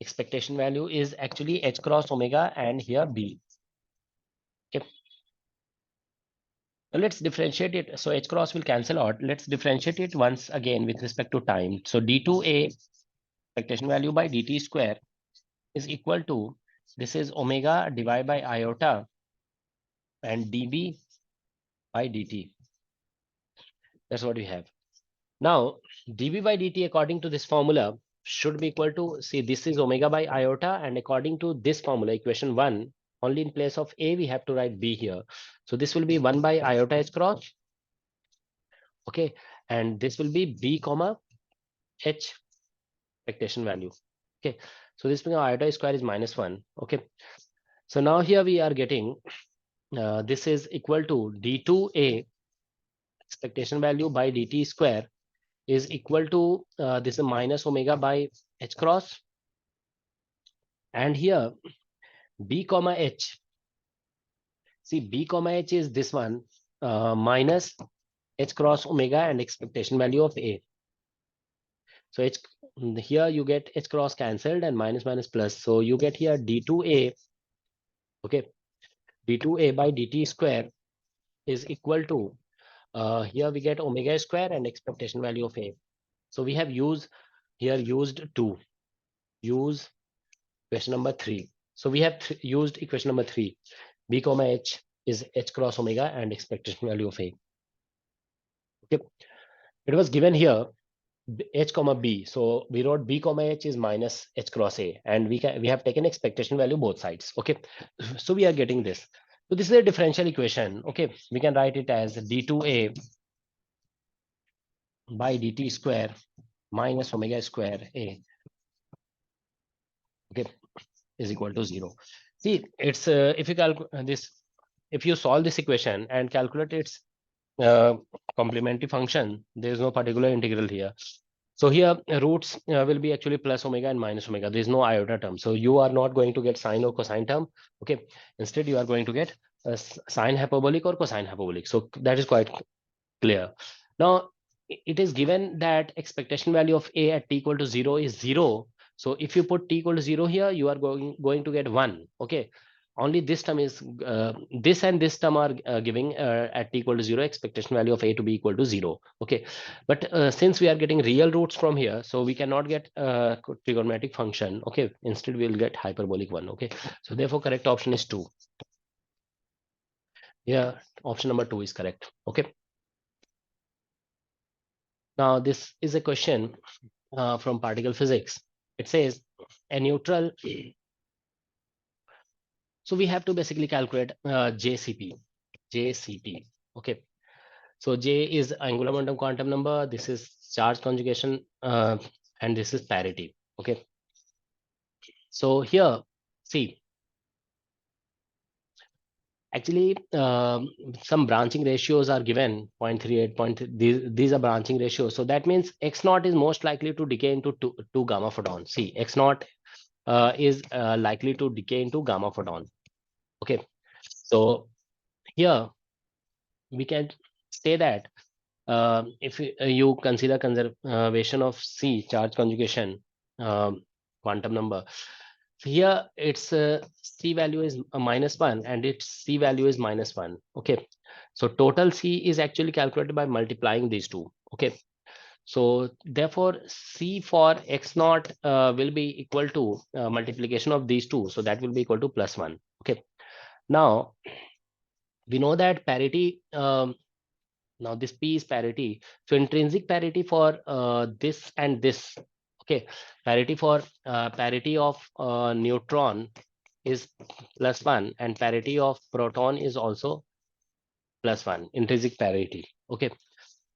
expectation value is actually h cross omega and here B. Okay, now let's differentiate it. So h cross will cancel out. Let's differentiate it once again with respect to time. So d2A expectation value by dt square is equal to, this is omega divided by iota and dB by dt. That's what we have. Now, dB by dt according to this formula should be equal to, see, this is omega by iota, and according to this formula, equation 1, only in place of A, we have to write B here. So this will be 1 by iota h cross. Okay, and this will be B comma H expectation value. Okay, so this being iota square is -1. Okay, so now here we are getting this is equal to d2A expectation value by dt square is equal to this is minus omega by h cross, and here B comma H, see, B comma H is this one, minus h cross omega and expectation value of A. So H, here you get h cross cancelled and minus minus plus. So you get here d2A, okay, d2A by dt square is equal to, here we get omega square and expectation value of A. So we have used here, used 2, use question number 3. So we have used equation number 3. B comma H is h cross omega and expectation value of A. Okay, it was given here h comma B. So we wrote B comma H is minus h cross A, and we have taken expectation value both sides. Okay, so we are getting this. So this is a differential equation. Okay, we can write it as d2A by dt square minus omega square A, okay, is equal to 0. See, it's if you calculate this, if you solve this equation and calculate its complementary function, there is no particular integral here. So here roots will be actually plus omega and minus omega. There is no iota term. So you are not going to get sine or cosine term. Okay. Instead, you are going to get a sine hyperbolic or cosine hyperbolic. So that is quite clear. Now, it is given that expectation value of A at t equal to 0 is 0. So if you put t equal to 0 here, you are going to get 1. Okay. Only this term is, this and this term are giving at t equal to 0 expectation value of A to be equal to 0. Okay. But since we are getting real roots from here, so we cannot get trigonometric function. Okay. Instead, we'll get hyperbolic one. Okay. So therefore, correct option is 2. Yeah, option number 2 is correct. Okay. Now, this is a question from particle physics. It says a neutral. So we have to basically calculate JCP. JCP. Okay. So J is angular momentum quantum number. This is charge conjugation, and this is parity. Okay. So here, see, actually, some branching ratios are given 0.38. These are branching ratios. So that means X naught is most likely to decay into two gamma photon. See, X naught is likely to decay into gamma photon. Okay. So here we can say that if you consider conservation of C charge conjugation quantum number, here its C value is -1 and its C value is -1. Okay, so total C is actually calculated by multiplying these two. Okay, so therefore C for X naught will be equal to multiplication of these two, so that will be equal to +1. Okay, now we know that parity. Now this P is parity. So intrinsic parity for this and this. Okay, parity for parity of neutron is +1 and parity of proton is also +1. Intrinsic parity. Okay,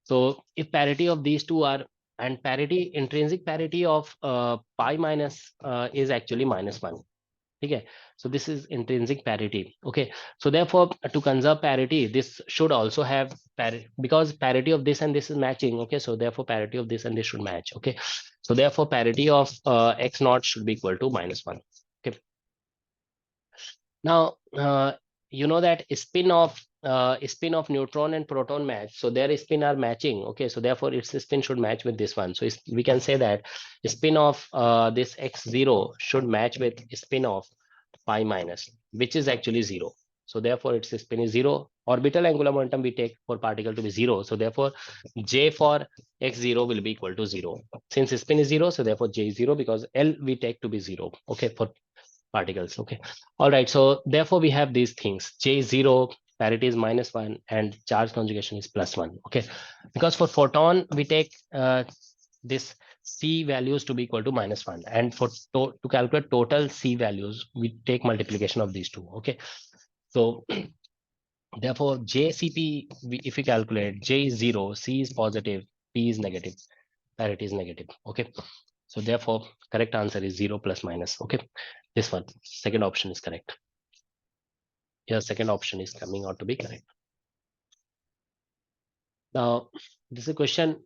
so if parity of these two are, and parity, intrinsic parity of pi minus is actually -1. Okay, so this is intrinsic parity. Okay, so therefore to conserve parity, this should also have parity, because parity of this and this is matching. Okay, so therefore parity of this and this should match. Okay, so therefore parity of x naught should be equal to -1. Okay, now you know that spin of neutron and proton match, so their spin are matching. Okay, so therefore its spin should match with this one. So we can say that spin of this x0 should match with spin of pi minus, which is actually 0. So therefore its spin is 0. Orbital angular momentum we take for particle to be 0. So therefore J for x0 will be equal to 0. Since spin is 0, so therefore J is 0, because L we take to be 0. Okay, for particles. Okay, all right, so therefore we have these things: J is 0, parity is -1, and charge conjugation is +1. Okay, because for photon we take this C values to be equal to -1, and for to calculate total C values we take multiplication of these two. Okay, so therefore JCP, if we calculate, J is 0, C is positive, P is negative, parity is negative. Okay, so therefore correct answer is 0 plus minus. Okay, this one, second option is correct. Here second option is coming out to be correct. Now this is a question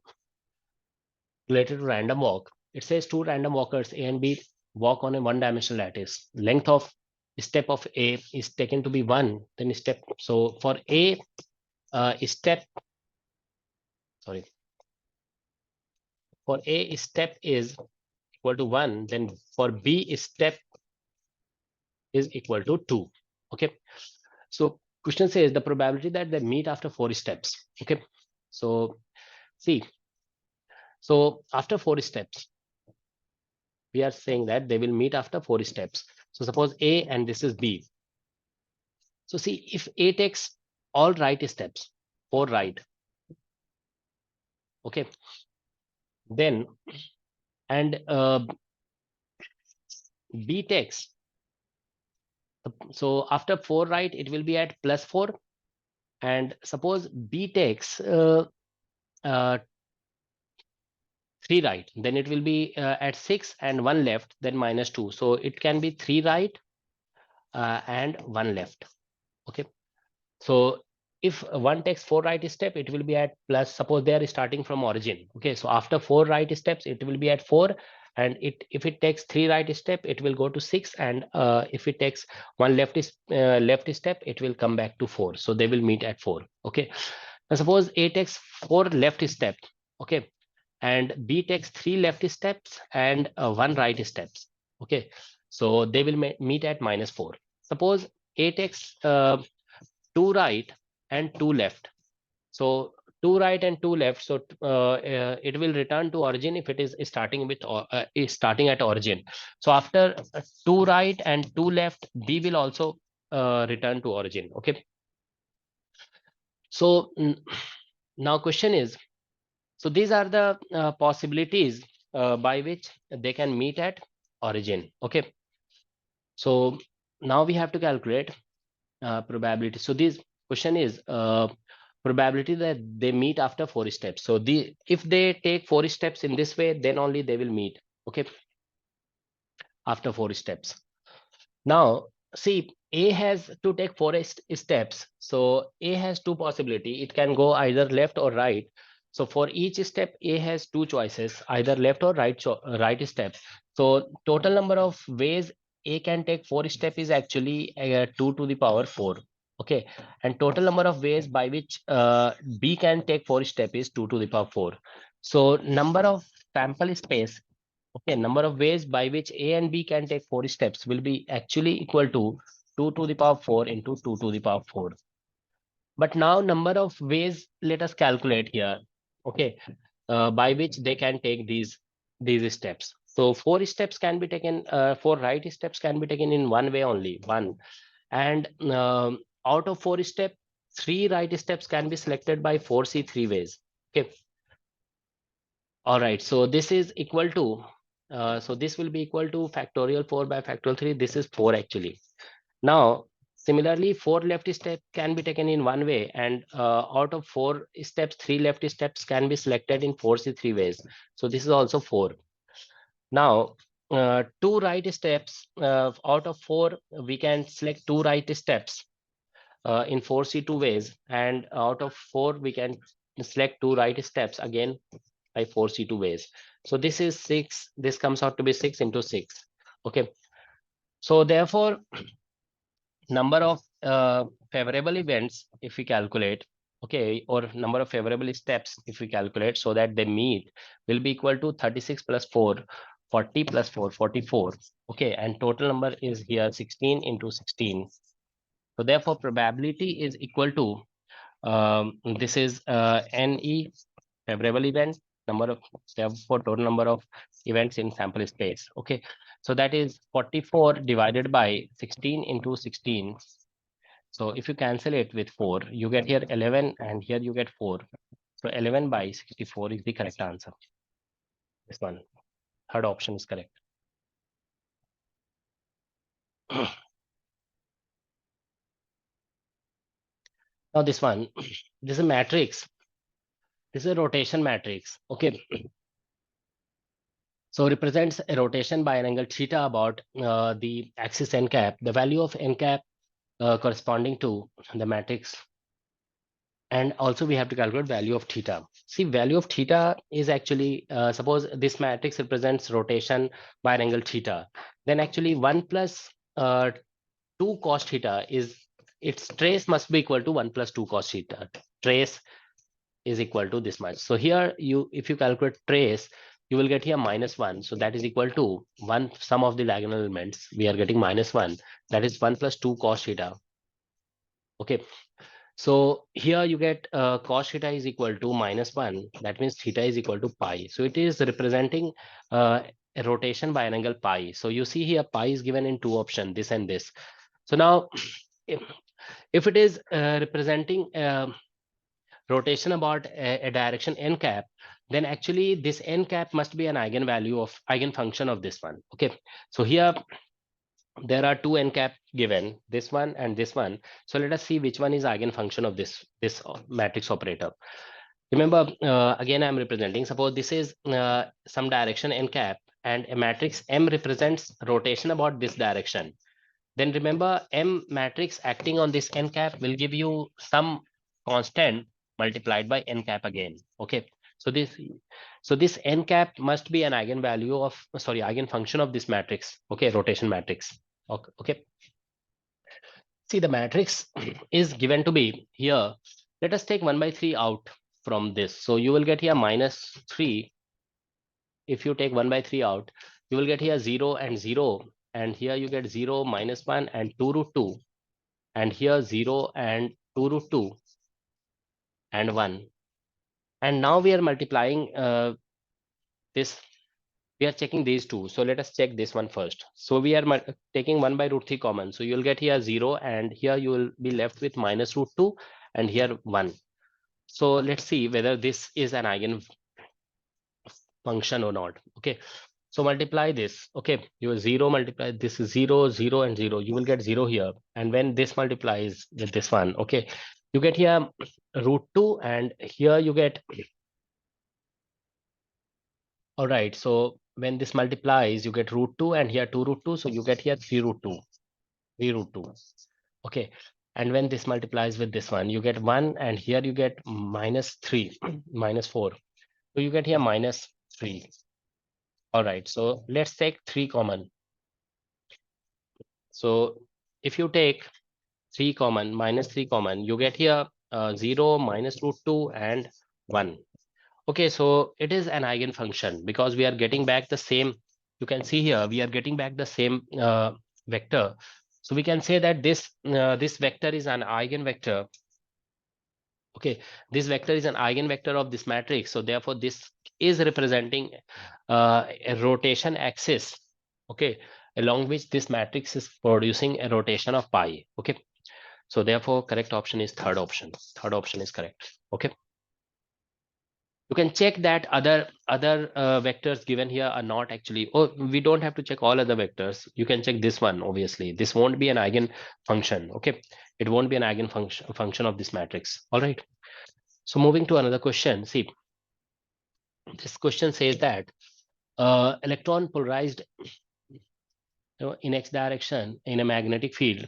related to random walk. It says two random walkers A and B walk on a one-dimensional lattice. Length of step of A is taken to be 1. Then step, so for A step, sorry, for A step is equal to 1. Then for B step is equal to 2. Okay. So question says the probability that they meet after 4 steps. Okay. So see, so after 4 steps, we are saying that they will meet after 4 steps. So suppose A and this is B. So see, if A takes all right steps, 4 right, okay, then and B takes, so after 4 right, it will be at +4, and suppose B takes uh, 3 right, then it will be at 6 and 1 left, then -2. So it can be 3 right and 1 left. Okay, so if one takes 4 right step, it will be at plus, suppose they are starting from origin. Okay, so after 4 right steps, it will be at 4, and if it takes 3 right step, it will go to 6, and if it takes 1 left step, it will come back to 4. So they will meet at 4. Okay, now suppose A takes 4 left step. Okay, and B takes 3 left steps and 1 right steps. Okay, so they will meet at -4. Suppose A takes 2 right and 2 left. So 2 right and 2 left. So it will return to origin if it is starting with is starting at origin. So after 2 right and 2 left, B will also return to origin. Okay. So now question is, so these are the possibilities by which they can meet at origin. Okay. So now we have to calculate probability. So this question is probability that they meet after 4 steps. So if they take 4 steps in this way, then only they will meet. Okay, after 4 steps. Now see, A has to take 4 steps. So A has two possibility. It can go either left or right. So for each step, A has two choices, either left or right step. So total number of ways A can take 4 step is actually 2 to the power 4. Okay, and total number of ways by which B can take 4 step is 2 to the power 4. So number of sample space, okay, number of ways by which A and B can take 4 steps will be actually equal to 2 to the power 4 into 2 to the power 4. But now number of ways, let us calculate here. Okay, by which they can take these steps. So 4 steps can be taken, 4 right steps can be taken in one way only, one. And out of 4 steps, 3 right steps can be selected by 4C 3 ways. Okay. All right, so this is equal to, so this will be equal to factorial 4 by factorial 3. This is 4 actually. Now, similarly, 4 left step can be taken in one way, and out of 4 steps, 3 left steps can be selected in 4C 3 ways. So this is also 4. Now, two right steps out of four, we can select two right steps in 4C2 ways, and out of four, we can select two right steps again by 4C2 ways. So this is six. This comes out to be 6 into 6. Okay. So therefore, number of favorable events, if we calculate, okay, or number of favorable steps, if we calculate, so that they meet, will be equal to 36 plus 4, 40 plus 4, 44. Okay, and total number is here 16 into 16. So therefore, probability is equal to this is NE, favorable event, number of, therefore total number of events in sample space. Okay, so that is 44 divided by 16 into 16. So if you cancel it with 4, you get here 11, and here you get 4. So 11 by 64 is the correct answer. This one, third option is correct. Now this one, this is a matrix. This is a rotation matrix. Okay. So represents a rotation by an angle theta about the axis n cap. The value of n cap corresponding to the matrix, and also we have to calculate value of theta. See, value of theta is actually, suppose this matrix represents rotation by an angle theta, then actually 1 plus 2 cos theta is, its trace must be equal to 1 plus 2 cos theta. Trace is equal to this much. So here you, if you calculate trace, you will get here -1. So that is equal to 1 sum of the diagonal elements. We are getting -1. That is 1 plus 2 cos theta. Okay. So here you get cos theta is equal to -1. That means theta is equal to pi. So it is representing a rotation by an angle pi. So you see here pi is given in two options, this and this. So now, if, if it is representing rotation about a direction n cap, then actually this n cap must be an eigenvalue of eigenfunction of this one. Okay. So here there are two n cap given, this one and this one. So let us see which one is eigenfunction of this matrix operator. Remember, again I'm representing, suppose this is some direction n cap, and a matrix M represents rotation about this direction. Then remember, M matrix acting on this n cap will give you some constant multiplied by n cap again. Okay. So this n cap must be an eigenvalue of, sorry, eigenfunction of this matrix. Okay, rotation matrix. Okay. Okay. See, the matrix is given to be here. Let us take 1 by 3 out from this. So you will get here -3. If you take 1 by 3 out, you will get here 0 and 0. And here you get 0, -1, and 2 root 2. And here 0 and 2 root 2 and 1. And now we are multiplying this. We are checking these two. So let us check this one first. So we are taking 1 by root 3 common. So you'll get here 0, and here you will be left with -√2, and here 1. So let's see whether this is an eigen function or not. Okay. So multiply this. Okay. You 0 multiply this is 0, 0, and 0. You will get 0 here. And when this multiplies with this one, okay, you get here √2, and here you get, all right. So when this multiplies, you get √2, and here 2 root 2. So you get here 3 root 2, 3 root 2. Okay. And when this multiplies with this one, you get 1, and here you get -3, -4. So you get here -3. All right. So let's take 3 common. So if you take 3 common, -3 common, you get here 0, -√2, and 1. Okay, so it is an eigenfunction because we are getting back the same. You can see here we are getting back the same vector. So we can say that this vector is an eigenvector. Okay, this vector is an eigenvector of this matrix. So therefore, this is representing a rotation axis. Okay, along which this matrix is producing a rotation of pi. Okay, so therefore, correct option is third option. Third option is correct. Okay. You can check that other vectors given here are not actually, oh, we don't have to check all other vectors. You can check this one. Obviously, this won't be an eigen function. Okay, it won't be an eigen function of this matrix. All right. So moving to another question. See, this question says that electron polarized in x direction in a magnetic field.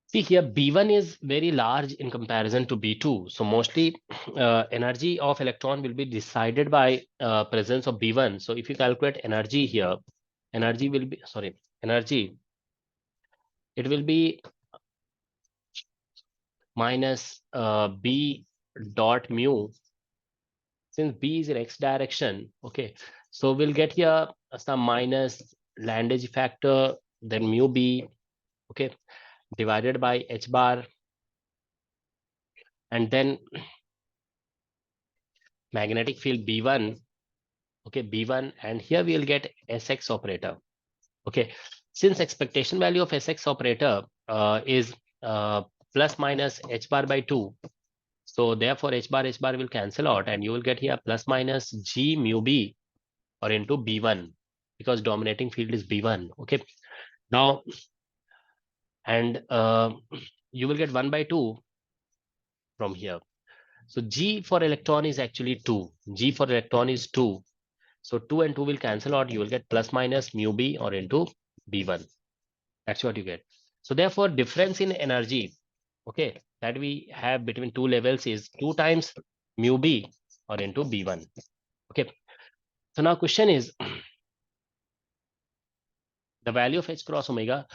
See here, B1 is very large in comparison to B2. So mostly energy of electron will be decided by presence of B1. So if you calculate energy here, energy will be, sorry, energy, it will be minus B dot mu, since B is in x direction. Okay, so we'll get here some minus landage factor, then mu B, okay, divided by h bar, and then magnetic field B1, okay, B1, and here we will get Sx operator. Okay, since expectation value of Sx operator is plus minus h bar by 2, so therefore h bar will cancel out, and you will get here plus minus g mu b or into B1, because dominating field is B1. Okay, now, and you will get 1 by 2 from here. So g for electron is actually 2. G for electron is 2. So 2 and 2 will cancel out. You will get plus minus mu b or into B1. That's what you get. So therefore, difference in energy, okay, that we have between two levels is 2 times mu b or into B1. Okay. So now question is the value of h cross omega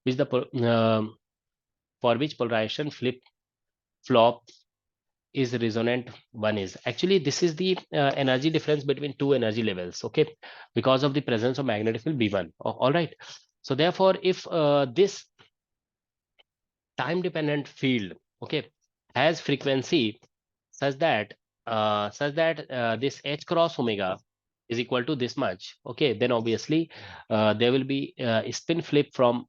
is the for which polarization flip flop is resonant one is. Actually, this is the energy difference between two energy levels, okay, because of the presence of magnetic field B1. All right. So therefore, if this time dependent field, okay, has frequency such that this h cross omega is equal to this much, okay, then obviously there will be a spin flip from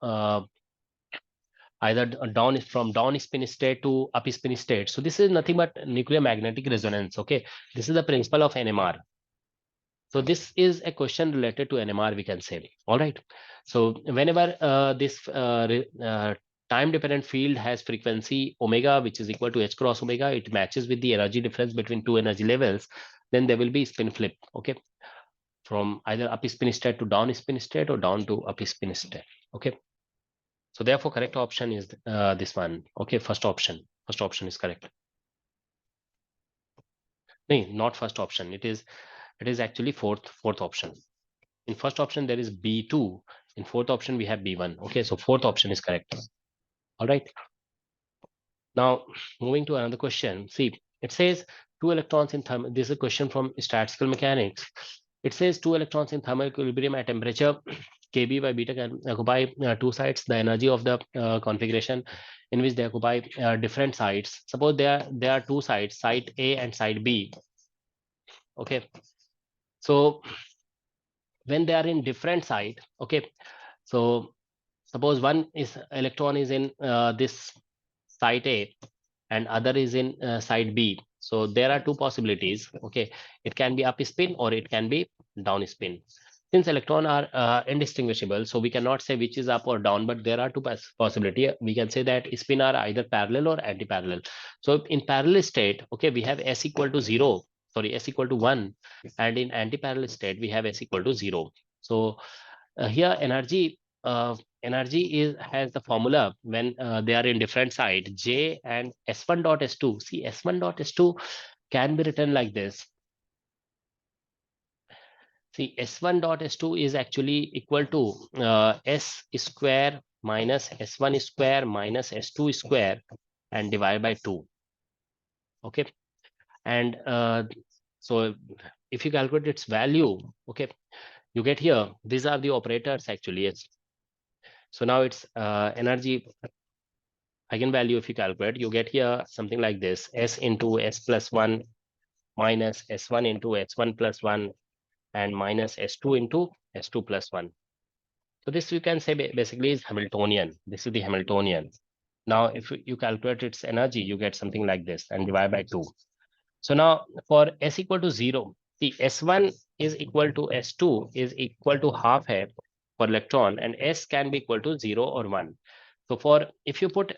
either down spin state to up spin state. So this is nothing but nuclear magnetic resonance. Okay, this is the principle of NMR. So this is a question related to NMR, we can say. All right. So whenever this time dependent field has frequency omega, which is equal to h cross omega, it matches with the energy difference between two energy levels, then there will be spin flip. Okay, from either up spin state to down spin state or down to up spin state. Okay. So therefore, correct option is this one. Okay, first option. First option is correct. No, not first option. It is actually fourth option. In first option there is B2. In fourth option we have B1. Okay, so fourth option is correct. All right. Now moving to another question. See, it says two electrons in thermal. This is a question from statistical mechanics. It says two electrons in thermal equilibrium at temperature Kb by beta can occupy two sites. The energy of the configuration in which they occupy different sites. Suppose there are two sites, site A and site B. Okay, so when they are in different site, okay, so suppose one is electron is in this site A and other is in site B. So there are two possibilities. Okay, it can be up spin or it can be down spin. Since electron are indistinguishable, so we cannot say which is up or down, but there are two possibility. We can say that spin are either parallel or anti-parallel. So in parallel state, okay, we have s equal to 0, sorry, s equal to 1, and in anti-parallel state we have s equal to 0. So here energy is has the formula when they are in different side, J and S1 dot S2. See, S1 dot S2 can be written like this. See, S1 dot S2 is actually equal to S square minus S1 square minus S2 square and divided by 2. Okay, and so if you calculate its value, okay, you get here, these are the operators actually. Yes. So now it's energy eigenvalue. If you calculate, you get here something like this: S into S plus 1 minus S1 into S1 plus 1 and minus S2 into S2 plus 1. So this you can say basically is Hamiltonian. This is the Hamiltonian. Now, if you calculate its energy, you get something like this and divide by 2. So now for S equal to 0, the S1 is equal to S2 is equal to half a for electron, and S can be equal to 0 or 1. So for if you put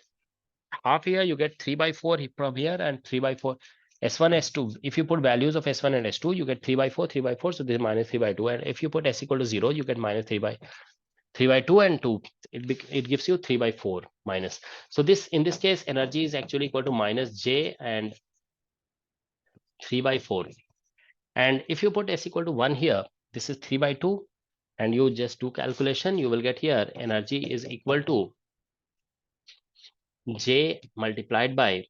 half here, you get 3 by 4 from here and 3 by 4. S1, S2. If you put values of S1 and S2, you get 3 by 4, 3 by 4. So this is minus 3 by 2. And if you put S equal to 0, you get minus 3 by 2 and 2. It gives you 3 by 4 minus. So this, in this case, energy is actually equal to minus J and 3 by 4. And if you put S equal to 1 here, this is 3 by 2. And you just do calculation, you will get here energy is equal to J multiplied by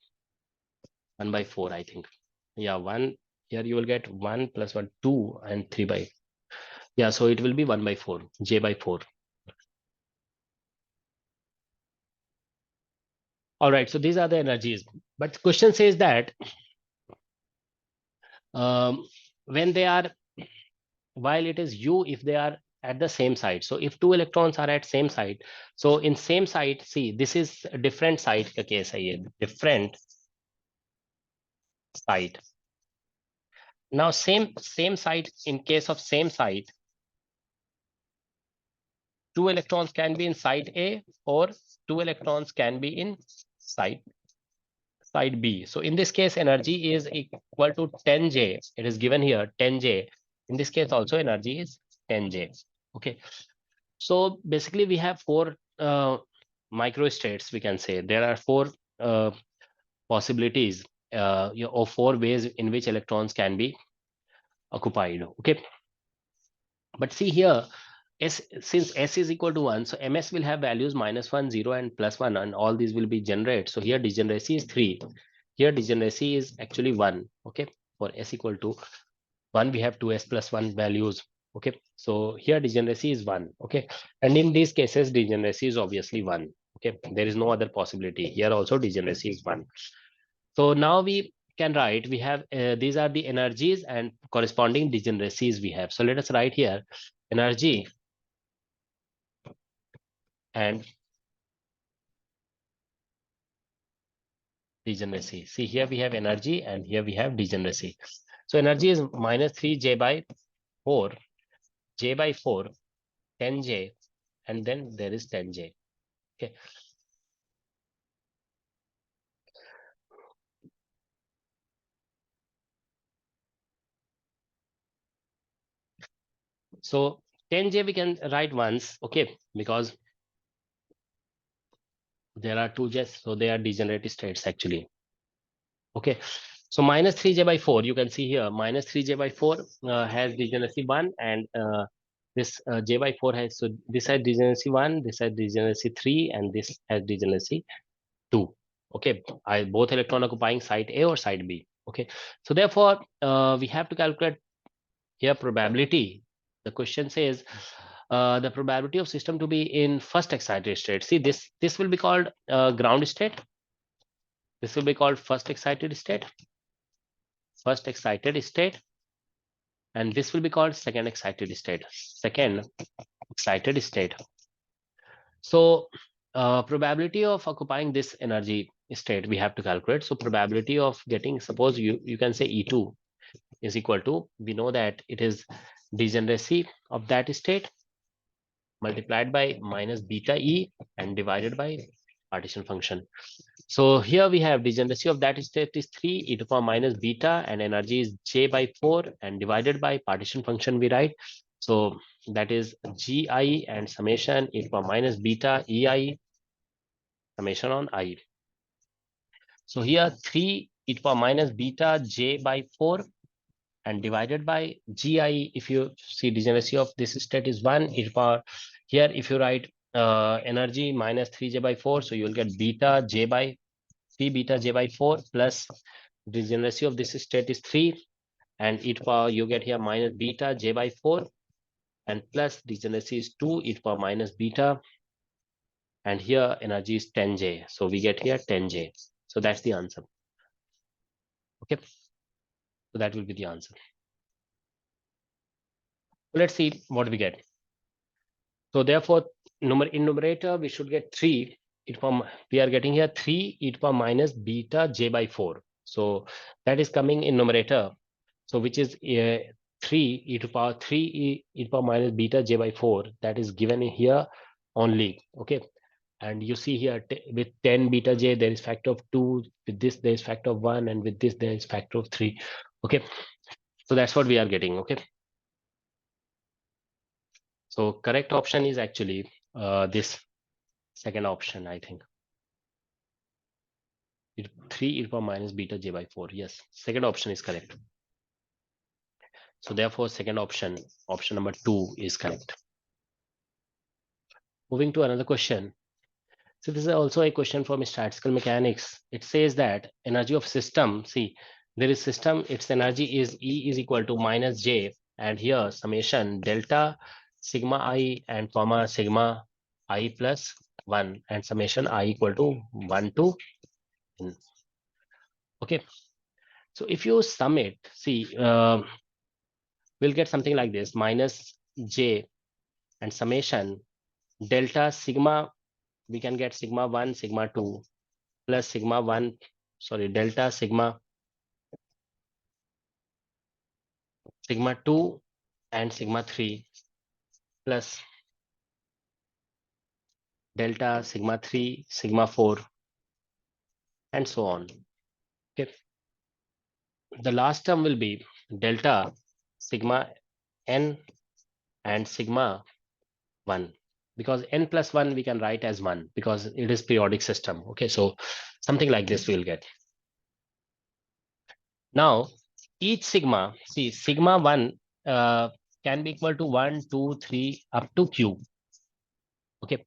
1 by 4, I think. Yeah, 1. Here you will get 1 plus 1, 2 and 3 by. Yeah, so it will be 1 by 4, J by 4. All right, so these are the energies. But the question says that when they are, while it is U, if they are at the same site. So if two electrons are at same site, so in same site, see, this is a different site का case है ये, different site. Now same site, in case of same site, two electrons can be in site A or two electrons can be in site B. So in this case, energy is equal to 10J. It is given here 10J. In this case also energy is 10J. Okay. So basically we have four microstates, we can say. There are four possibilities or four ways in which electrons can be occupied. Okay. But see here, since S is equal to 1, so MS will have values -1, 0, and +1, and all these will be generated. So here degeneracy is 3. Here degeneracy is actually 1. Okay. For S equal to 1, we have 2S plus 1 values. Okay. So here degeneracy is 1. Okay. And in these cases, degeneracy is obviously 1. Okay. There is no other possibility. Here also degeneracy is 1. So now we can write, we have these are the energies and corresponding degeneracies we have. So let us write here energy and degeneracy. See, here we have energy and here we have degeneracy. So energy is -3J by 4, J by 4, 10J, and then there is 10J. Okay. So 10J we can write once, okay, because there are two J's, so they are degenerate states actually. Okay, so -3J by 4, you can see here -3J by 4 has degeneracy 1, and this J by 4 has, so this has degeneracy 1, this has degeneracy 3, and this has degeneracy 2. Okay, both electron occupying site A or site B. Okay, so therefore we have to calculate here probability. The question says the probability of system to be in first excited state. See, this will be called ground state. This will be called first excited state. First excited state, and this will be called second excited state. Second excited state. So probability of occupying this energy state we have to calculate. So probability of getting, suppose you can say E2 is equal to, we know that it is degeneracy of that state multiplied by minus beta E and divided by partition function. So here we have degeneracy of that state is 3 e to the power minus beta, and energy is J by 4, and divided by partition function we write. So that is Gi and summation e to the power minus beta Ei summation on I. So here 3 e to the power minus beta J by 4 and divided by Gi. If you see degeneracy of this state is 1 e to the power, here if you write energy -3J by 4, so you will get beta J by 3 beta J by 4 plus degeneracy of this state is 3, and e to the power you get here minus beta J by 4, and plus degeneracy is 2 e to the power minus beta, and here energy is 10J. So we get here 10J. So that's the answer. Okay. So that will be the answer. Let's see what we get. So therefore, in numerator, we should get 3. We are getting here 3 e to the power minus beta J by 4. So that is coming in numerator. So which is 3 e to the power 3 e to the power minus beta J by 4. That is given in here only. Okay. and you see here with 10 beta j there is factor of 2, with this there is factor of 1, and with this there is factor of 3. Okay, so that's what we are getting. Okay, so correct option is actually this second option, I think. 3 e power minus beta j by 4. Yes, second option is correct. So therefore second option, option number 2 is correct. Moving to another question. So this is also a question from statistical mechanics. It says that energy of system, see, there is system, its energy is E is equal to minus J, and here summation delta sigma I and comma sigma I plus 1 and summation I equal to 1 to n. Okay, so if you sum it, see, we'll get something like this, minus J and summation delta sigma, we can get sigma 1, sigma 2 plus sigma 1, sorry, delta sigma 2 and sigma 3 plus delta sigma 3, sigma 4, and so on. Okay, the last term will be delta sigma n and sigma 1, because n plus 1 we can write as 1 because it is periodic system. Okay, so something like this we'll get. Now each sigma, see, sigma 1 can be equal to 1, 2, 3 up to q. Okay,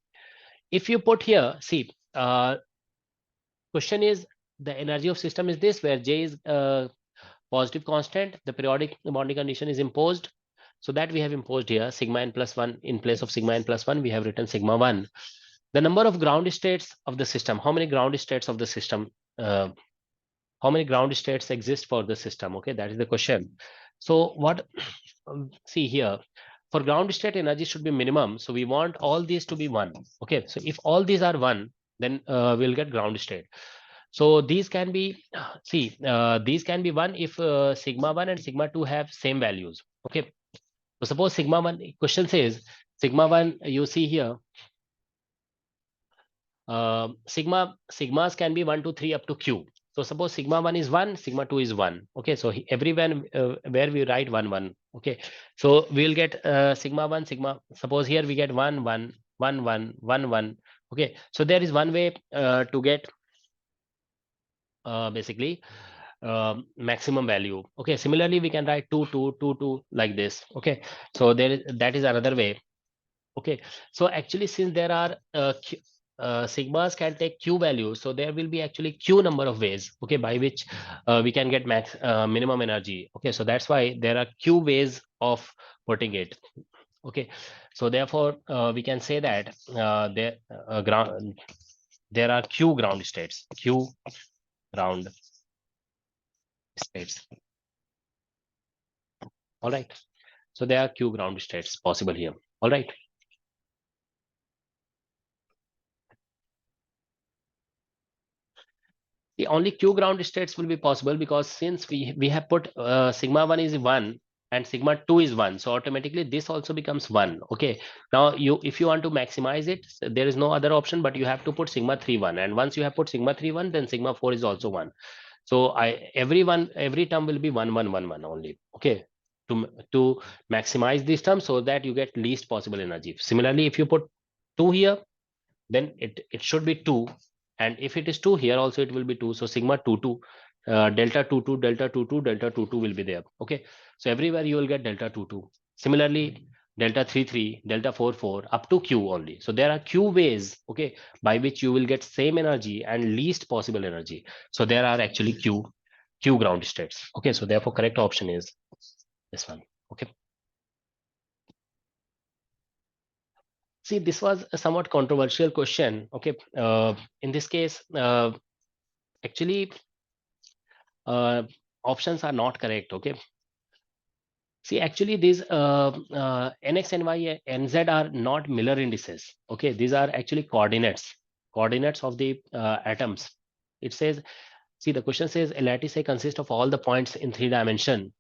if you put here, see, question is the energy of system is this, where J is positive constant, the periodic bonding condition is imposed, so that we have imposed here sigma n plus 1. In place of sigma n plus 1 we have written sigma 1. The number of ground states of the system, how many ground states of the system, how many ground states exist for the system? Okay, that is the question. So what, see here, for ground state energy should be minimum, so we want all these to be 1. Okay, so if all these are 1, then we'll get ground state. So these can be, see, these can be 1 if sigma 1 and sigma 2 have same values. Okay, so suppose sigma 1, question says sigma 1, you see here, sigmas can be 1 to 3 up to q. So suppose sigma 1 is 1, sigma 2 is 1. Okay, so everywhere where we write 1 1. Okay, so we'll get sigma 1, sigma, suppose here we get 1 1 1 1 1 1. Okay, so there is one way to get basically maximum value. Okay, similarly we can write 2 2 2 2 like this. Okay, so there is, that is another way. Okay, so actually since there are sigmas can take q values, so there will be actually q number of ways, okay, by which we can get max minimum energy. Okay, so that's why there are q ways of putting it. Okay, so therefore we can say that there are q ground states, q ground states. All right, so there are q ground states possible here. All right, the only q ground states will be possible because since we have put sigma 1 is 1 and sigma 2 is 1, so automatically this also becomes 1. Okay, now you, if you want to maximize it, there is no other option but you have to put sigma 3 1, and once you have put sigma 3 1, then sigma 4 is also 1. So every term will be 1 1 1 1 only. Okay, to maximize this term so that you get least possible energy. Similarly, if you put 2 here, then it should be 2, and if it is 2 here also it will be 2, so sigma 2 2, delta 2 2, delta 2 2, delta 2 2 will be there. Okay, so everywhere you will get delta 2 2. Similarly, delta 3 3, delta 4 4 up to q only. So there are q ways, okay, by which you will get same energy and least possible energy. So there are actually q ground states. Okay, so therefore correct option is this one. Okay, see, this was a somewhat controversial question. Okay, in this case, actually uh, options are not correct. Okay, see, actually these nx, ny, nz are not Miller indices. Okay, these are actually coordinates of the atoms. It says, see, the question says a lattice A consists of all the points in 3 dimension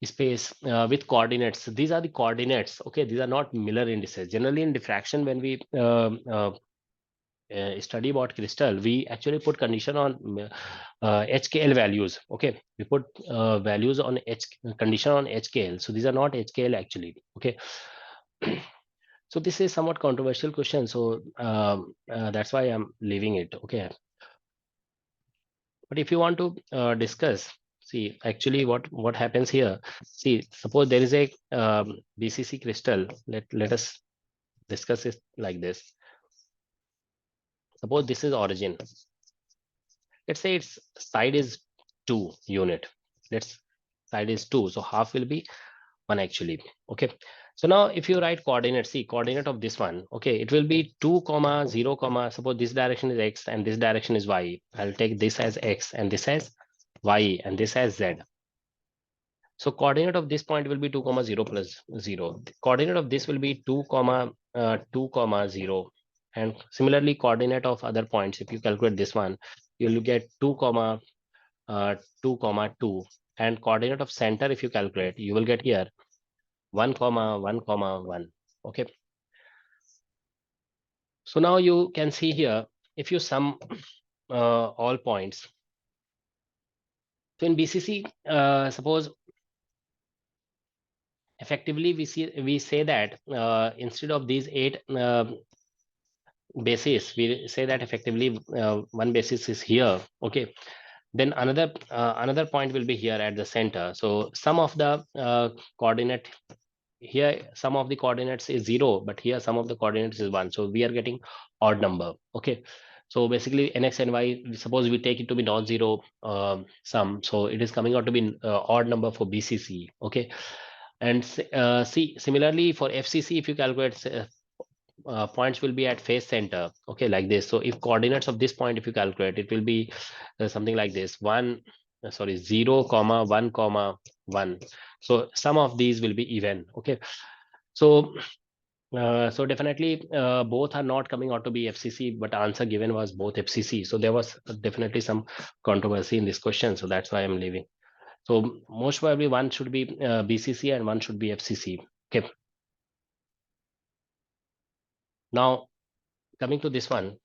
space with coordinates. These are the coordinates. Okay, these are not Miller indices. Generally, in diffraction, when we study about crystal, we actually put condition on HKL values. Okay, we put values on H condition on HKL. So these are not HKL actually. Okay. So this is somewhat controversial question. So that's why I'm leaving it. Okay. But if you want to discuss, see actually what happens here. See, suppose there is a BCC crystal. Let us discuss it like this. Suppose this is origin. Let's say its side is 2 unit. Let's side is 2, so half will be 1 actually. Okay, so now if you write coordinate, see coordinate of this one, okay, it will be 2 comma 0 comma, suppose this direction is x and this direction is y. I'll take this as x and this as y and this as z. So coordinate of this point will be 2 comma 0 plus 0. The coordinate of this will be 2 comma 2 comma 0. And similarly, coordinate of other points, if you calculate this one, you'll get 2 comma 2 comma 2. And coordinate of center, if you calculate, you will get here 1 comma 1 comma 1. Okay. So now you can see here, if you sum all points. So in BCC, suppose effectively we say that instead of these 8 bases, we say that effectively one basis is here. Okay, then another point will be here at the center. So some of the coordinate here, some of the coordinates is 0, but here some of the coordinates is 1, so we are getting odd number. Okay, so basically nx and y, suppose we take it to be non-zero sum, so it is coming out to be odd number for BCC. Okay, and see similarly for FCC, if you calculate points will be at face center. Okay, like this. So if coordinates of this point, if you calculate, it will be something like this: 0 comma 1 comma 1. So some of these will be even. Okay, so so definitely both are not coming out to be FCC, but answer given was both FCC. So there was definitely some controversy in this question, so that's why I'm leaving. So most probably one should be BCC and one should be FCC. Okay, now coming to this one.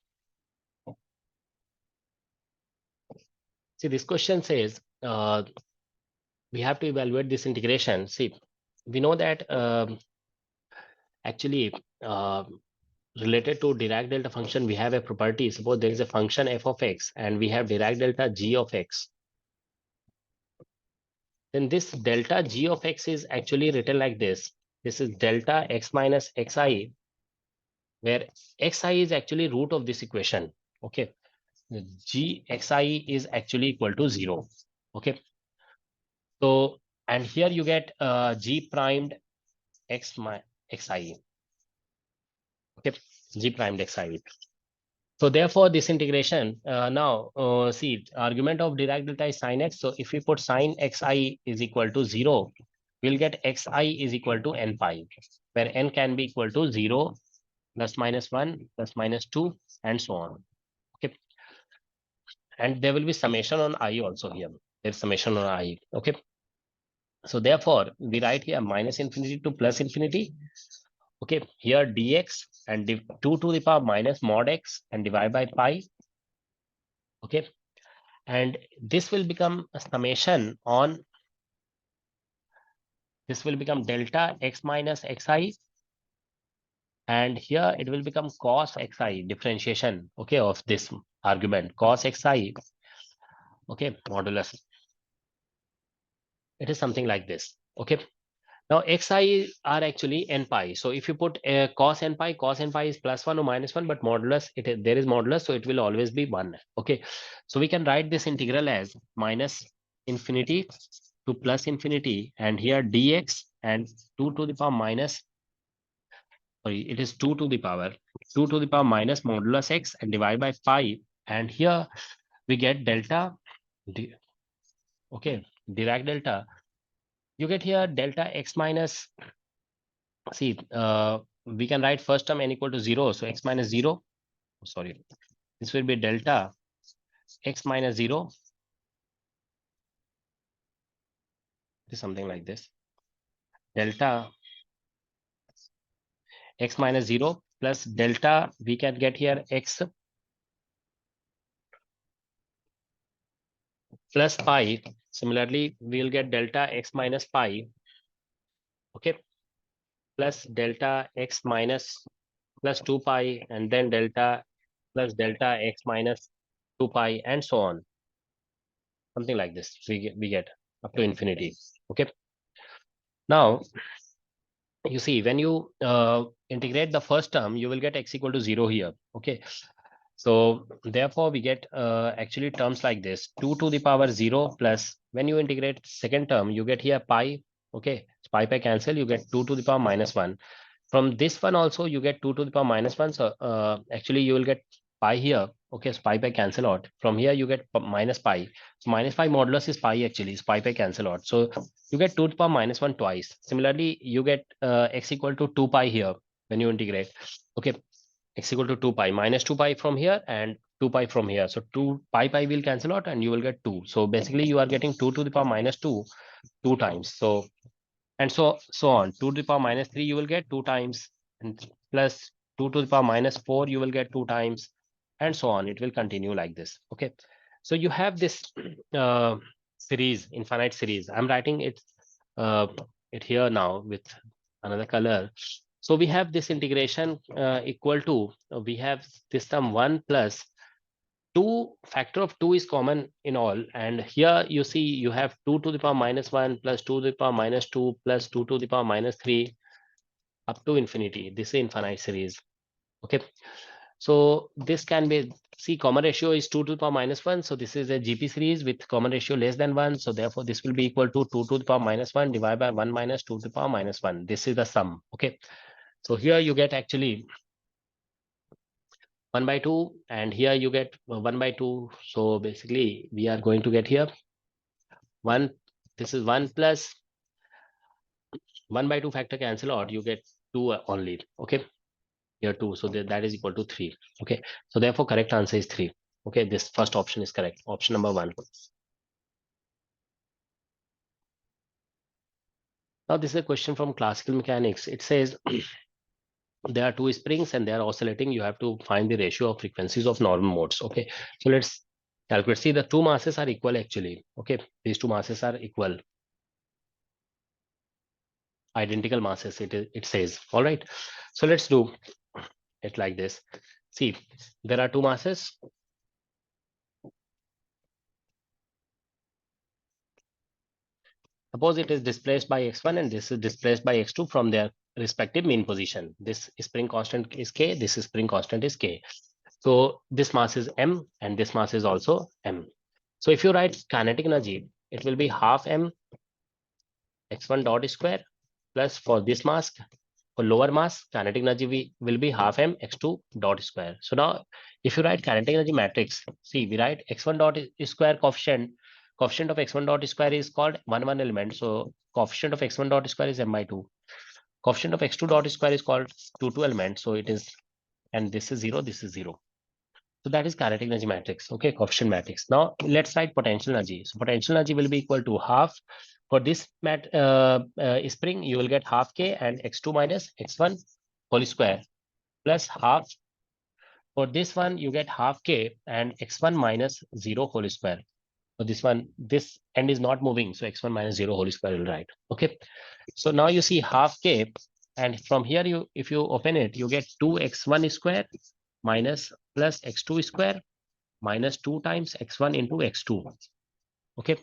See, this question says we have to evaluate this integration. See, we know that actually related to Dirac delta function, we have a property. Suppose there is a function f of x and we have Dirac delta g of x. Then this delta g of x is actually written like this. This is delta x minus xi, where xi is actually root of this equation. Okay, g xi is actually equal to 0. Okay, so and here you get g primed xi. Okay, g primed xi. So therefore, this integration now see argument of Dirac delta is sin x. So if we put sin xi is equal to 0, we'll get xi is equal to n pi, where n can be equal to 0, plus minus 1, plus minus 2, and so on. Okay, and there will be summation on I also here. There's summation on I. Okay, so therefore we write here minus infinity to plus infinity. Okay, here dx and 2 to the power minus mod x and divide by pi. Okay, and this will become a summation on, this will become delta x minus xi, and here it will become cos xi differentiation, okay, of this argument cos xi. Okay, modulus, it is something like this. Okay, now xi are actually n pi. So if you put cos n pi is plus 1 or minus 1, but modulus, there is modulus, so it will always be 1. Okay, so we can write this integral as minus infinity to plus infinity, and here dx and 2 to the power minus, sorry, it is 2 to the power minus modulus x and divide by pi, and here we get delta okay, Dirac delta. You get here delta x minus, see, we can write first term n equal to 0. So x minus 0, sorry, this will be delta x minus 0 is something like this. Delta x minus 0 plus delta, we can get here x plus pi. Similarly, we'll get delta x minus pi, okay, plus delta x minus plus 2 pi, and then delta plus delta x minus 2 pi, and so on. Something like this we get up to infinity. Okay. Now, you see, when you integrate the first term, you will get x equal to 0 here. Okay. So therefore, we get actually terms like this: 2 to the power 0 plus, when you integrate second term, you get here pi. Okay. So pi cancel, you get 2 to the power minus 1. From this one also, you get 2 to the power minus 1. So actually, you will get pi here. Okay. So pi cancel out. From here, you get minus pi. So minus pi modulus is pi actually. So pi cancel out. So you get 2 to the power minus 1 twice. Similarly, you get x equal to 2 pi here when you integrate. Okay, x equal to 2 pi, minus 2 pi from here and 2 pi from here. So 2 pi will cancel out and you will get 2. So basically you are getting 2 to the power minus 2 two times. So, and so on. 2 to the power minus 3 you will get 2 times, and plus 2 to the power minus 4 you will get 2 times, and so on. It will continue like this. Okay. So you have this series, infinite series. I'm writing uh, it here now with another color. So we have this integration equal to, we have this term 1 plus 2, factor of 2 is common in all, and here you see you have 2 to the power minus 1 plus 2 to the power minus 2 plus 2 to the power minus 3 up to infinity. This is infinite series. Okay. So this can be, see, common ratio is 2 to the power minus 1. So this is a GP series with common ratio less than 1. So therefore this will be equal to 2 to the power minus 1 divided by 1 minus 2 to the power minus 1. This is the sum. Okay. So here you get actually 1 by 2, and here you get 1 by 2. So basically we are going to get here 1, this is 1 plus 1 by 2 factor cancel out, you get 2 only. Okay. Here 2, so that is equal to 3. Okay. So therefore correct answer is 3. Okay, this first option is correct, option number 1. Now this is a question from classical mechanics. It says there are two springs and they are oscillating. You have to find the ratio of frequencies of normal modes. Okay, so let's calculate. See, the two masses are equal actually. Okay, these two masses are equal, identical masses. It says. All right, so let's do it like this. See, there are two masses. Suppose it is displaced by x1 and this is displaced by x2 from their respective mean position. This spring constant is k, this spring constant is k. So this mass is m and this mass is also m. So if you write kinetic energy, it will be half m x1 dot square plus, for this mass, for lower mass, kinetic energy will be half m x2 dot square. So now if you write kinetic energy matrix, see, we write x1 dot square coefficient. Coefficient of x1 dot square is called 1 element. So coefficient of x1 dot square is m by 2. Coefficient of x2 dot square is called 2 element. So it is, and this is 0, this is 0. So that is kinetic energy matrix. Okay, coefficient matrix. Now let's write potential energy. So potential energy will be equal to half. For this spring, you will get half k and x2 minus x1 whole square plus half. For this one, you get half k and x1 minus 0 whole square. So this one, this end is not moving. So x1 minus 0 whole square will write. Okay. So now you see half k, and from here you, if you open it, you get 2x1 square minus plus x2 square minus 2 times x1 into x2. Okay,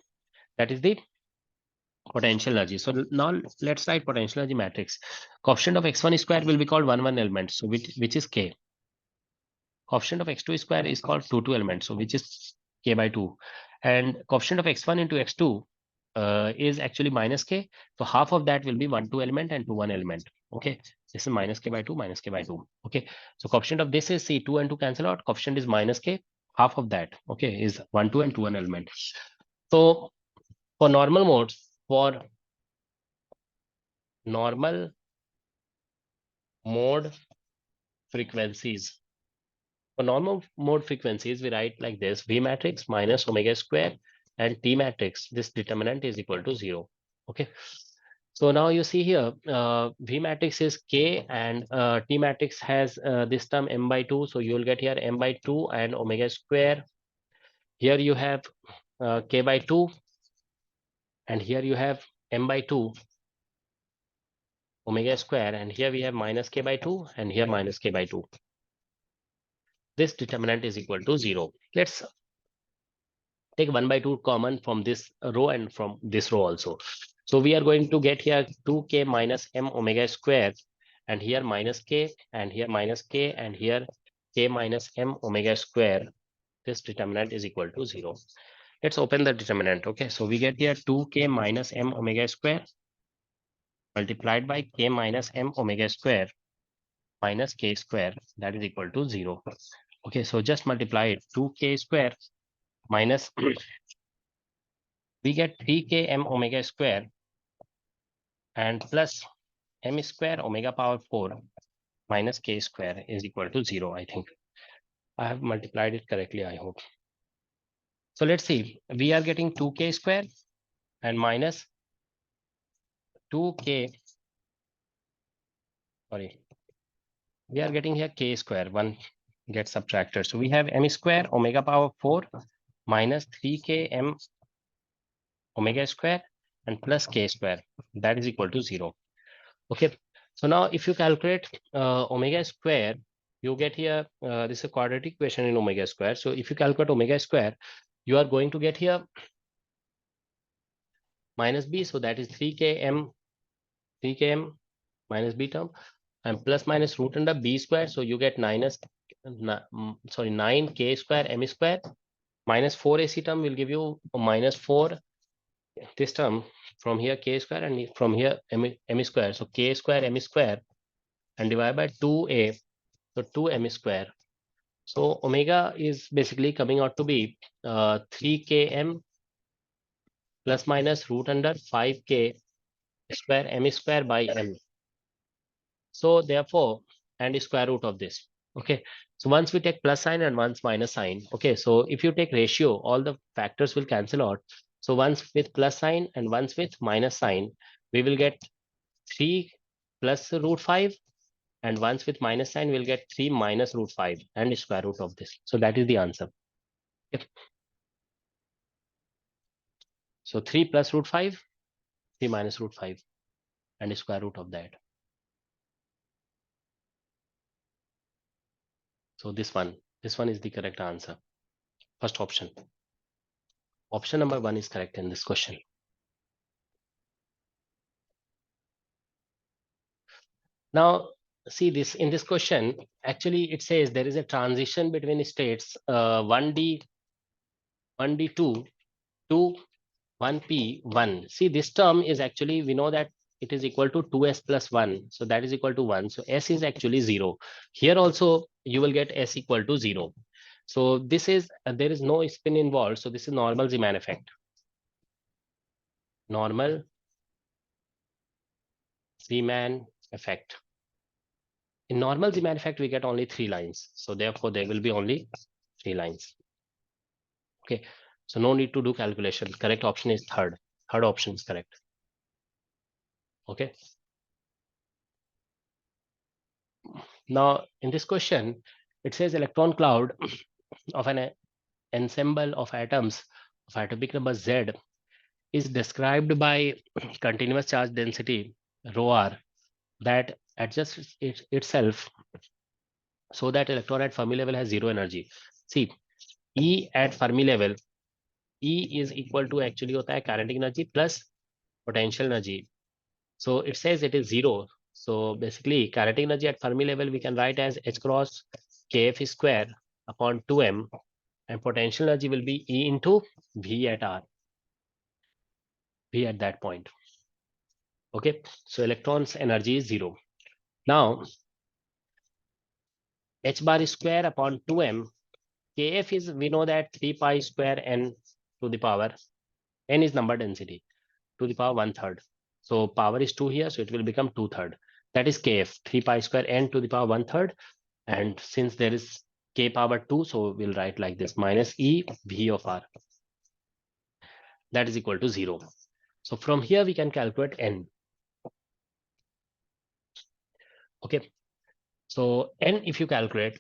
that is the potential energy. So now let's write potential energy matrix. Coefficient of x1 square will be called 1 element, so which is k. Coefficient of x2 square is called 2 element, so which is k by 2. And coefficient of x1 into x2 is actually minus k. So half of that will be 2 element and 1 element. Okay, this is minus k by 2, minus k by 2. Okay, so coefficient of this is, see, 2 and 2 cancel out. Coefficient is minus k. Half of that, okay, is 1, 2 and 1 element. So for normal modes, for normal mode frequencies, for normal mode frequencies, we write like this: V matrix minus omega square and T matrix. This determinant is equal to 0. Okay. So now you see here, V matrix is K and T matrix has this term m by 2. So you will get here m by 2 and omega square. Here you have K by 2 and here you have m by 2 omega square, and here we have minus K by 2 and here minus K by 2. This determinant is equal to 0. Let's take 1 by 2 common from this row and from this row also. So we are going to get here 2k minus m omega square, and here minus k and here minus k and here k minus m omega square. This determinant is equal to 0. Let's open the determinant. Okay, so we get here 2k minus m omega square multiplied by k minus m omega square minus k square, that is equal to 0. Okay, so just multiply it. 2k square minus we get 3k m omega square and plus m square omega power 4 minus k square is equal to 0. I think I have multiplied it correctly, I hope. So let's see, we are getting 2k square and minus 2k, sorry, we are getting here k square, one gets subtracted. So we have m square omega power 4 minus 3k m omega square and plus k square, that is equal to 0. Okay, so now if you calculate omega square, you get here, this is a quadratic equation in omega square. So if you calculate omega square, you are going to get here minus b, so that is 3km minus b term, and plus minus root under b square, so you get 9k square m square minus 4ac term will give you a minus 4 this term from here k square and from here m square, so k square m square and divide by 2a, so 2m square. So omega is basically coming out to be 3km plus minus root under 5k square m square by m. So therefore, and square root of this. Okay. So once we take plus sign and once minus sign. Okay. So if you take ratio, all the factors will cancel out. So once with plus sign and once with minus sign, we will get 3 plus root 5, and once with minus sign we'll get 3 minus root 5 and square root of this. So that is the answer. Okay. So 3 plus root 5, 3 minus root 5 and square root of that. So this one is the correct answer. First option. Option number 1 is correct in this question. Now see this in this question, actually it says there is a transition between states 1d 1d2 to 1p1. See this term is actually, we know that it is equal to 2s plus 1, so that is equal to 1, so s is actually 0. Here also you will get s equal to 0. So this is there is no spin involved, so this is normal Zeeman effect. Normal Zeeman effect. In normal Zeeman effect we get only 3 lines, so therefore there will be only 3 lines. Okay, so no need to do calculation. Correct option is third option is correct. Okay, now in this question it says electron cloud of an ensemble of atoms of atomic number Z is described by continuous charge density rho r that adjusts itself so that electron at Fermi level has zero energy. See, E at Fermi level, E is equal to actually hota hai kinetic energy plus potential energy. So it says it is 0. So basically kinetic energy at Fermi level we can write as h cross kf square upon 2m, and potential energy will be E into V at R, V at that point. Okay, so electrons energy is 0. Now h bar square upon 2m, kf is, we know that 3 pi square n to the power, n is number density, to the power 1/3. So power is 2 here, so it will become 2/3. That is kf, 3 pi square n to the power 1/3. And since there is k power 2, so we'll write like this, minus E V of R. That is equal to 0. So from here we can calculate n. Okay, so n if you calculate,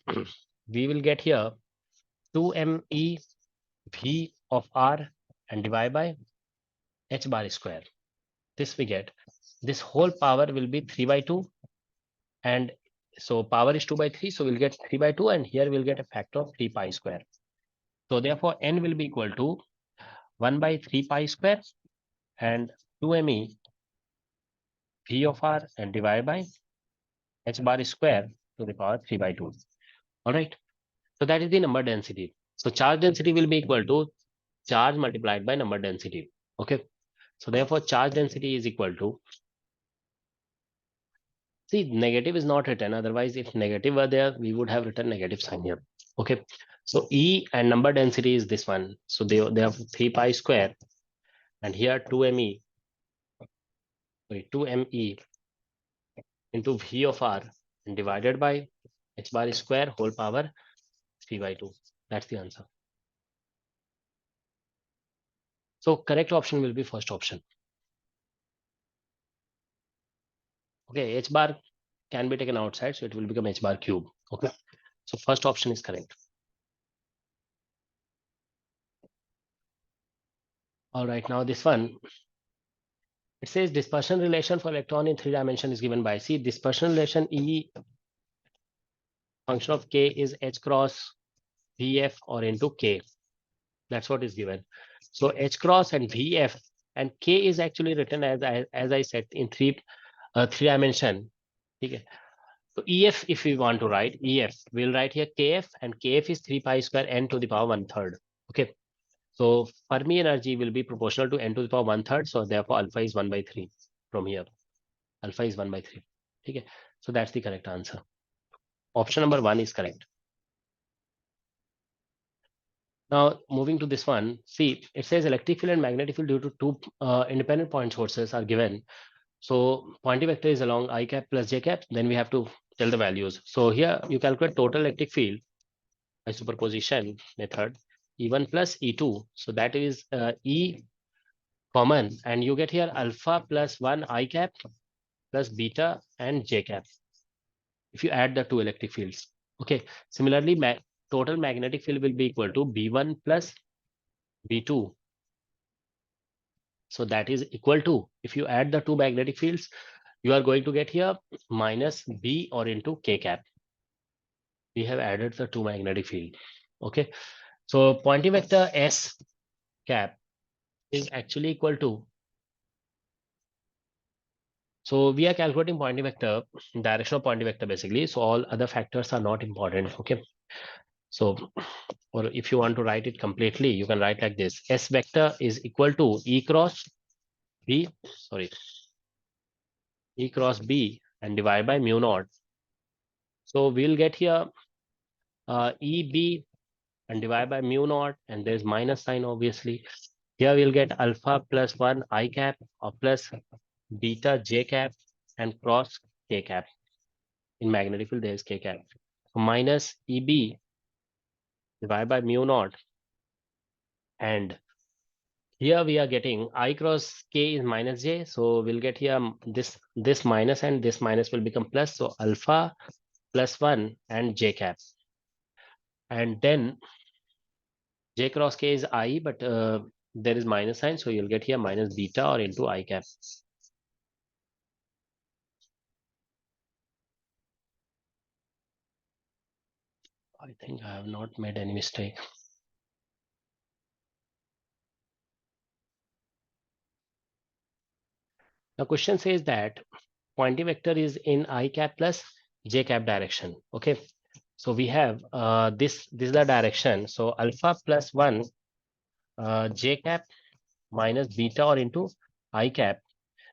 we will get here 2me v of r and divide by h bar square. This we get. This whole power will be 3 by 2, and so power is 2 by 3, so we'll get 3 by 2, and here we'll get a factor of 3 pi square. So therefore n will be equal to 1 by 3 pi square and 2me v of r and divide by h bar square to the power 3 by 2. All right. So that is the number density. So charge density will be equal to charge multiplied by number density. Okay. So therefore charge density is equal to, see, negative is not written. Otherwise, if negative were there, we would have written negative sign here. Okay. So E and number density is this one. So they have 3 pi square, and here 2me, sorry, 2me into V of R and divided by h bar square whole power 3 by 2. That's the answer. So correct option will be first option. Okay, h bar can be taken outside, so it will become h bar cube. Okay, so first option is correct. All right, now this one, it says dispersion relation for electron in 3 dimension is given by, see, dispersion relation E function of k is h cross Vf or into k. That's what is given. So h cross and Vf and k is actually written as I said in three dimension. Okay. So EF, if we want to write EF, we'll write here KF, and KF is 3 pi square n to the power 1/3. Okay. So Fermi energy will be proportional to n to the power 1/3. So therefore alpha is 1 by 3 from here. Alpha is 1 by 3. Okay. So that's the correct answer. Option number 1 is correct. Now moving to this one, see, it says electric field and magnetic field due to two independent point sources are given. So Poynting vector is along I cap plus j cap. Then we have to tell the values. So here you calculate total electric field by superposition method, E1 plus E2. So that is E common, and you get here alpha plus 1 I cap plus beta and j cap if you add the two electric fields. Okay. Similarly, total magnetic field will be equal to B1 plus B2. So that is equal to, if you add the two magnetic fields, you are going to get here minus B or into K cap. We have added the two magnetic field. Okay. So Poynting vector S cap is actually equal to, so we are calculating Poynting vector, direction of Poynting vector basically. So all other factors are not important. Okay. So, or if you want to write it completely, you can write like this: S vector is equal to E cross B, sorry, E cross B and divide by mu naught. So we'll get here EB and divide by mu naught, and there's minus sign obviously. Here we'll get alpha plus 1 I cap or plus beta j cap and cross k cap. In magnetic field, there is k cap. So minus EB divided by mu naught, and here we are getting I cross k is minus j. So we'll get here this minus and this minus will become plus. So alpha plus 1 and j cap. And then j cross k is I, but there is minus sign. So you'll get here minus beta or into I cap. I think I have not made any mistake. The question says that Poynting vector is in I cap plus j cap direction. Okay. So we have this is the direction. So alpha plus 1 j cap minus beta or into I cap.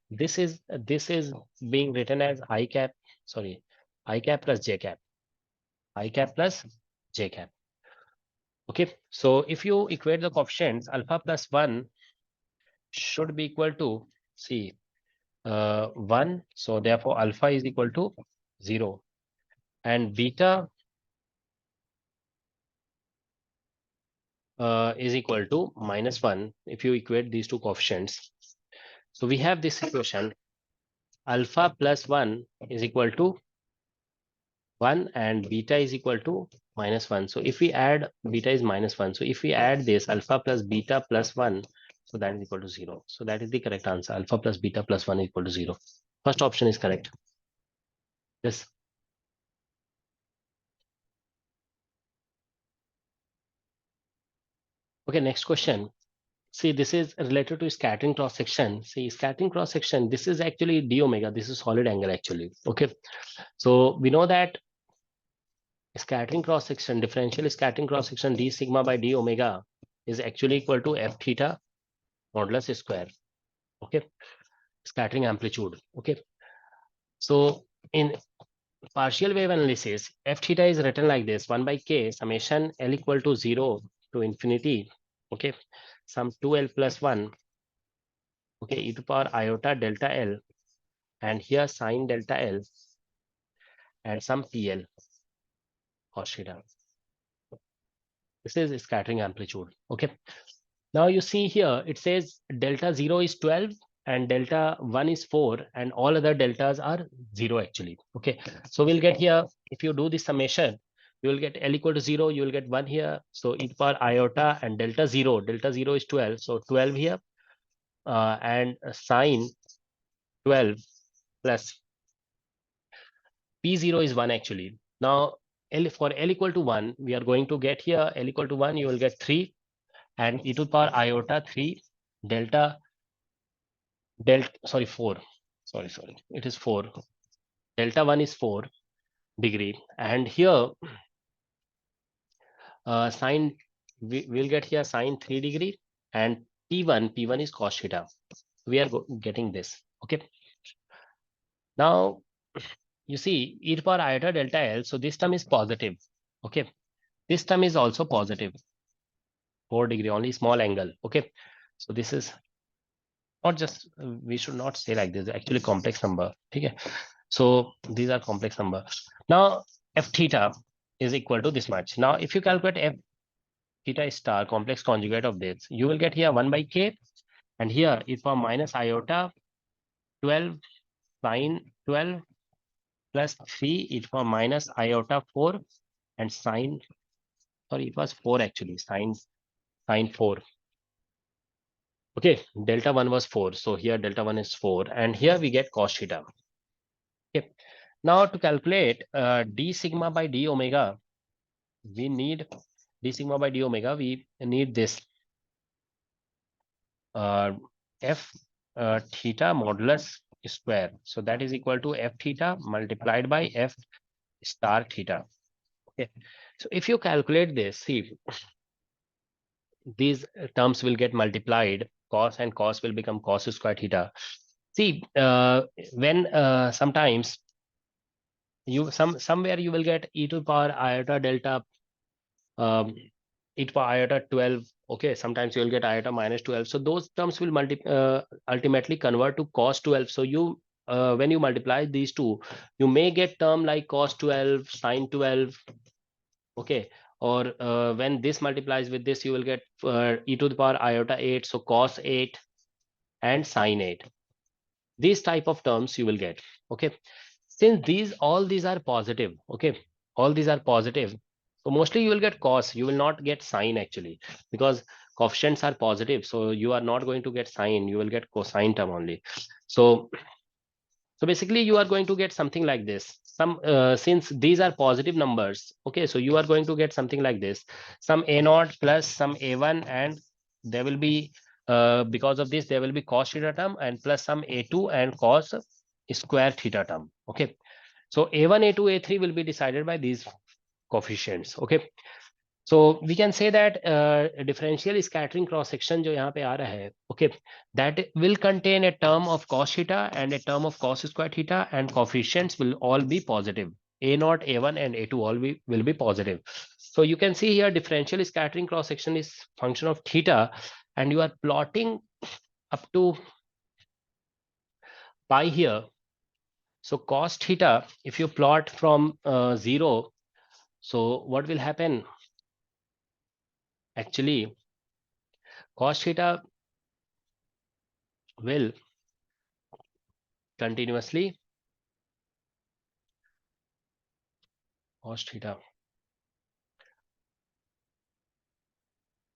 This is being written as I cap, sorry, I cap plus j cap. I cap plus j cap. Okay. So if you equate the coefficients, alpha plus 1 should be equal to, see, 1. So therefore alpha is equal to 0. And beta is equal to minus 1 if you equate these two coefficients. So we have this equation, alpha plus 1 is equal to 1 and beta is equal to -1. So if we add, beta is -1. So if we add this alpha plus beta plus 1, so that is equal to 0. So that is the correct answer. Alpha plus beta plus 1 is equal to 0. First option is correct. Yes. Okay, next question. See, this is related to scattering cross section. See, scattering cross section, this is actually d omega. This is solid angle actually. Okay. So we know that scattering cross section, differential scattering cross section d sigma by d omega is actually equal to f theta modulus square. Okay. Scattering amplitude. Okay. So in partial wave analysis, f theta is written like this: 1 by k summation L equal to 0 to infinity. Okay. Some 2L plus 1. Okay. E to power iota delta L, and here sine delta L, and some PL cos theta. This is scattering amplitude. Okay. Now you see here, it says delta 0 is 12 and delta 1 is 4 and all other deltas are 0 actually. Okay. So we'll get here, if you do the summation, you will get L equal to 0, you will get 1 here. So e to power iota and delta 0 is 12. So 12 here, and sine 12 plus P0 is 1 actually. Now for L equal to 1, we are going to get here L equal to 1, you will get 3 and e to the power iota 3 delta 4. Sorry, it is 4. Delta 1 is 4 degree, and here sine, we will get here sine 3 degree, and P1 is cos theta. We are getting this. Okay. Now you see e to power iota delta L, so this term is positive. Okay. This term is also positive, 4 degree, only small angle. Okay. So this is not just, we should not say like this, actually complex number. Okay. So these are complex number. Now f theta is equal to this much. Now if you calculate f theta star complex conjugate of this, you will get here 1 by k, and here is for minus iota 12 sine 12 plus 3 is for minus iota 4 and sine, sorry, it was 4 actually, sine 4. Okay, delta 1 was 4, so here delta 1 is 4, and here we get cos theta. Okay. Now to calculate d sigma by d omega, we need d sigma by d omega, we need this f theta modulus square. So that is equal to f theta multiplied by f star theta. Okay. So if you calculate this, see, these terms will get multiplied, cos and cos will become cos square theta. See, when sometimes somewhere you will get e to the power iota delta e to power iota 12. Okay, sometimes you will get iota minus 12. So those terms will ultimately convert to cos 12. So you when you multiply these two, you may get term like cos 12, sine 12. Okay, or when this multiplies with this, you will get e to the power iota 8. So cos 8 and sine 8. These type of terms you will get. Okay, since all these are positive. Okay, all these are positive, so mostly you will get cos, you will not get sine actually, because coefficients are positive, so you are not going to get sine, you will get cosine term only. So basically you are going to get something like this. Since these are positive numbers, okay, so you are going to get something like this, some a0 plus some a1, and there will be because of this there will be cos theta term, and plus some a2 and cos square theta term. Okay, so a1, a2, a3 will be decided by these coefficients. Okay, so we can say that differential scattering cross section जो यहाँ पे आ रहा है, okay, that will contain a term of cos theta and a term of cos square theta, and coefficients will all be positive. A0, A1, and A2 will be positive. So you can see here differential scattering cross section is function of theta, and you are plotting up to pi here. So cos theta, if you plot from 0, so what will happen? Actually, cos theta will continuously cos theta.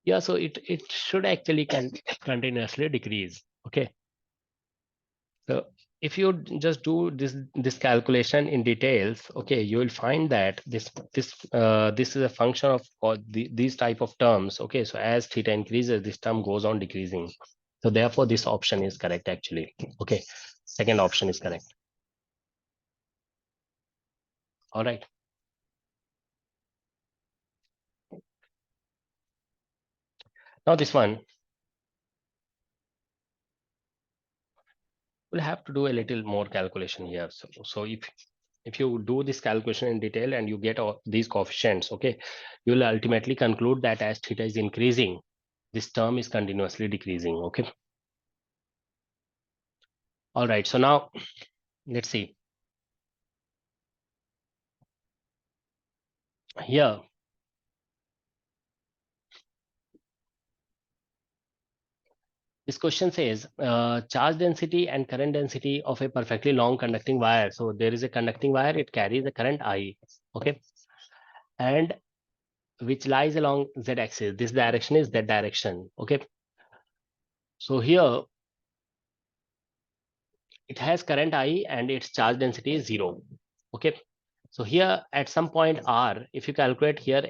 Yeah, so it should actually continuously decrease. Okay, so if you just do this calculation in details, okay, you will find that this is a function of these type of terms. Okay, so as theta increases, this term goes on decreasing. So therefore, this option is correct actually. Okay, second option is correct. All right. Now this one, we'll have to do a little more calculation here. So if you do this calculation in detail and you get all these coefficients, okay, you will ultimately conclude that as theta is increasing, this term is continuously decreasing. Okay. All right. So now let's see here. This question says charge density and current density of a perfectly long conducting wire. So there is a conducting wire, it carries a current I, okay, and which lies along z axis. This direction is that direction. Okay. So here it has current I and its charge density is 0. Okay. So here at some point R, if you calculate here,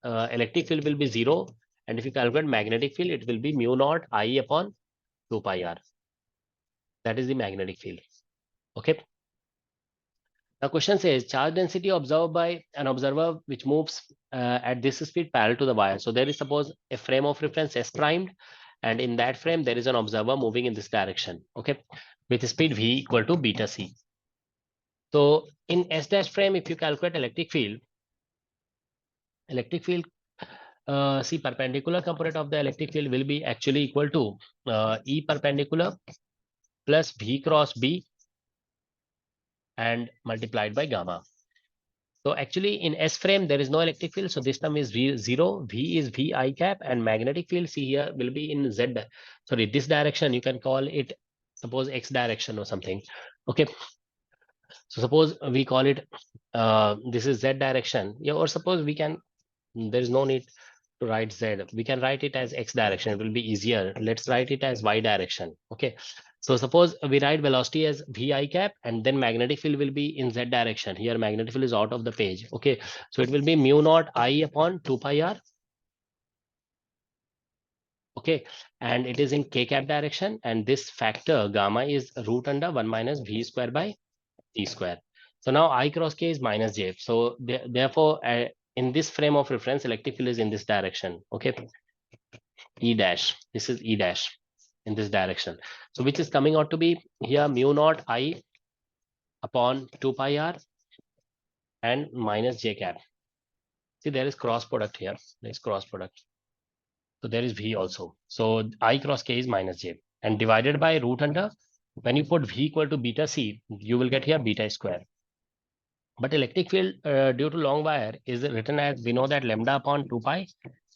electric field will be 0. And if you calculate magnetic field, it will be mu naught I upon 2 pi R. That is the magnetic field. Okay. The question says charge density observed by an observer which moves at this speed parallel to the wire. So there is suppose a frame of reference S primed, and in that frame there is an observer moving in this direction. Okay, with speed v equal to beta c. So in S dash frame, if you calculate electric field, see perpendicular component of the electric field will be actually equal to E perpendicular plus V cross B and multiplied by gamma. So actually in S frame, there is no electric field. So this term is V0, V is V I cap, and magnetic field, see here, will be in Z. Sorry, this direction, you can call it, suppose X direction or something. Okay. So suppose we call it, this is Z direction. Yeah, or suppose we can, there is no need to write Z. We can write it as X direction. It will be easier. Let's write it as Y direction. Okay. So suppose we write velocity as vi cap, and then magnetic field will be in Z direction. Here magnetic field is out of the page. Okay. So it will be mu naught I upon 2 pi R. Okay. And it is in k cap direction. And this factor gamma is root under 1 minus v square by t square. So now I cross k is minus j. So therefore, in this frame of reference, electric field is in this direction. Okay. E dash. This is E dash in this direction. So which is coming out to be here mu naught I upon 2 pi R and minus j cap. See, there is cross product here. There is cross product. So there is V also. So I cross k is minus j. And divided by root under, when you put V equal to beta C, you will get here beta square. But electric field due to long wire is written as, we know that lambda upon 2 pi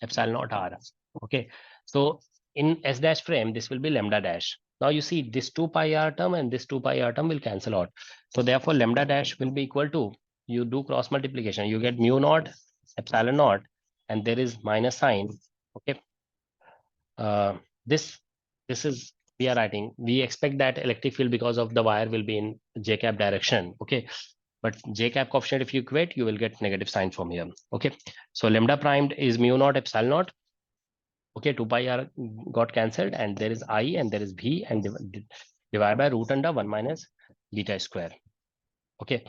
epsilon naught R. Okay. So in S dash frame, this will be lambda dash. Now you see this 2 pi R term and this 2 pi R term will cancel out. So therefore lambda dash will be equal to, you do cross multiplication, you get mu naught epsilon naught, and there is minus sign. Okay. Uh, this is, we are writing, we expect that electric field because of the wire will be in j cap direction. Okay. But j cap coefficient, if you equate, you will get negative sign from here. Okay. So lambda primed is mu naught epsilon naught. Okay, 2 pi r got cancelled, and there is I and there is v, and divide by root under 1 minus beta square. Okay.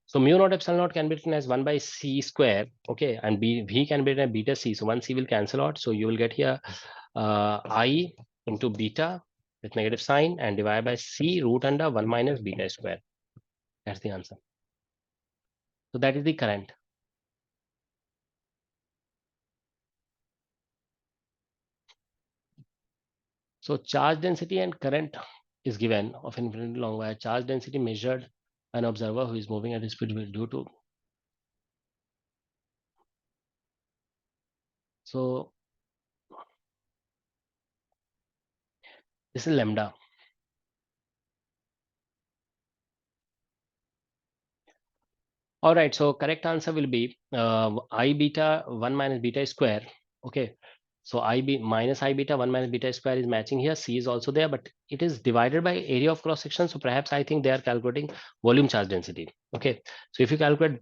So mu naught epsilon naught can be written as 1 by c square. Okay, and v can be written as beta c. So 1 c will cancel out. So you will get here I into beta with negative sign and divide by c root under 1 minus beta square. That's the answer. So that is the current. So charge density and current is given of infinitely long wire. Charge density measured by an observer who is moving at a speed will due to. So this is lambda. All right, so correct answer will be I beta 1 minus beta square. Okay, so I beta 1 minus beta square is matching here. C is also there, but it is divided by area of cross section. So perhaps I think they are calculating volume charge density. Okay, so if you calculate,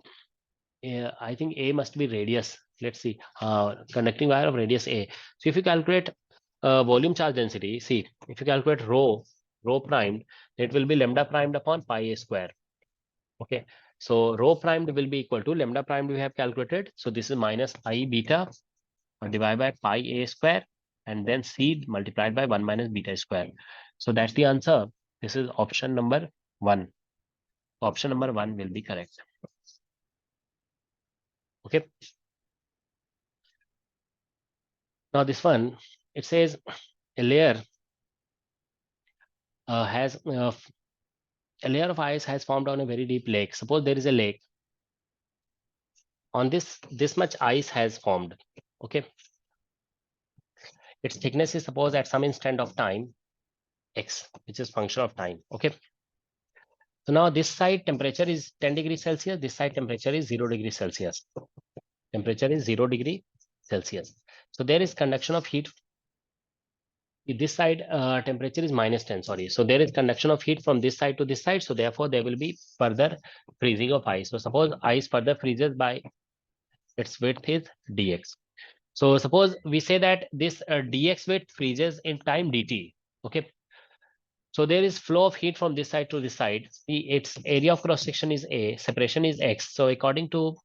I think A must be radius. Let's see, conducting wire of radius A. So if you calculate volume charge density, see, if you calculate rho primed, it will be lambda primed upon pi A square. Okay, so rho primed will be equal to lambda primed we have calculated. So this is minus I beta divided by pi a square and then c multiplied by 1 minus beta square. So that's the answer. This is option number 1. Option number 1 will be correct. Okay. Now this one, it says a layer has a layer of ice has formed on a very deep lake. Suppose there is a lake. On this much ice has formed. Okay. Its thickness is suppose at some instant of time x, which is function of time. Okay. So now this side temperature is 10 degrees Celsius. This side temperature is 0 degrees Celsius. Temperature is 0 degree Celsius. So there is conduction of heat. This side temperature is minus 10. Sorry. So there is conduction of heat from this side to this side. So therefore there will be further freezing of ice. So suppose ice further freezes by its width is dx. So suppose we say that this dx width freezes in time dt. Okay. So there is flow of heat from this side to this side. See, its area of cross section is A, separation is X. So according to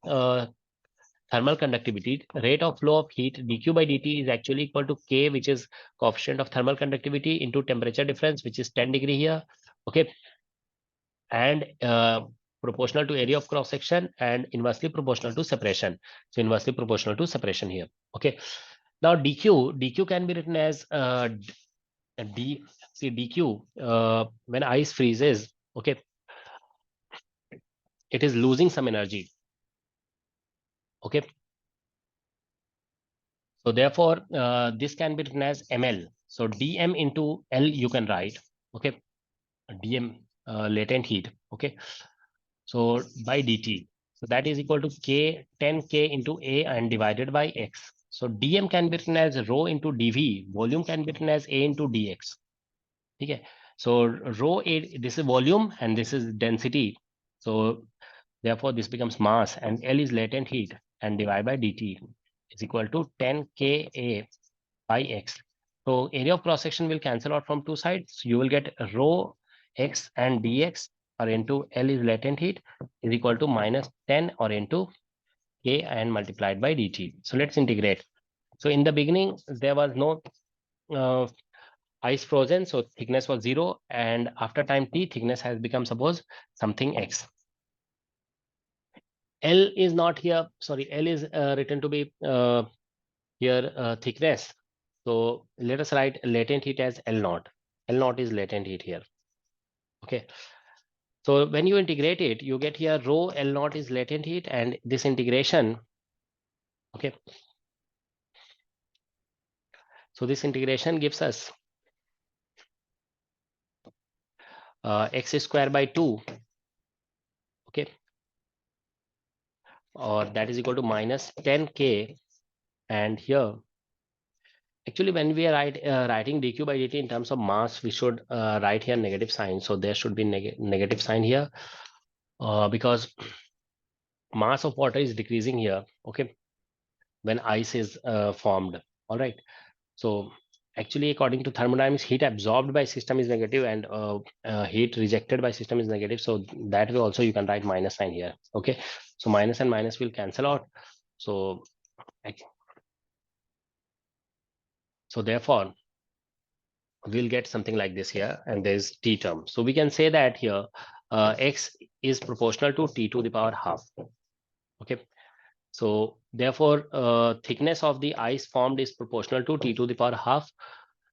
thermal conductivity, rate of flow of heat dq by dt is actually equal to K, which is coefficient of thermal conductivity into temperature difference, which is 10 degree here. Okay. And proportional to area of cross section and inversely proportional to separation. So inversely proportional to separation here. Okay. Now dq can be written as dq when ice freezes, okay, it is losing some energy. Okay, so therefore this can be written as ml. So dm into l you can write. Okay, dm latent heat. Okay, so by dt, so that is equal to k 10k into a and divided by x. So dm can be written as rho into dv. Volume can be written as a into dx. Okay, so rho a, this is volume and this is density. So therefore this becomes mass and L is latent heat and divided by dt is equal to 10 Ka by x. So area of cross section will cancel out from two sides. You will get rho x and dx or into L is latent heat is equal to minus 10 or into K and multiplied by dt. So let's integrate. So in the beginning there was no uh, ice frozen, so thickness was 0, and after time t thickness has become suppose something x. L is not here, sorry, L is written to be here thickness. So let us write latent heat as L naught. L naught is latent heat here. Okay. So when you integrate it, you get here rho L naught is latent heat, and this integration. Okay. So this integration gives us x square by 2. Okay. Or that is equal to minus 10k, and here actually, when we are writing dq by dt in terms of mass, we should write here negative sign. So there should be negative sign here because mass of water is decreasing here. Okay, when ice is formed. All right. So actually, according to thermodynamics, heat absorbed by system is negative and heat rejected by system is negative. So that way also you can write minus sign here. Okay. So minus and minus will cancel out. So so therefore we'll get something like this here, and there's t term. So we can say that here x is proportional to t to the power half. Okay, so therefore thickness of the ice formed is proportional to t to the power half.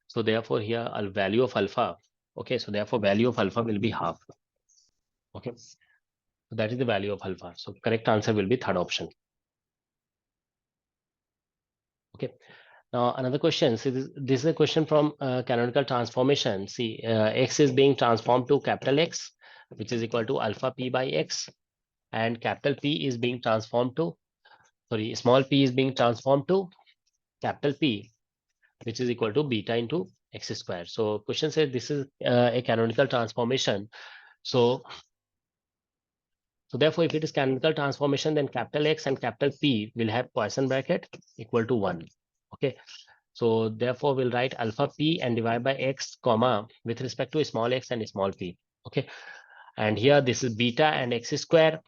So therefore here a value of alpha. Okay, so therefore value of alpha will be half. Okay, so that is the value of alpha. So correct answer will be third option. Okay. Now another question. See, this is a question from canonical transformation. See, x is being transformed to capital X, which is equal to alpha p by x. and capital P is being transformed to, sorry, small p is being transformed to capital P, which is equal to beta into x square. So question says this is a canonical transformation. So therefore, if it is canonical transformation, then capital X and capital P will have Poisson bracket equal to 1. Okay. So therefore, we'll write alpha P and divide by X, comma, with respect to small x and small p. Okay. And here this is beta and x square.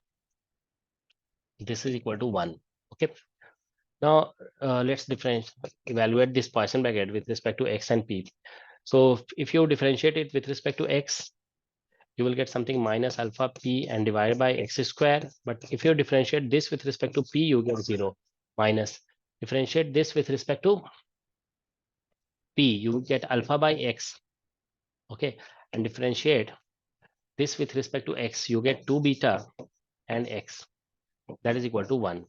This is equal to 1. Okay. Now, let's evaluate this Poisson bracket with respect to x and p. So if you differentiate it with respect to x, you will get something minus alpha p and divided by x square. But if you differentiate this with respect to p, you get 0 minus. Differentiate this with respect to p, you get alpha by x. Okay. And differentiate this with respect to x, you get 2 beta and x. That is equal to 1.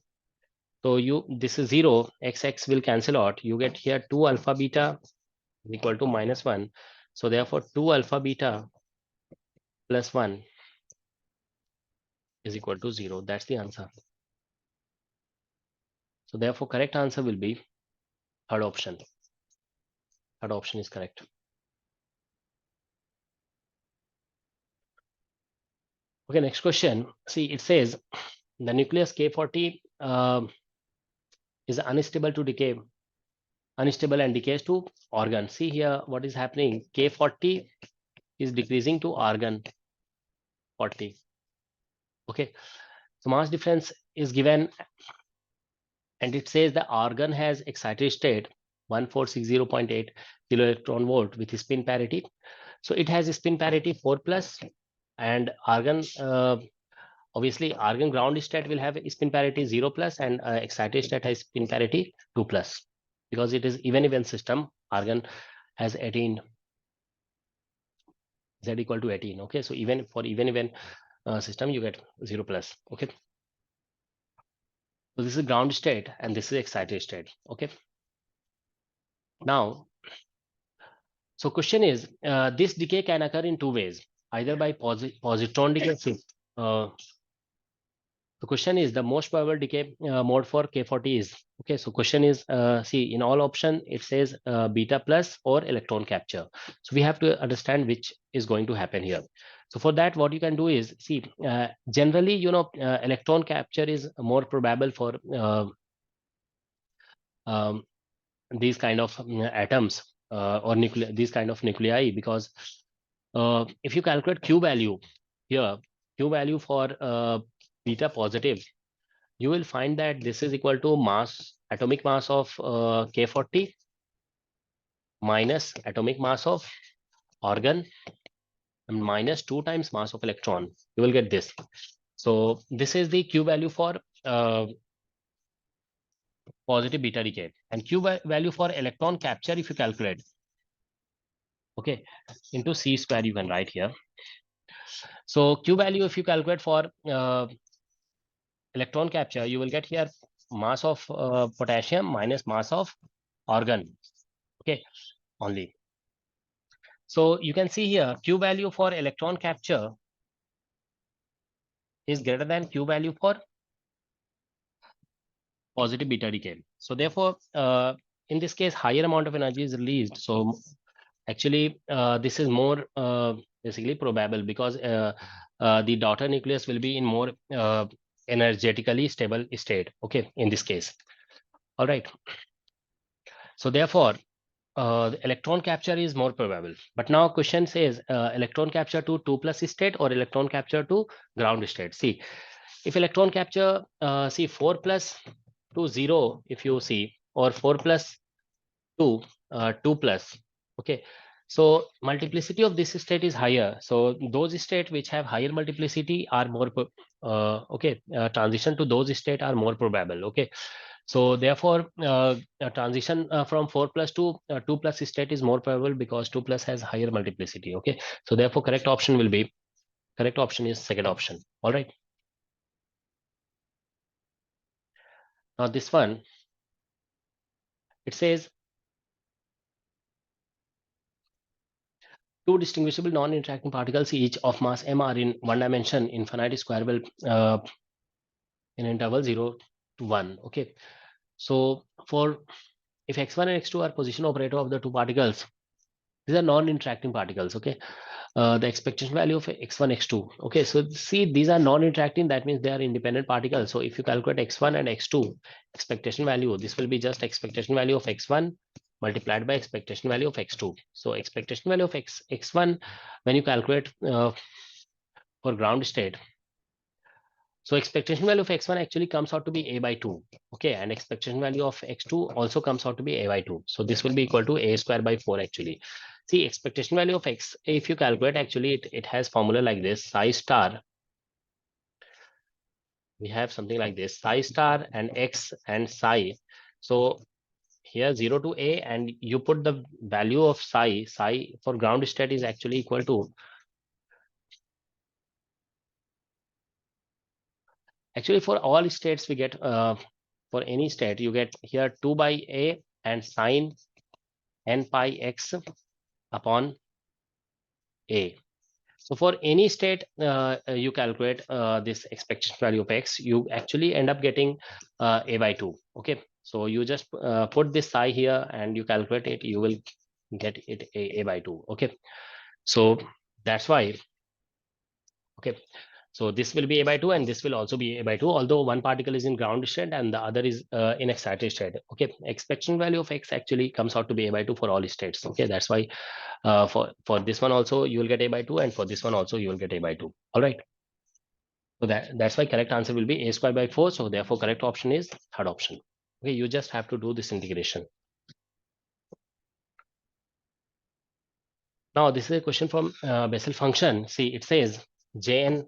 So this is 0, x will cancel out. You get here 2 alpha beta is equal to minus 1. So therefore 2 alpha beta plus 1 is equal to 0. That's the answer. So therefore correct answer will be third option. Third option is correct. Okay, next question. See, it says the nucleus K40 is unstable to decay, unstable and decays to organ. See here what is happening. K40 is decreasing to argon 40. Okay, so mass difference is given, and it says the argon has excited state 1460.8 kilo electron volt with spin parity. So it has spin parity 4 plus, and argon obviously argon ground state will have spin parity 0 plus, and excited state has spin parity 2 plus, because it is even system. Argon has 18, z equal to 18. Okay, so even for even system you get 0 plus. Okay, so this is ground state and this is excited state. Okay, now, so question is, this decay can occur in two ways, either by positron decay. The question is the most probable decay mode for K40 is, okay. So question is, see, in all option it says beta plus or electron capture. So we have to understand which is going to happen here. So for that, what you can do is, see, generally, electron capture is more probable for um, these kind of atoms or these kind of nuclei, because if you calculate Q value here, Q value for beta positive, you will find that this is equal to atomic mass of K40 minus atomic mass of organ and minus 2 times mass of electron. You will get this. So this is the Q value for positive beta decay, and Q value for electron capture, if you calculate, okay, into C square you can write here. So Q value, if you calculate for electron capture, you will get here mass of potassium minus mass of organ. Okay, only. So you can see here Q value for electron capture is greater than Q value for positive beta decay. So therefore, in this case, higher amount of energy is released. So actually, this is more basically probable, because the daughter nucleus will be in more energetically stable state. Okay, in this case. All right. So therefore, the electron capture is more probable. But now question says electron capture to 2 plus state or electron capture to ground state. See, if electron capture, see 4 plus to 0, if you see, or 4 plus 2, 2 plus. Okay. So multiplicity of this state is higher. So those states which have higher multiplicity are more, okay, transition to those state are more probable. Okay. So therefore, a transition from 4 plus to 2 plus state is more probable, because 2 plus has higher multiplicity. Okay. So therefore, correct option is second option. All right. Now this one, it says two distinguishable non-interacting particles each of mass m are in one dimension infinite squarable in interval 0 to 1. Okay, so for if x1 and x2 are position operator of the two particles, these are non-interacting particles. Okay, the expectation value of x1 x2. Okay, so see, these are non-interacting, that means they are independent particles. So if you calculate x1 and x2 expectation value, this will be just expectation value of x1 multiplied by expectation value of x2. So expectation value of x1 when you calculate for ground state, so expectation value of x1 actually comes out to be a by 2. Okay, and expectation value of x2 also comes out to be a by 2. So this will be equal to a square by 4 actually. See, expectation value of x, if you calculate, actually it has formula like this: psi star. We have something like this: psi star and x and psi. So here 0 to a, and you put the value of psi. Psi for ground state is actually equal to, actually for all states we get, for any state you get here 2 by a and sine n pi x upon a. So for any state you calculate this expectation value of x, you actually end up getting a by 2. Okay, so you just put this psi here and you calculate it, you will get it a by 2. Okay, so that's why. Okay, so this will be a by 2 and this will also be a by 2, although one particle is in ground state and the other is in excited state. Okay, expectation value of x actually comes out to be a by 2 for all states. Okay, that's why for this one also you will get a by 2, and for this one also you will get a by 2. All right, so that's why correct answer will be a square by 4. So therefore correct option is third option. Okay, you just have to do this integration. Now this is a question from Bessel function. See, it says Jn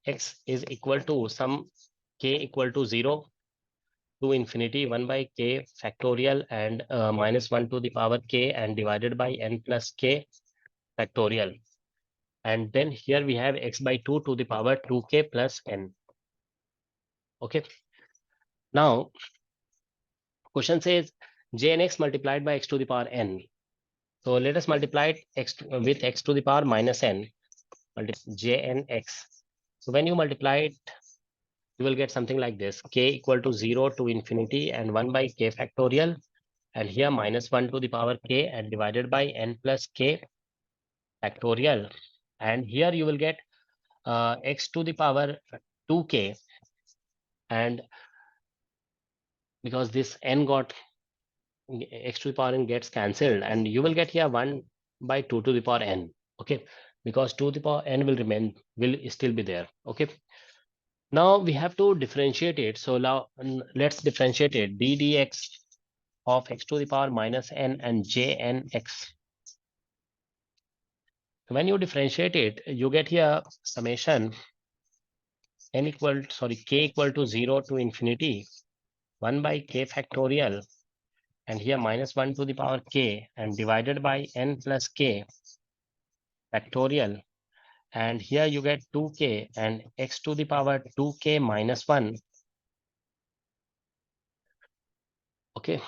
x is equal to some k equal to 0 to infinity 1 by k factorial and minus 1 to the power k and divided by n plus k factorial. And then here we have x by 2 to the power 2k plus n. Okay, now question says j and x multiplied by x to the power n. So let us multiply it with x to the power minus n, j and x. So when you multiply it, you will get something like this: k equal to 0 to infinity and 1 by k factorial, and here minus 1 to the power k and divided by n plus k factorial. And here you will get x to the power 2k, and because this n got, x to the power n gets cancelled, and you will get here 1 by 2 to the power n. Okay, because 2 to the power n will remain, will still be there. Okay, now we have to differentiate it. So now let's differentiate it: d dx of x to the power minus n and j n x. When you differentiate it, you get here summation n equal, sorry, k equal to 0 to infinity 1 by k factorial, and here minus 1 to the power k and divided by n plus k factorial, and here you get 2k and x to the power 2k minus 1. Okay,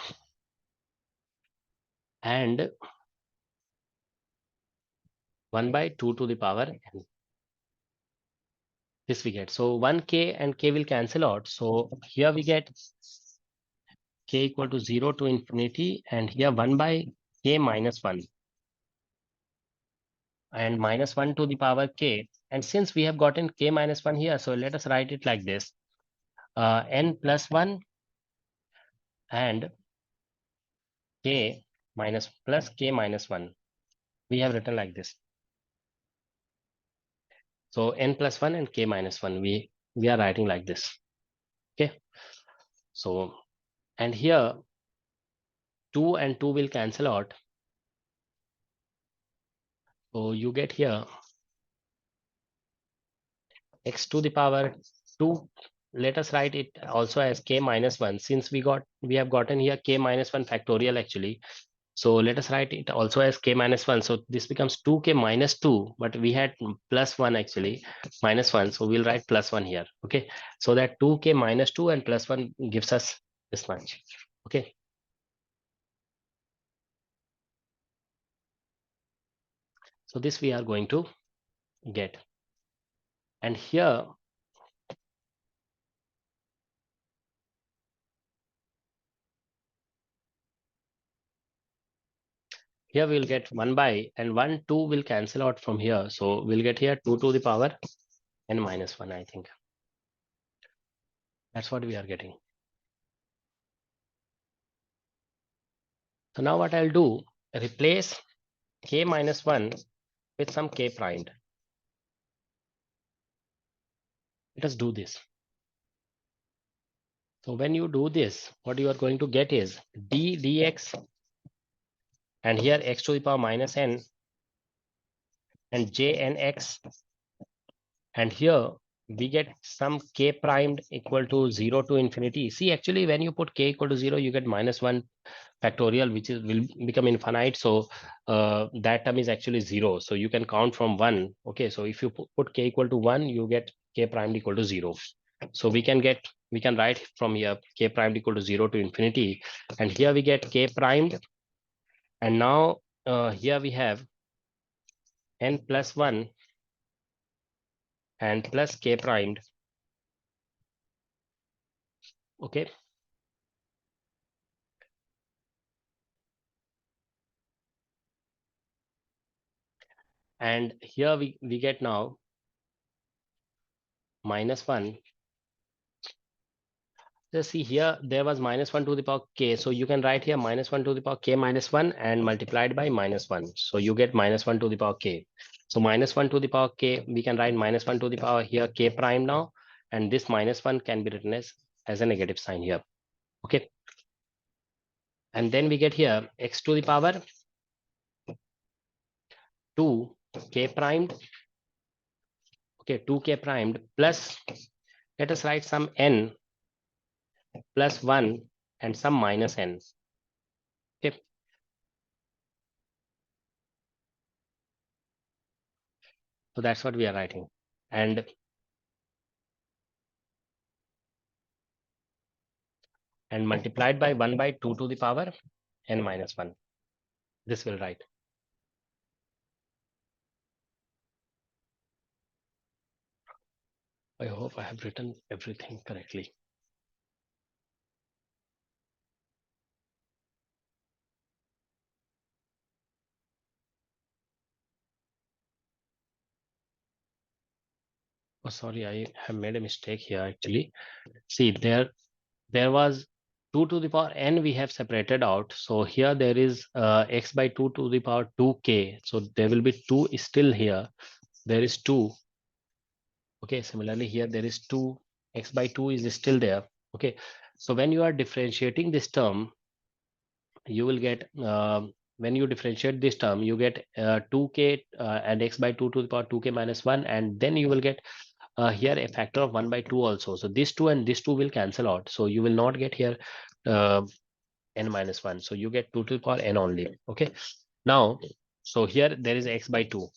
and 1 by 2 to the power n. This we get. So 1k and k will cancel out. So here we get k equal to 0 to infinity, and here 1 by k minus 1 and minus 1 to the power k. And since we have gotten k minus 1 here, so let us write it like this: n plus 1 and k minus plus k minus 1. We have written like this. So n plus 1 and k minus 1, we are writing like this. Okay, so and here 2 and 2 will cancel out. So you get here x to the power 2. Let us write it also as k minus 1, since we have gotten here k minus 1 factorial actually. So let us write it also as k minus 1. So this becomes 2k minus 2, but we had plus 1 actually, minus 1. So we'll write plus 1 here. Okay, so that 2k minus 2 and plus 1 gives us this much. Okay, So this we are going to get. And here we will get 1 by, and 1, 2 will cancel out from here. So we'll get here 2 to the power n minus 1, I think. That's what we are getting. So now what I'll do, replace k minus 1 with some k primed. Let us do this. So when you do this, what you are going to get is d dx, and here x to the power minus n, and j n x, and here we get some k primed equal to 0 to infinity. See, actually when you put k equal to 0, you get minus 1 factorial, which is will become infinite. So that term is actually 0, so you can count from 1. Okay, so if you put k equal to 1, you get k primed equal to 0. So we can write from here k primed equal to 0 to infinity, and here we get k primed, and now here we have n plus 1 and plus k primed. Okay, and here we get now minus 1. Just see here, there was minus 1 to the power k. So you can write here minus 1 to the power k minus 1 and multiplied by minus 1. So you get minus 1 to the power k. So minus 1 to the power k, we can write minus 1 to the power here k prime now. And this minus 1 can be written as a negative sign here. Okay. And then we get here x to the power 2 k primed. Okay, 2k primed plus, let us write some n plus 1 and some minus n. Okay. So that's what we are writing. And multiplied by 1 by 2 to the power n minus 1. This will write. I hope I have written everything correctly. Oh, sorry, I have made a mistake here actually. See, there was 2 to the power n we have separated out. So here there is x by 2 to the power 2k. So there will be 2 is still here. There is 2. Okay, similarly here there is 2. X by 2 is still there. Okay, so when you are differentiating this term, you will get when you differentiate this term, you get 2k and x by 2 to the power 2k minus 1, and then you will get here a factor of 1 by 2 also. So this 2 and this 2 will cancel out, so you will not get here uh, n minus 1, so you get 2 to the power n only. Okay, now so here there is x by 2.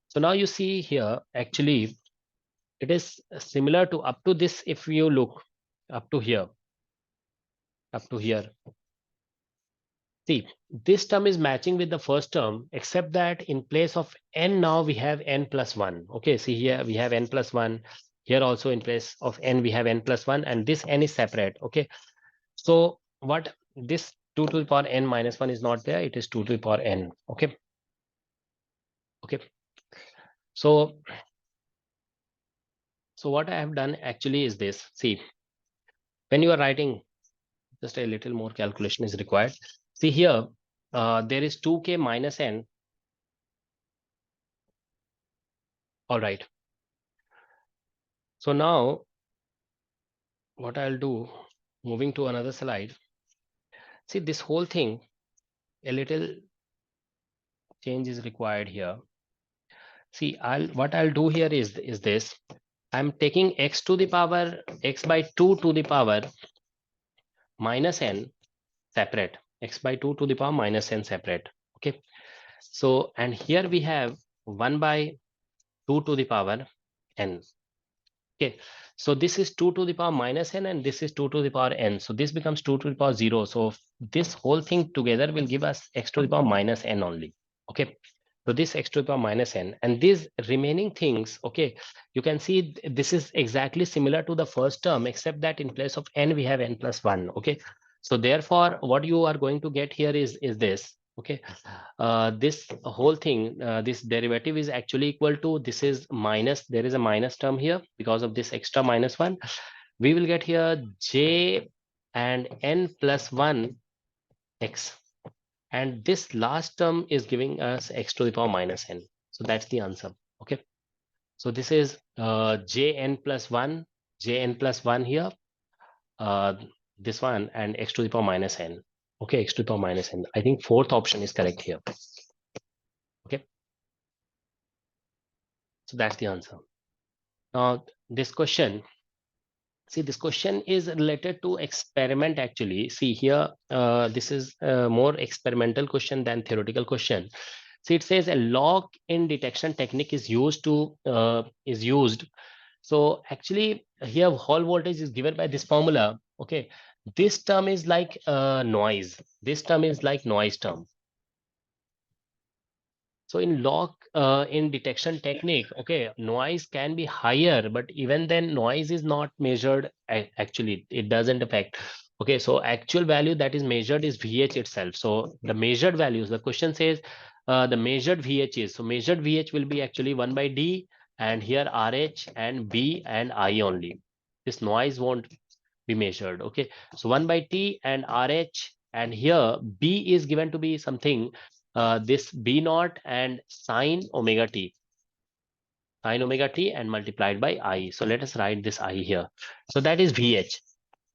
So now you see here actually it is similar to up to this. If you look up to here, see, this term is matching with the first term, except that in place of n, now we have n plus 1. Okay, see here we have n plus 1. Here also in place of n, we have n plus 1, and this n is separate. Okay, so what this 2 to the power n minus 1 is not there, it is 2 to the power n. Okay, okay. So what I have done actually is this. See, when you are writing, just a little more calculation is required. See here, there is 2k minus n. All right. So now what I'll do, moving to another slide. See, this whole thing, a little change is required here. See, what I'll do here is this. I'm taking x to the power x by 2 to the power minus n separate. X by 2 to the power minus n separate. Okay. So, and here we have 1 by 2 to the power n. Okay, so this is 2 to the power minus n, and this is 2 to the power n. So this becomes 2 to the power 0. So this whole thing together will give us x to the power minus n only. Okay, So this x to the power minus n, and these remaining things, okay, you can see this is exactly similar to the first term, except that in place of n we have n plus 1. Okay, so therefore what you are going to get here is this. Okay, this whole thing, this derivative is actually equal to, this is minus, there is a minus term here because of this extra minus 1. We will get here j and n plus 1 x, and this last term is giving us x to the power minus n. So that's the answer. Okay, so this is jn plus 1, jn plus 1 here, uh, this one, and x to the power minus n. Okay, x to the power minus n. I think fourth option is correct here. Okay, so that's the answer. Now this question, see, this question is related to experiment actually. See here, this is a more experimental question than theoretical question. See, it says a lock-in detection technique is used. So actually here Hall voltage is given by this formula. Okay, this term is like noise. This term is like noise term. So in in detection technique, okay, noise can be higher, but even then noise is not measured. Actually, it doesn't affect. Okay, so actual value that is measured is VH itself. So the measured values, the question says the measured VH is, so measured VH will be actually 1 by D, and here RH and B and I only. This noise won't be measured. Okay, so 1 by T and RH, and here B is given to be something, this B naught and sine omega t and multiplied by I. So let us write this I here. So that is VH.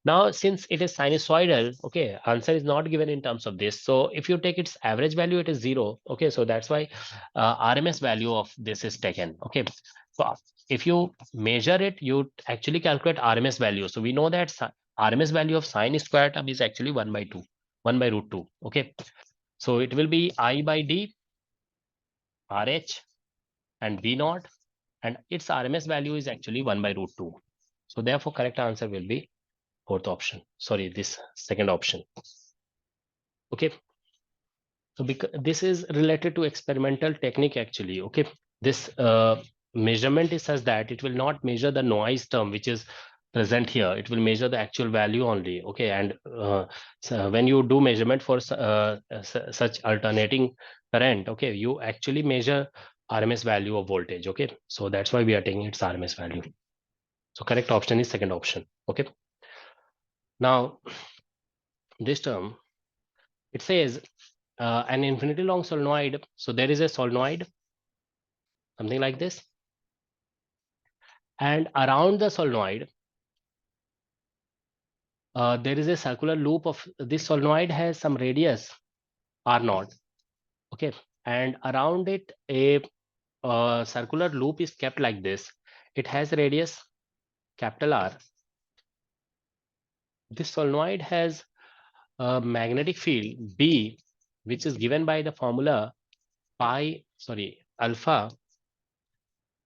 Now, since it is sinusoidal, okay, answer is not given in terms of this. So if you take its average value, it is 0. Okay, so that's why RMS value of this is taken. Okay, so if you measure it, you actually calculate RMS value. So we know that RMS value of sine square term is actually 1 by 2, 1 by root 2. Okay, so it will be I by D, RH, and B naught, and its RMS value is actually 1 by root 2. So therefore, correct answer will be fourth option. Sorry, this second option. Okay, so because this is related to experimental technique actually. Okay, this measurement is such that it will not measure the noise term which is present here. It will measure the actual value only. Okay, and so when you do measurement for such alternating current, okay, you actually measure RMS value of voltage. Okay, so that's why we are taking its RMS value. So correct option is second option. Okay, now this term, it says an infinity long solenoid. So there is a solenoid, something like this, and around the solenoid there is a circular loop of this solenoid has some radius r naught. Okay, and around it a circular loop is kept like this. It has radius capital R. This solenoid has a magnetic field B, which is given by the formula alpha,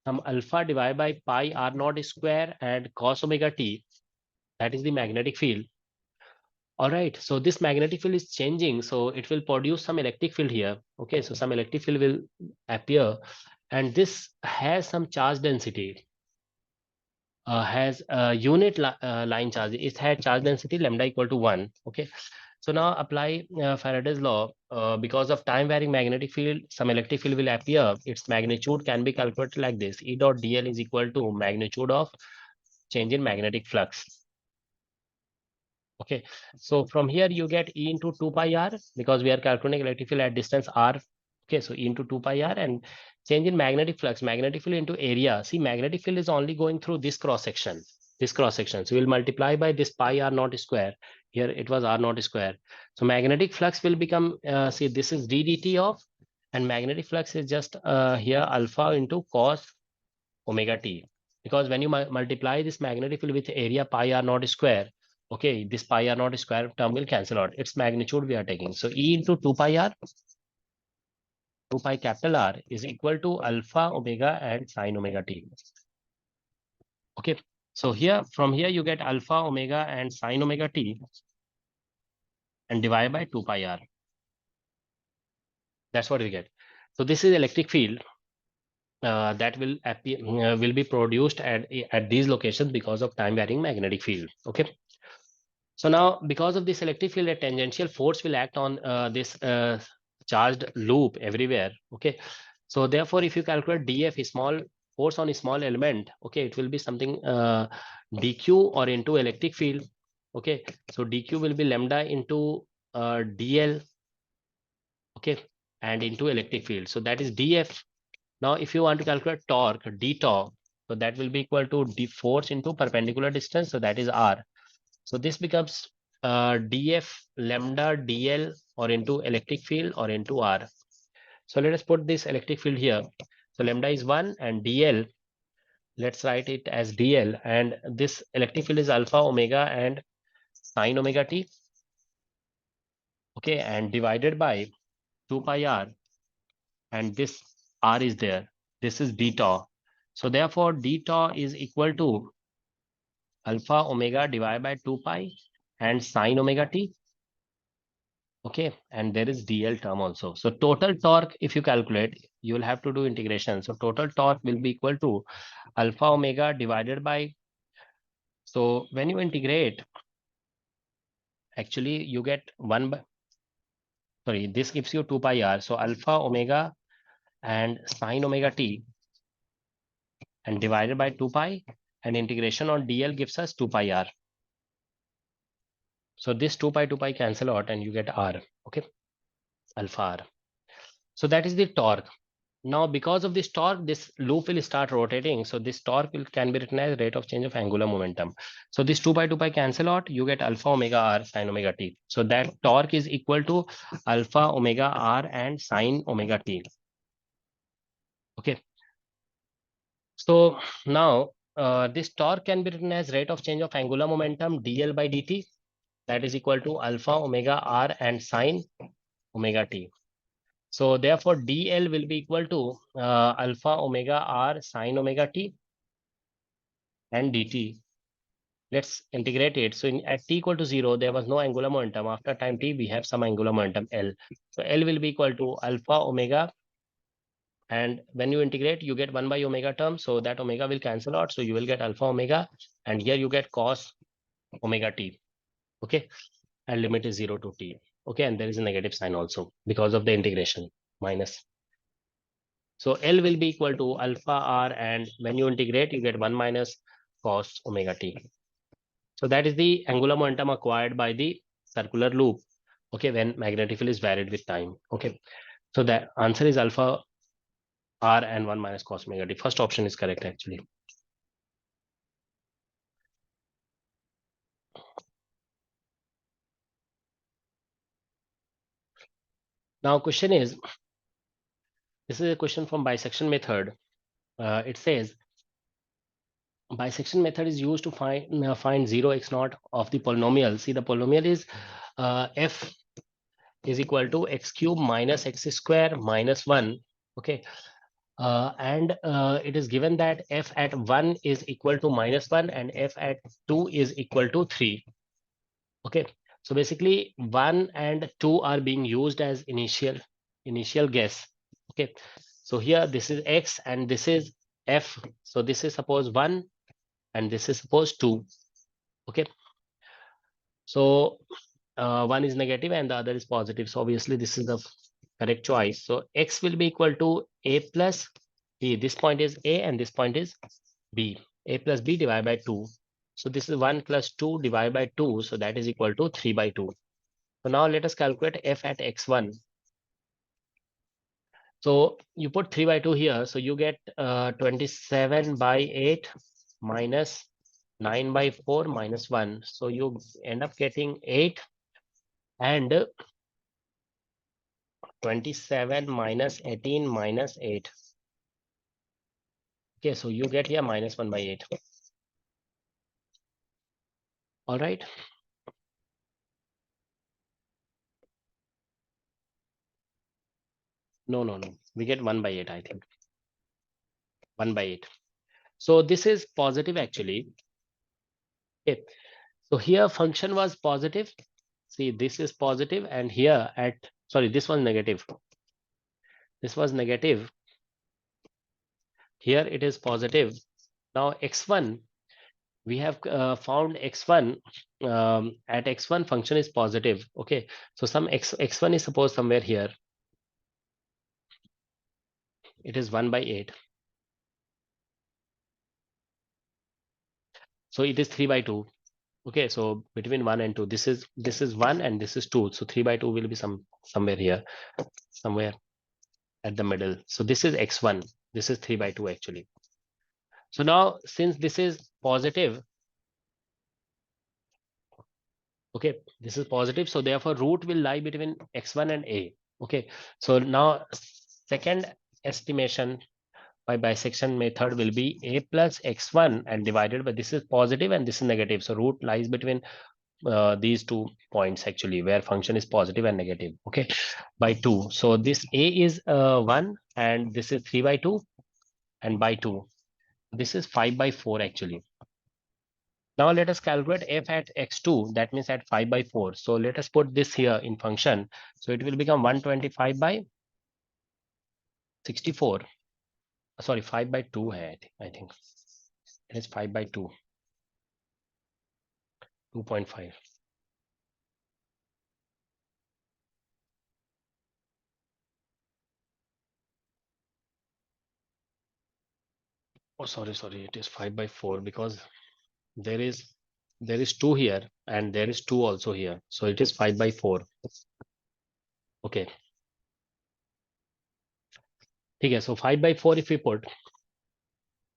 some alpha divided by pi r naught square and cos omega t. That is the magnetic field. All right, so this magnetic field is changing, so it will produce some electric field here. Okay, so some electric field will appear, and this has some charge density, has a unit line charge. It had charge density lambda equal to 1. Okay, so now apply Faraday's law. Because of time varying magnetic field, some electric field will appear. Its magnitude can be calculated like this: E dot dl is equal to magnitude of change in magnetic flux. Okay, so from here you get E into 2 pi r, because we are calculating electric field at distance r. Okay, so E into 2 pi r, and change in magnetic flux, magnetic field into area. See, magnetic field is only going through this cross section, this cross section. So we'll multiply by this pi r naught square. Here it was r naught square. So magnetic flux will become, see, this is d dt of, and magnetic flux is just here alpha into cos omega t, because when you multiply this magnetic field with area pi r naught square, okay, this pi r naught square term will cancel out. Its magnitude we are taking. So E into 2 pi r, 2 pi capital R is equal to alpha omega and sine omega t. Okay, so here from here you get alpha omega and sine omega t and divide by 2 pi r. That's what we get. So this is electric field that will appear, will be produced at these locations because of time varying magnetic field. Okay. So now, because of this electric field, a tangential force will act on this charged loop everywhere. Okay. So therefore, if you calculate df, a small force on a small element, okay, it will be something dq or into electric field. Okay. So dq will be lambda into dl. Okay. And into electric field. So that is df. Now, if you want to calculate torque, d torque, so that will be equal to d force into perpendicular distance. So that is r. So this becomes df lambda dl or into electric field or into r. So let us put this electric field here. So lambda is 1 and dl, let's write it as dl. And this electric field is alpha omega and sine omega t. Okay, and divided by 2 pi r. And this r is there. This is d tau. So therefore, d tau is equal to alpha omega divided by 2 pi and sine omega t. Okay, and there is dl term also. So total torque, if you calculate, you will have to do integration. So total torque will be equal to alpha omega divided by, so when you integrate, actually you get 1 by, sorry, this gives you 2 pi r. So alpha omega and sine omega t and divided by 2 pi, and integration on dl gives us 2 pi r. So this 2 pi cancel out and you get r. Okay, alpha r. So that is the torque. Now, because of this torque, this loop will start rotating. So this torque can be written as rate of change of angular momentum. So this 2 pi cancel out, you get alpha omega r sine omega t. So that torque is equal to alpha omega r and sine omega t. Okay. So now this torque can be written as rate of change of angular momentum dl by dt. That is equal to alpha omega r and sine omega t. So therefore, dl will be equal to alpha omega r sine omega t and dt. Let's integrate it. So at t equal to 0, there was no angular momentum. After time t, we have some angular momentum L. So L will be equal to alpha omega. And when you integrate, you get 1 by omega term. So that omega will cancel out. So you will get alpha omega. And here you get cos omega t. Okay. And limit is 0 to t. Okay. And there is a negative sign also because of the integration minus. So L will be equal to alpha r. And when you integrate, you get 1 minus cos omega t. So that is the angular momentum acquired by the circular loop. Okay, when magnetic field is varied with time. Okay, so the answer is alpha r and 1 minus cos omega t. First option is correct actually. Now question is, this is a question from bisection method. It says bisection method is used to find 0 x naught of the polynomial. See, the polynomial is f is equal to x cube minus x square minus 1. Okay, and it is given that f at 1 is equal to minus 1 and f at 2 is equal to 3. Okay, so basically 1 and 2 are being used as initial guess. Okay, so here this is x and this is f. So this is suppose 1 and this is suppose 2. Okay, so 1 is negative and the other is positive. So obviously this is the correct choice. So x will be equal to a plus b. This point is a and this point is b. A plus b divided by 2. So this is 1 plus 2 divided by 2. So that is equal to 3 by 2. So now let us calculate f at x1. So you put 3 by 2 here. So you get 27 by 8 minus 9 by 4 minus 1. So you end up getting 8 and 27 minus 18 minus 8. Okay, so you get here minus 1 by 8. All right. No. We get 1 by 8, I think. 1 by 8. So this is positive actually. Okay. So here function was positive. See, this is positive and here at, sorry, this was negative. this was negative. Here it is positive. Now x1, we have found x1, at x1 function is positive. Okay, so some x1 is supposed somewhere here. It is 1 by 8. So it is 3 by 2. Okay, so between 1 and 2, this is 1 and this is 2. So 3 by 2 will be somewhere here, somewhere at the middle. So this is x1. This is 3 by 2 actually. So now since this is positive, okay, this is positive, so therefore root will lie between x1 and a. Okay, so now second estimation by bisection method will be a plus x1 and divided by, this is positive and this is negative, so root lies between these 2 points actually, where function is positive and negative. Okay, by 2. So this a is 1 and this is 3 by 2 and by 2. This is 5 by 4 actually. Now let us calculate f at x2, that means at 5 by 4. So let us put this here in function. So it will become 125 by 64. Sorry, 5 by 2 hai, I think. It is 5 by 2. 2.5. Oh, sorry, it is 5 by 4 because there is 2 here and there is 2 also here. So it is 5 by 4. Okay. Okay, so 5 by 4 if we put,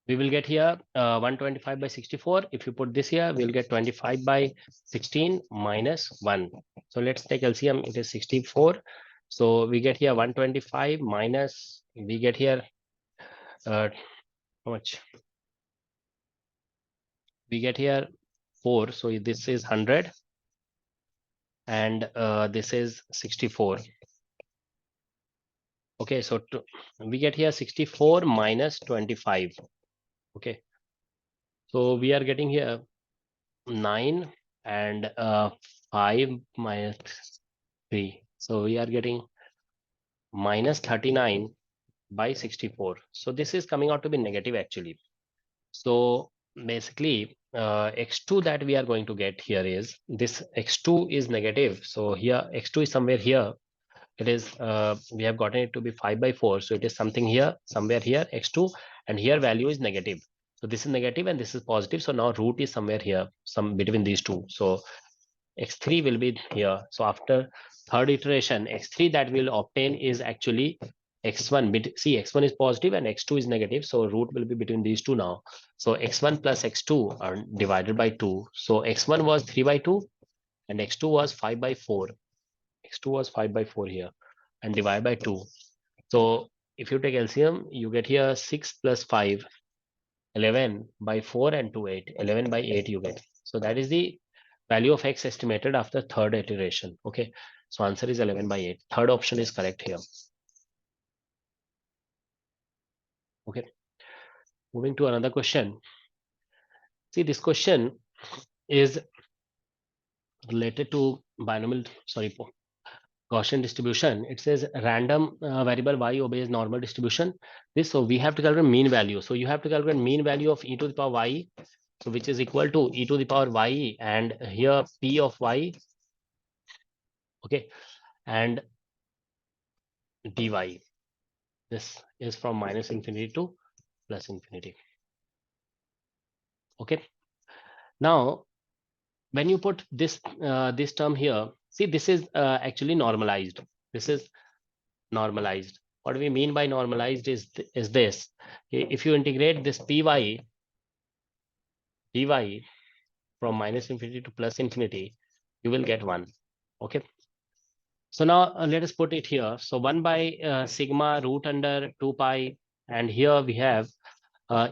we will get here 125 by 64. If you put this here, we'll get 25 by 16 minus 1. So let's take LCM. It is 64. So we get here 125 minus, we get here how much? We get here 4. So this is 100 and this is 64. Okay, so we get here 64 minus 25. Okay, so we are getting here 9 and 5 minus 3. So we are getting minus 39 by 64. So this is coming out to be negative actually. So basically x2 that we are going to get here is, this x2 is negative. So here x2 is somewhere here. It is we have gotten it to be 5 by 4. So it is something here, somewhere here, x2, and here value is negative. So this is negative and this is positive. So now root is somewhere here, some between these two. So x3 will be here. So after third iteration, x3 that we'll obtain is actually x1. See, x1 is positive and x2 is negative. So root will be between these two now. So x1 plus x2 are divided by 2. So x1 was 3 by 2 and x2 was 5 by 4. X2 was 5 by 4 here and divide by 2. So if you take LCM, you get here 6 plus 5, 11 by 4 and 2, 8. 11 by 8 you get. So that is the value of x estimated after third iteration. Okay, so answer is 11 by 8. Third option is correct here. Okay, moving to another question. See, this question is related to binomial, sorry, Gaussian distribution. It says random variable y obeys normal distribution. This, so we have to calculate mean value. So you have to calculate mean value of e to the power y, so which is equal to e to the power y, and here p of y, okay, and dy. This is from minus infinity to plus infinity. Okay. Now, when you put this this term here, see, this is actually normalized. This is normalized. What we mean by normalized is this. If you integrate this py dy from minus infinity to plus infinity, you will get 1. Okay. So now let us put it here. So 1 by sigma root under 2 pi, and here we have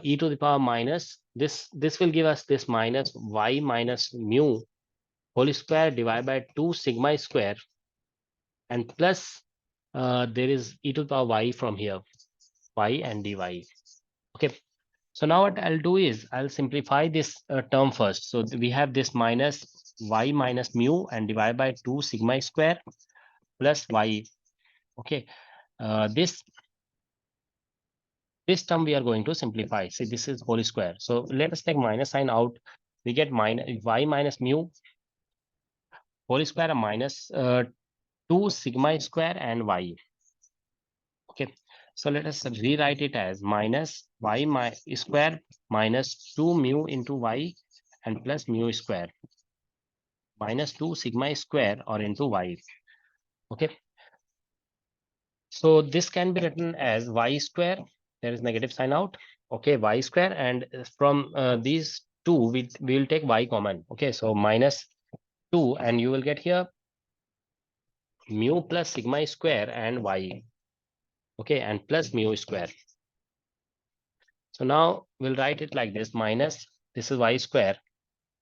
e to the power minus this will give us this minus y minus mu whole square divided by 2 sigma square, and plus there is e to the power y from here, y and dy. Okay, so now what I'll do is I'll simplify this term first. So we have this minus y minus mu and divide by 2 sigma square plus y. Okay, this This term we are going to simplify. See, this is whole square. So let us take minus sign out. We get minus y minus mu whole square minus 2 sigma square and y. Okay. So let us rewrite it as minus y square minus 2 mu into y and plus mu square minus 2 sigma square or into y. Okay. So this can be written as y square. There is negative sign out. Okay, y square, and from these two we will take y common. Okay, so minus 2, and you will get here mu plus sigma square and y. Okay, and plus mu square. So now we'll write it like this: minus, this is y square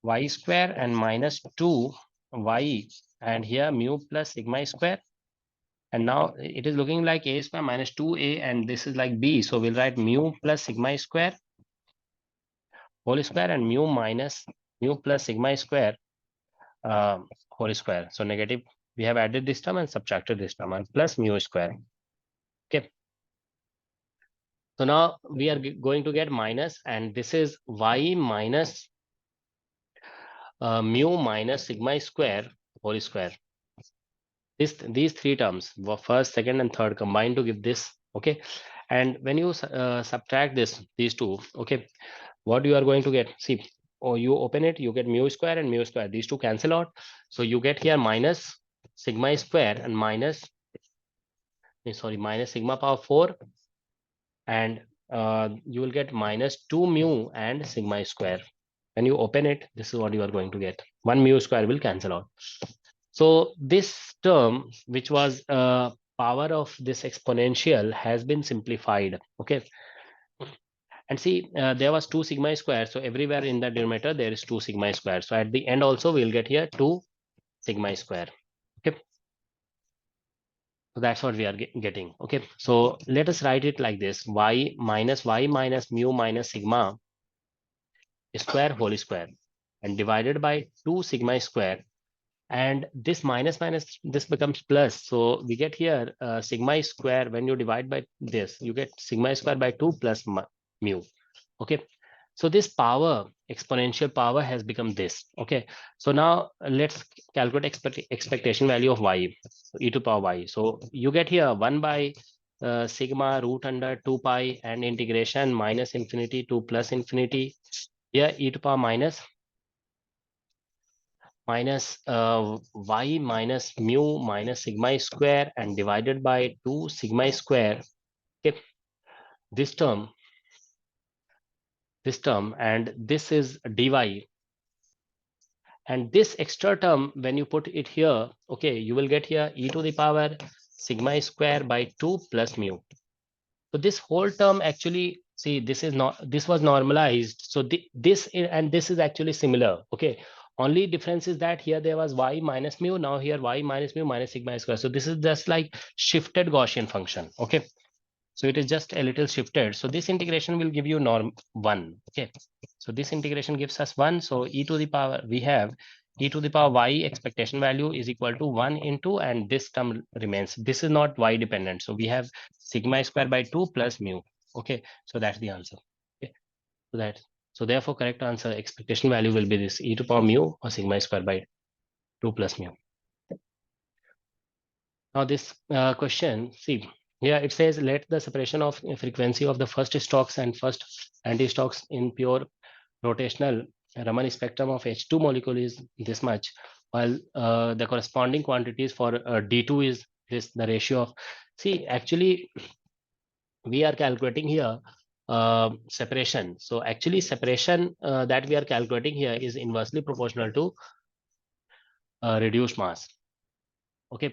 and minus 2 y, and here mu plus sigma square. And now it is looking like a square minus 2a, and this is like b. So we'll write mu plus sigma square whole square and mu plus sigma square whole square. So negative, we have added this term and subtracted this term, and plus mu square. Okay. So now we are going to get minus, and this is y minus mu minus sigma square whole square. These three terms, first, second, and third, combined to give this. Okay. And when you subtract these two, okay, what you are going to get? See, or you open it, you get mu square and mu square. These two cancel out. So you get here minus sigma square and minus sigma power 4, and you will get minus 2 mu and sigma square. When you open it, this is what you are going to get. 1 mu square will cancel out. So this term, which was power of this exponential, has been simplified. Okay. And see, there was 2 sigma square. So everywhere in the denominator, there is 2 sigma square. So at the end also, we'll get here 2 sigma square. Okay. So that's what we are getting. Okay. So let us write it like this: y minus mu minus sigma square whole square, and divided by 2 sigma square. And this minus minus, this becomes plus. So we get here sigma square. When you divide by this, you get sigma square by 2 plus mu. Okay. So this power, exponential power, has become this. Okay. So now let's calculate expectation value of y, e to power y. So you get here 1 by sigma root under 2 pi and integration minus infinity to plus infinity. Here e to power minus y minus mu minus sigma square and divided by 2 sigma square. Okay. This term, and this is dy. And this extra term, when you put it here, okay, you will get here e to the power sigma square by 2 plus mu. So this whole term, actually, see, this was normalized. So this and this is actually similar. Okay. Only difference is that here there was y minus mu. Now here y minus mu minus sigma square. So this is just like shifted Gaussian function. Okay. So it is just a little shifted. So this integration will give you norm 1. Okay. So this integration gives us 1. So e to the power, we have e to the power y expectation value is equal to 1 into, and this term remains. This is not y dependent. So we have sigma square by 2 plus mu. Okay. So that's the answer. Okay. So therefore correct answer, expectation value will be this, e to power mu or sigma square by 2 plus mu. Now this question, see, here it says let the separation of frequency of the first Stokes and first anti-Stokes in pure rotational Raman spectrum of H2 molecule is this much, while the corresponding quantities for D2 is this, the ratio of, see, actually we are calculating here separation. So actually separation that we are calculating here is inversely proportional to reduced mass. Okay.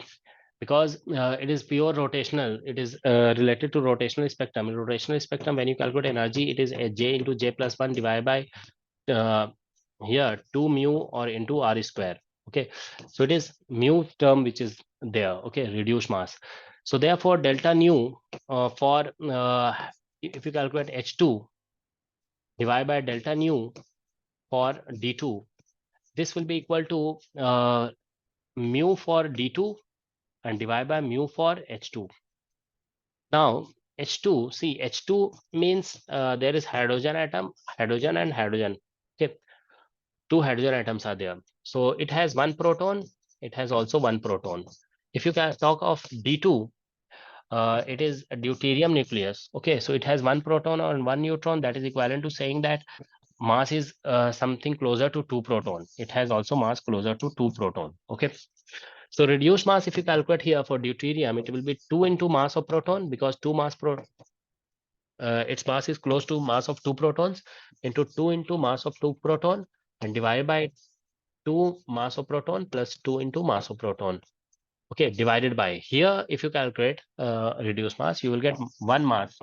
Because it is pure rotational, it is related to rotational spectrum. In rotational spectrum, when you calculate energy, it is a j into j plus 1 divided by here 2 mu or into r square. Okay. So it is mu term which is there. Okay. Reduced mass. So therefore delta nu for if you calculate h2 divided by delta nu for d2, this will be equal to mu for d2 and divide by mu for h2. Now H2, see, H2 means there is hydrogen atom, hydrogen and hydrogen. Okay, two hydrogen atoms are there. So it has one proton, it has also one proton. If you can talk of D2, it is a deuterium nucleus. Okay, so it has one proton and one neutron. That is equivalent to saying that mass is something closer to 2 proton. It has also mass closer to 2 proton. Okay, so reduced mass, if you calculate here for deuterium, it will be 2 into mass of proton, because 2 mass its mass is close to mass of 2 protons, into 2 into mass of 2 proton, and divided by 2 mass of proton plus 2 into mass of proton. Okay, divided by, here if you calculate reduced mass, you will get one mass,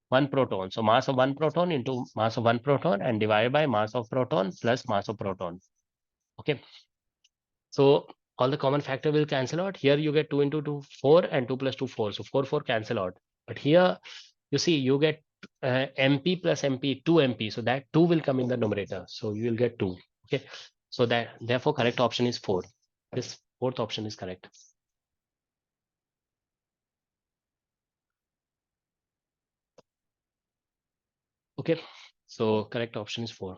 one proton. So mass of one proton into mass of one proton, and divided by mass of proton plus mass of proton. Okay, so all the common factor will cancel out. Here you get 2 into 2, 4, and 2 plus 2, 4. So 4, 4 cancel out. But here you see you get MP plus MP, 2 MP. So that 2 will come in the numerator. So you will get 2. Okay. So that, therefore correct option is 4. This fourth option is correct. Okay. So correct option is 4.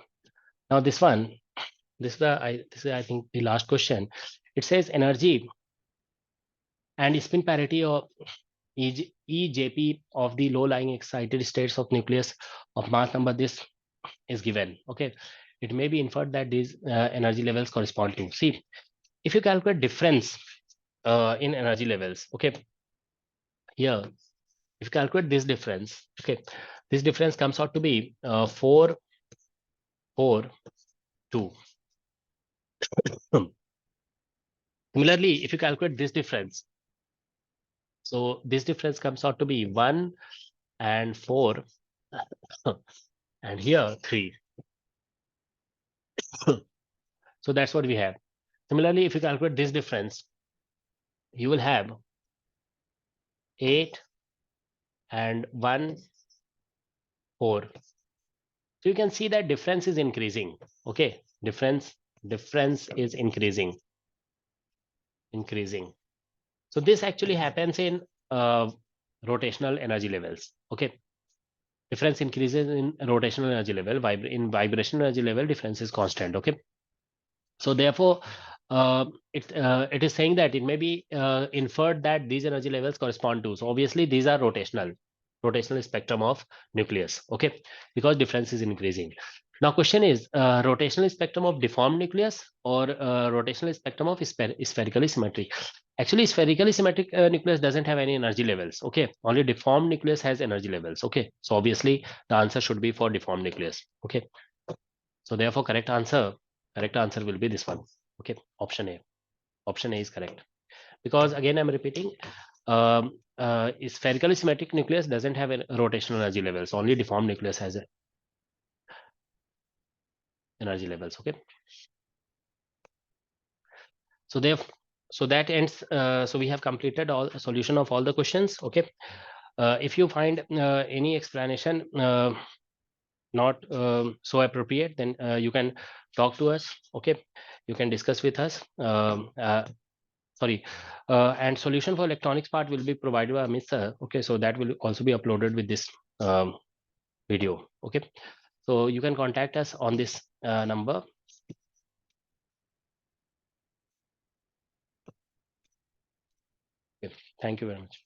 Now this one, this is I think the last question. It says energy and spin parity of EJP of the low-lying excited states of nucleus of mass number this is given. Okay, it may be inferred that these energy levels correspond to. See, if you calculate difference in energy levels, okay, here if you calculate this difference, okay, this difference comes out to be 4, 4, 2. Similarly, if you calculate this difference, so this difference comes out to be 1 and 4, and here 3. So that's what we have. Similarly, if you calculate this difference, you will have 8 and 1, 4. So you can see that difference is increasing. Okay, difference is increasing. So this actually happens in rotational energy levels. Okay, difference increases in rotational energy level. In vibrational energy level, difference is constant. Okay, so therefore it is saying that it may be inferred that these energy levels correspond to. So obviously these are rotational spectrum of nucleus. Okay, because difference is increasing. Now question is rotational spectrum of deformed nucleus or rotational spectrum of spherically symmetric. Actually, spherically symmetric nucleus doesn't have any energy levels. Okay, only deformed nucleus has energy levels. Okay, so obviously the answer should be for deformed nucleus. Okay, so therefore correct answer will be this one. Okay, option A. Option A is correct. Because again, I'm repeating, spherically symmetric nucleus doesn't have a rotational energy levels. Only deformed nucleus has energy levels. Okay. So that ends. So we have completed all solution of all the questions. Okay. If you find any explanation not so appropriate, then you can talk to us. Okay, you can discuss with us. Sorry, and solution for electronics part will be provided by Amit sir. Okay, so that will also be uploaded with this video. Okay, so you can contact us on this number. Okay. Thank you very much.